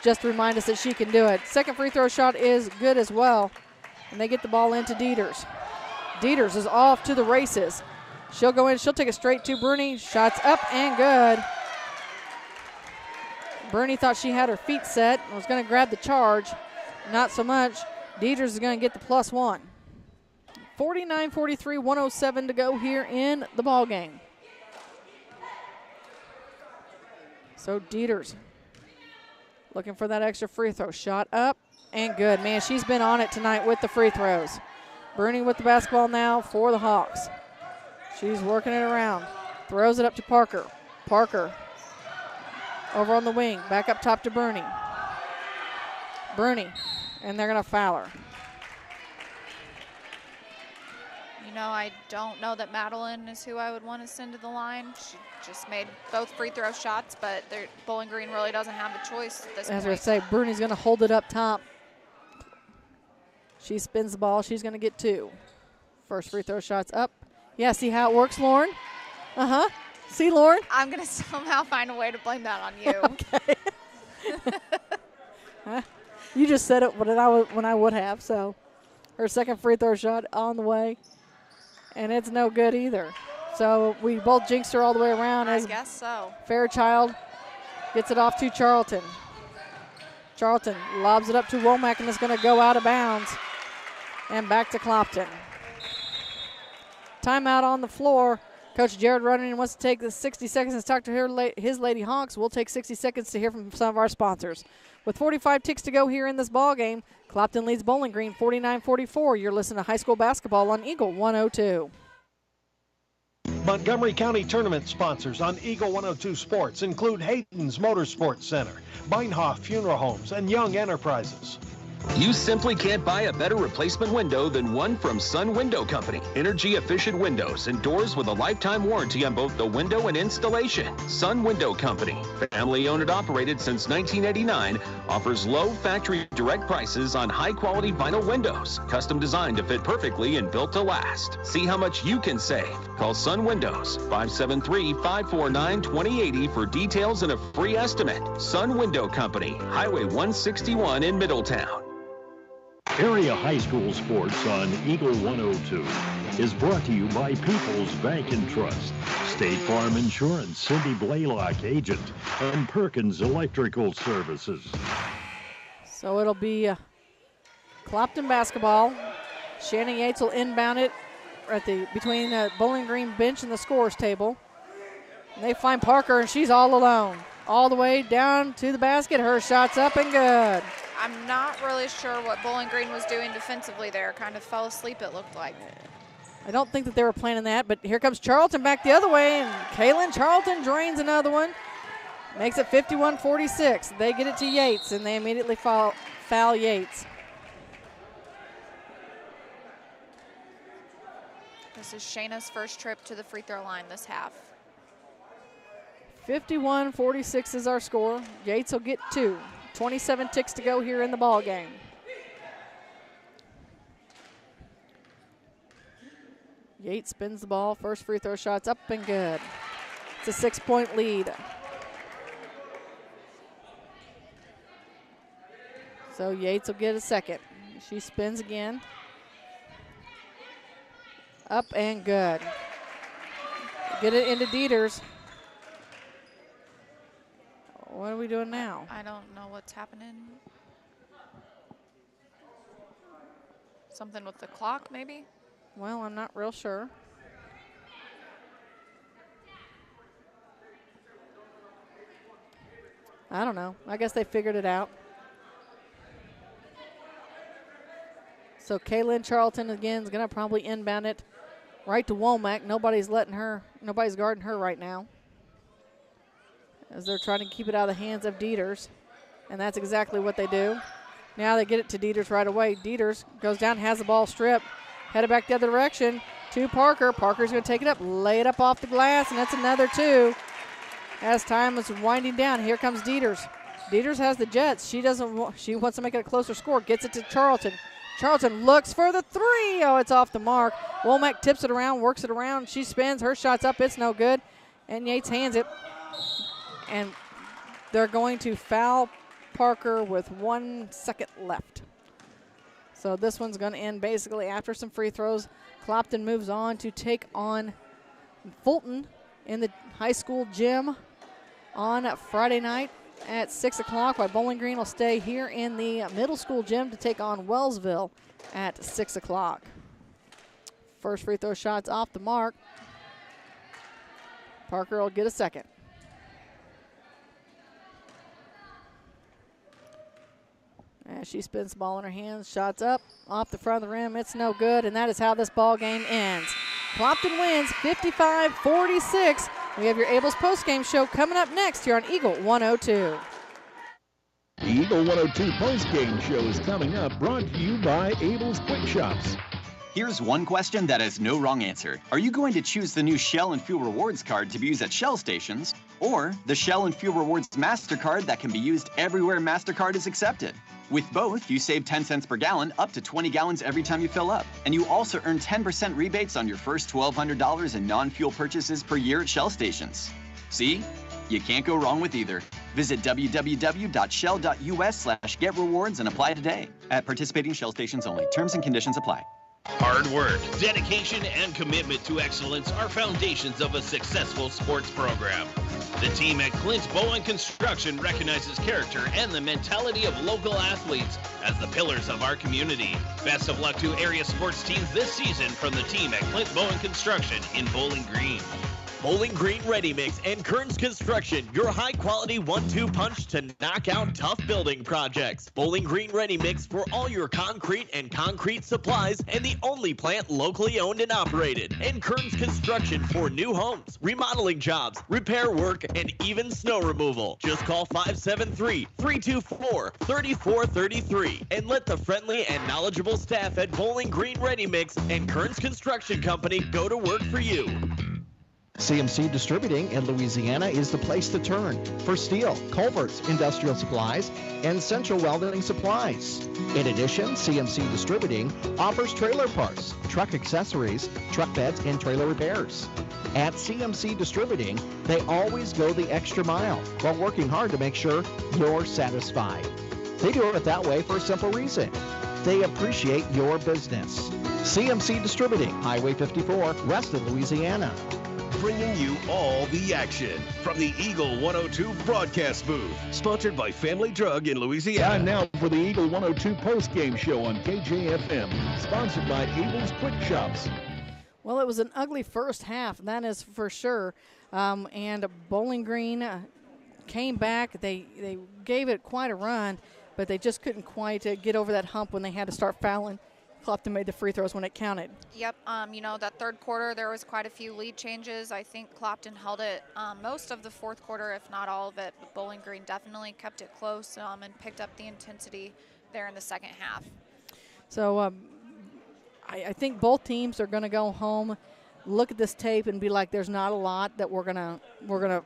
Speaker 2: just to remind us that she can do it. Second free throw shot is good as well, and they get the ball into Dieters. Dieters is off to the races. She'll go in. She'll take it straight to Bruni. Shots up and good. Bruni thought she had her feet set and was going to grab the charge. Not so much. Dieters is going to get the +1. 49-43, 107 to go here in the ball game. So Dieters looking for that extra free throw. Shot up and good. Man, she's been on it tonight with the free throws. Bruni with the basketball now for the Hawks. She's working it around. Throws it up to Parker. Parker over on the wing. Back up top to Bruni. Bruni. And they're going to foul her.
Speaker 9: You know, I don't know that Madeline is who I would want to send to the line. She just made both free throw shots, but Bowling Green really doesn't have a choice at this point.
Speaker 2: As I say, Bruni's going to hold it up top. She spins the ball. She's going to get 2. First free throw shot's up. Yeah, see how it works, Lauren? Uh-huh. See, Lauren?
Speaker 9: I'm going to somehow find a way to blame that on you.
Speaker 2: Okay. Huh? You just said it when I would have, so her second free throw shot on the way, and it's no good either. So we both jinxed her all the way around.
Speaker 9: I guess so.
Speaker 2: Fairchild gets it off to Charlton. Charlton lobs it up to Womack, and it's going to go out of bounds. And back to Clopton. Timeout on the floor Coach Jared Running wants to take the 60 seconds to talk to his Lady Hawks. We'll take 60 seconds to hear from some of our sponsors. With 45 ticks to go here in this ball game, Clopton leads Bowling Green 49-44. You're listening to high school basketball on Eagle 102.
Speaker 3: Montgomery County Tournament sponsors on Eagle 102 Sports include Hayden's Motorsports Center, Beinhoff Funeral Homes, and Young Enterprises.
Speaker 20: You simply can't buy a better replacement window than one from Sun Window Company. Energy-efficient windows and doors with a lifetime warranty on both the window and installation. Sun Window Company, family-owned and operated since 1989, offers low factory direct prices on high-quality vinyl windows, custom designed to fit perfectly and built to last. See how much you can save. Call Sun Windows, 573-549-2080 for details and a free estimate. Sun Window Company, Highway 161 in Middletown.
Speaker 24: Area High School Sports on Eagle 102 is brought to you by People's Bank and Trust, State Farm Insurance, Cindy Blaylock, agent, and Perkins Electrical Services.
Speaker 2: So it'll be Clopton basketball. Shannon Yates will inbound it between the Bowling Green bench and the scores table. And they find Parker, and she's all alone. All the way down to the basket. Her shot's up and good.
Speaker 9: I'm not really sure what Bowling Green was doing defensively there. Kind of fell asleep, it looked like.
Speaker 2: I don't think that they were planning that, but here comes Charlton back the other way, and Kaylin Charlton drains another one. Makes it 51-46. They get it to Yates, and they immediately foul Yates.
Speaker 9: This is Shayna's first trip to the free throw line this half.
Speaker 2: 51-46 is our score. Yates will get 2. 27 ticks to go here in the ball game. Yates spins the ball. First free throw shot's up and good. It's a 6-point lead. So Yates will get a second. She spins again. Up and good. Get it into Dieters. What are we doing now?
Speaker 9: I don't know what's happening. Something with the clock, maybe?
Speaker 2: Well, I'm not real sure. I don't know. I guess they figured it out. So Kaylin Charlton again is going to probably inbound it right to Womack. Nobody's guarding her right now, as they're trying to keep it out of the hands of Dieters. And that's exactly what they do. Now they get it to Dieters right away. Dieters goes down, has the ball stripped, headed back the other direction to Parker. Parker's going to take it up, lay it up off the glass, and that's another 2. As time is winding down, here comes Dieters. Dieters has the Jets. She wants to make it a closer score, gets it to Charlton. Charlton looks for the 3. Oh, it's off the mark. Womack tips it around, works it around. She spins, her shot's up, it's no good. And Yates hands it. And they're going to foul Parker with 1 second left. So this one's going to end basically after some free throws. Clopton moves on to take on Fulton in the high school gym on Friday night at 6 o'clock, while Bowling Green will stay here in the middle school gym to take on Wellsville at 6 o'clock. First free throw shot's off the mark. Parker will get a second. As she spins the ball in her hands, shots up, off the front of the rim, it's no good, and that is how this ball game ends. Clopton wins 55-46. We have your Abel's postgame show coming up next here on Eagle 102.
Speaker 1: The Eagle 102 postgame show is coming up, brought to you by Abel's Quick Shops.
Speaker 10: Here's one question that has no wrong answer. Are you going to choose the new Shell and Fuel Rewards card to be used at Shell stations, or the Shell and Fuel Rewards MasterCard that can be used everywhere MasterCard is accepted? With both, you save 10 cents per gallon, up to 20 gallons every time you fill up. And you also earn 10% rebates on your first $1,200 in non-fuel purchases per year at Shell stations. See? You can't go wrong with either. Visit www.shell.us/getrewards and apply today. At participating Shell stations only. Terms and conditions apply.
Speaker 7: Hard work, dedication, and commitment to excellence are foundations of a successful sports program. The team at Clint Bowen Construction recognizes character and the mentality of local athletes as the pillars of our community. Best of luck to area sports teams this season from the team at Clint Bowen Construction in Bowling Green.
Speaker 16: Bowling Green Ready Mix and Kearns Construction, your high-quality 1-2 punch to knock out tough building projects. Bowling Green Ready Mix for all your concrete and concrete supplies, and the only plant locally owned and operated. And Kearns Construction for new homes, remodeling jobs, repair work, and even snow removal. Just call 573-324-3433 and let the friendly and knowledgeable staff at Bowling Green Ready Mix and Kearns Construction Company go to work for you.
Speaker 18: CMC Distributing in Louisiana is the place to turn for steel, culverts, industrial supplies, and central welding supplies. In addition, CMC Distributing offers trailer parts, truck accessories, truck beds, and trailer repairs. At CMC Distributing, they always go the extra mile while working hard to make sure you're satisfied. They do it that way for a simple reason. They appreciate your business. CMC Distributing, Highway 54, west of Louisiana.
Speaker 8: Bringing you all the action from the Eagle 102 broadcast booth, sponsored by Family Drug in Louisiana.
Speaker 1: Time now for the Eagle 102 post-game show on KJFM, sponsored by Abel's Quick Shops.
Speaker 2: Well, it was an ugly first half, that is for sure. And Bowling Green came back. They gave it quite a run, but they just couldn't quite get over that hump when they had to start fouling. Clopton made the free throws when it counted.
Speaker 9: Yep, that third quarter, there was quite a few lead changes. I think Clopton held it most of the fourth quarter, if not all of it. But Bowling Green definitely kept it close and picked up the intensity there in the second half.
Speaker 2: So I think both teams are going to go home, look at this tape, and be like, there's not a lot that we're gonna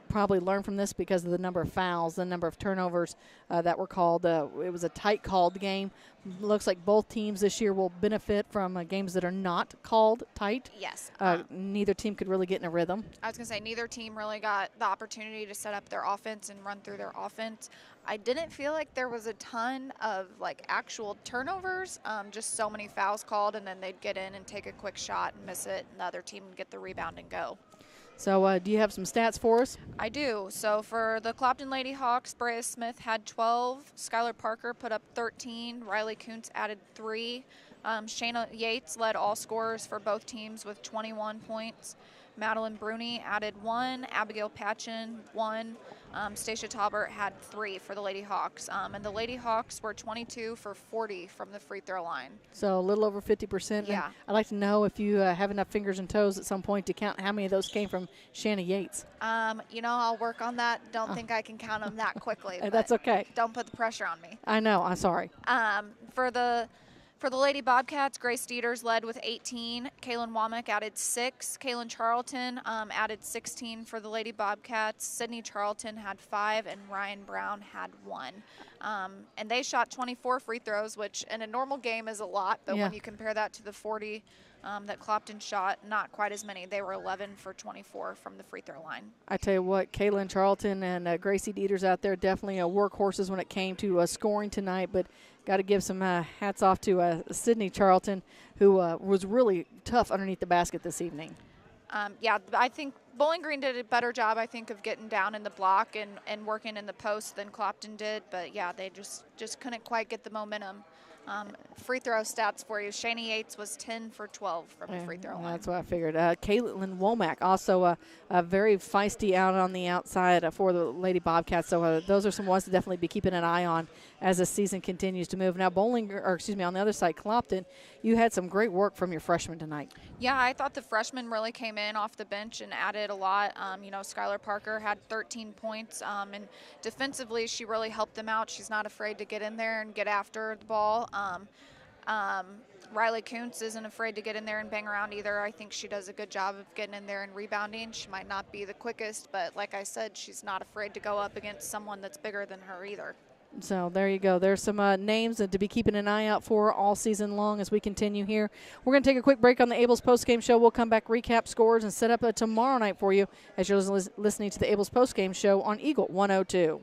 Speaker 2: probably learn from this because of the number of fouls, the number of turnovers that were called. It was a tight called game. Looks like both teams this year will benefit from games that are not called tight.
Speaker 9: Yes.
Speaker 2: Neither team could really get in a rhythm.
Speaker 9: I was going to say neither team really got the opportunity to set up their offense and run through their offense. I didn't feel like there was a ton of actual turnovers, just so many fouls called, and then they'd get in and take a quick shot and miss it, and the other team would get the rebound and go.
Speaker 2: So do you have some stats for us?
Speaker 9: I do. So for the Clopton Lady Hawks, Brea Smith had 12. Skylar Parker put up 13. Riley Kuntz added 3. Shayna Yates led all scorers for both teams with 21 points. Madeline Bruni added 1. Abigail Patchen 1. Stacia Talbert had 3 for the Lady Hawks. And the Lady Hawks were 22 for 40 from the free throw line.
Speaker 2: So a little over 50%.
Speaker 9: Yeah.
Speaker 2: And I'd like to know if you have enough fingers and toes at some point to count how many of those came from Shanna Yates.
Speaker 9: I'll work on that. Don't think I can count them that quickly.
Speaker 2: That's okay.
Speaker 9: Don't put the pressure on me.
Speaker 2: I know. I'm sorry.
Speaker 9: For the Lady Bobcats, Grace Dieters led with 18. Kaylin Womack added 6. Kaylin Charlton added 16 for the Lady Bobcats. Sydney Charlton had 5, and Ryan Brown had 1. And they shot 24 free throws, which in a normal game is a lot, but when you compare that to the 40 that Clopton shot, not quite as many. They were 11 for 24 from the free throw line.
Speaker 2: I tell you what, Kaylin Charlton and Gracie Dieters out there definitely workhorses when it came to scoring tonight, but got to give some hats off to Sydney Charlton, who was really tough underneath the basket this evening.
Speaker 9: I think Bowling Green did a better job, of getting down in the block and working in the post than Clopton did, but they just couldn't quite get the momentum. Free throw stats for you. Shani Yates was 10 for 12 from the free throw line.
Speaker 2: That's what I figured. Caitlin Womack also very feisty out on the outside for the Lady Bobcats. So those are some ones to definitely be keeping an eye on as the season continues to move. Now, on the other side, Clopton, you had some great work from your freshmen tonight.
Speaker 9: Yeah, I thought the freshmen really came in off the bench and added a lot. Skylar Parker had 13 points, and defensively she really helped them out. She's not afraid to get in there and get after the ball. Riley Kuntz isn't afraid to get in there and bang around either. I think she does a good job of getting in there and rebounding. She might not be the quickest, but like I said, she's not afraid to go up against someone that's bigger than her either.
Speaker 2: So there you go. There's some names to be keeping an eye out for all season long as we continue here. We're going to take a quick break on the Abel's postgame show. We'll come back, recap scores, and set up tomorrow night for you as you're listening to the Abel's postgame show on Eagle 102.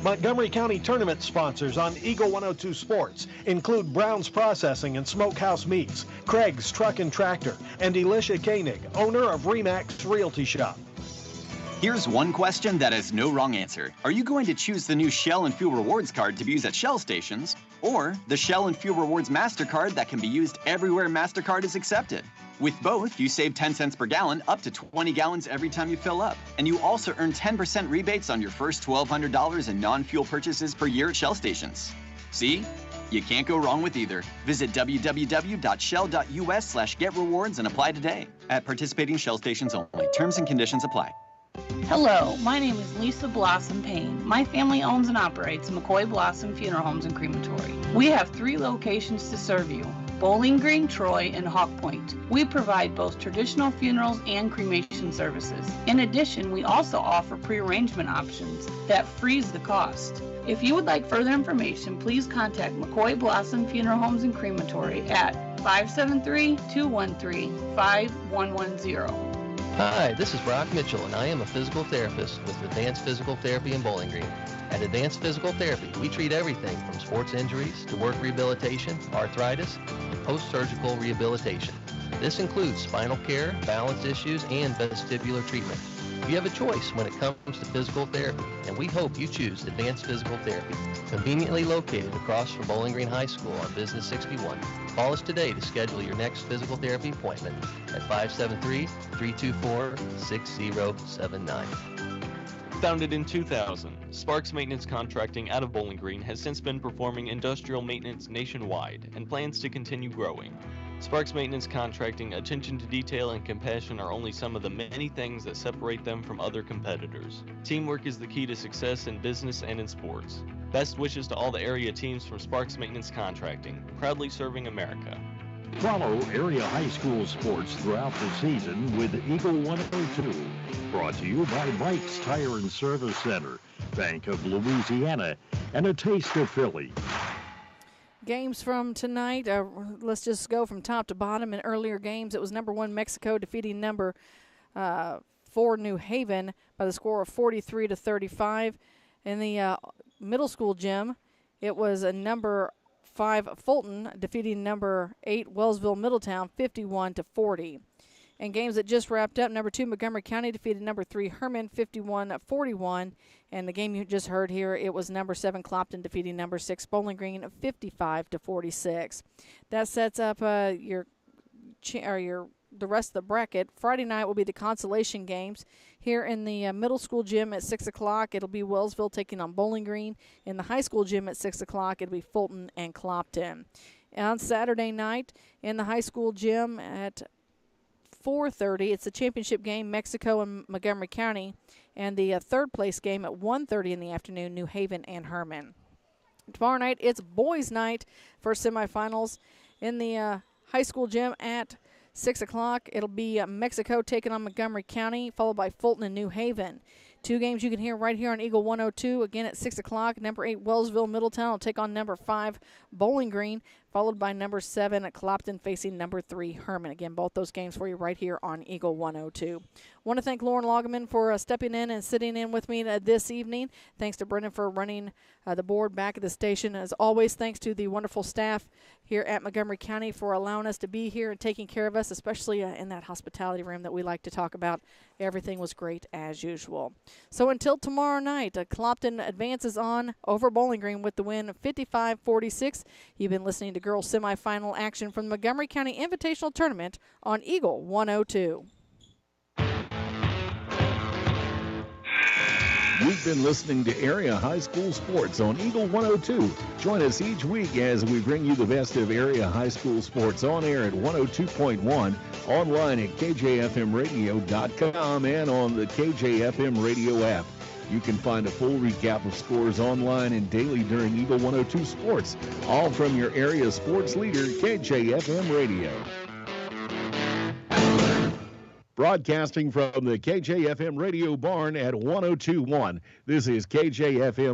Speaker 3: Montgomery County Tournament sponsors on Eagle 102 Sports include Brown's Processing and Smokehouse Meats, Craig's Truck and Tractor, and Elisha Koenig, owner of Remax Realty Shop.
Speaker 10: Here's one question that has no wrong answer. Are you going to choose the new Shell and Fuel Rewards card to be used at Shell stations, or the Shell and Fuel Rewards MasterCard that can be used everywhere MasterCard is accepted? With both, you save 10 cents per gallon up to 20 gallons every time you fill up. And you also earn 10% rebates on your first $1,200 in non-fuel purchases per year at Shell stations. See? You can't go wrong with either. Visit www.shell.us/getrewards and apply today. At participating Shell stations only. Terms and conditions apply.
Speaker 4: Hello, my name is Lisa Blossom Payne. My family owns and operates McCoy Blossom Funeral Homes and Crematory. We have 3 locations to serve you: Bowling Green, Troy, and Hawk Point. We provide both traditional funerals and cremation services. In addition, we also offer pre-arrangement options that freeze the cost. If you would like further information, please contact McCoy Blossom Funeral Homes and Crematory at 573-213-5110.
Speaker 5: Hi, this is Brock Mitchell, and I am a physical therapist with Advanced Physical Therapy in Bowling Green. At Advanced Physical Therapy, we treat everything from sports injuries to work rehabilitation, arthritis, and post-surgical rehabilitation. This includes spinal care, balance issues, and vestibular treatment. You have a choice when it comes to physical therapy, and we hope you choose Advanced Physical Therapy. Conveniently located across from Bowling Green High School on Business 61. Call us today to schedule your next physical therapy appointment at 573-324-6079.
Speaker 19: Founded in 2000, Sparks Maintenance Contracting out of Bowling Green has since been performing industrial maintenance nationwide and plans to continue growing. Sparks Maintenance Contracting, attention to detail and compassion are only some of the many things that separate them from other competitors. Teamwork is the key to success in business and in sports. Best wishes to all the area teams from Sparks Maintenance Contracting, proudly serving America.
Speaker 24: Follow area high school sports throughout the season with Eagle 102. Brought to you by Mike's Tire and Service Center, Bank of Louisiana, and a taste of Philly.
Speaker 2: Games from tonight, let's just go from top to bottom. In earlier games, it was number 1 Mexico defeating number 4 New Haven by the score of 43-35. In the middle school gym, it was a number 5 Fulton defeating number 8 Wellsville Middletown 51-40. And games that just wrapped up, number 2 Montgomery County defeated number 3 Herman 51-41. And the game you just heard here, it was number 7 Clopton defeating number 6 Bowling Green 55-46. That sets up the rest of the bracket. Friday night will be the consolation games here in the middle school gym at 6 o'clock. It'll be Wellsville taking on Bowling Green. In the high school gym at 6 o'clock, it'll be Fulton and Clopton. And on Saturday night in the high school gym at 4:30, it's the championship game, Mexico and Montgomery County, and the third place game at 1:30 in the afternoon, New Haven and Herman. Tomorrow night, it's boys' night for semifinals in the high school gym at 6 o'clock. It'll be Mexico taking on Montgomery County, followed by Fulton and New Haven. 2 games you can hear right here on Eagle 102, again at 6 o'clock. Number 8 Wellsville Middletown will take on number 5 Bowling Green, followed by number 7 Clopton facing number 3 Herman. Again, both those games for you right here on Eagle 102. Want to thank Lauren Loggeman for stepping in and sitting in with me this evening. Thanks to Brendan for running the board back at the station. As always, thanks to the wonderful staff here at Montgomery County for allowing us to be here and taking care of us, especially in that hospitality room that we like to talk about. Everything was great as usual. So until tomorrow night, Clopton advances on over Bowling Green with the win 55-46. You've been listening to girls semifinal action from the Montgomery County Invitational Tournament on Eagle 102.
Speaker 1: You've been listening to Area High School Sports on Eagle 102. Join us each week as we bring you the best of area high school sports on air at 102.1, online at kjfmradio.com, and on the KJFM radio app. You can find a full recap of scores online and daily during Eagle 102 Sports, all from your area sports leader, KJFM Radio. Broadcasting from the KJFM Radio Barn at 102.1. This is KJFM.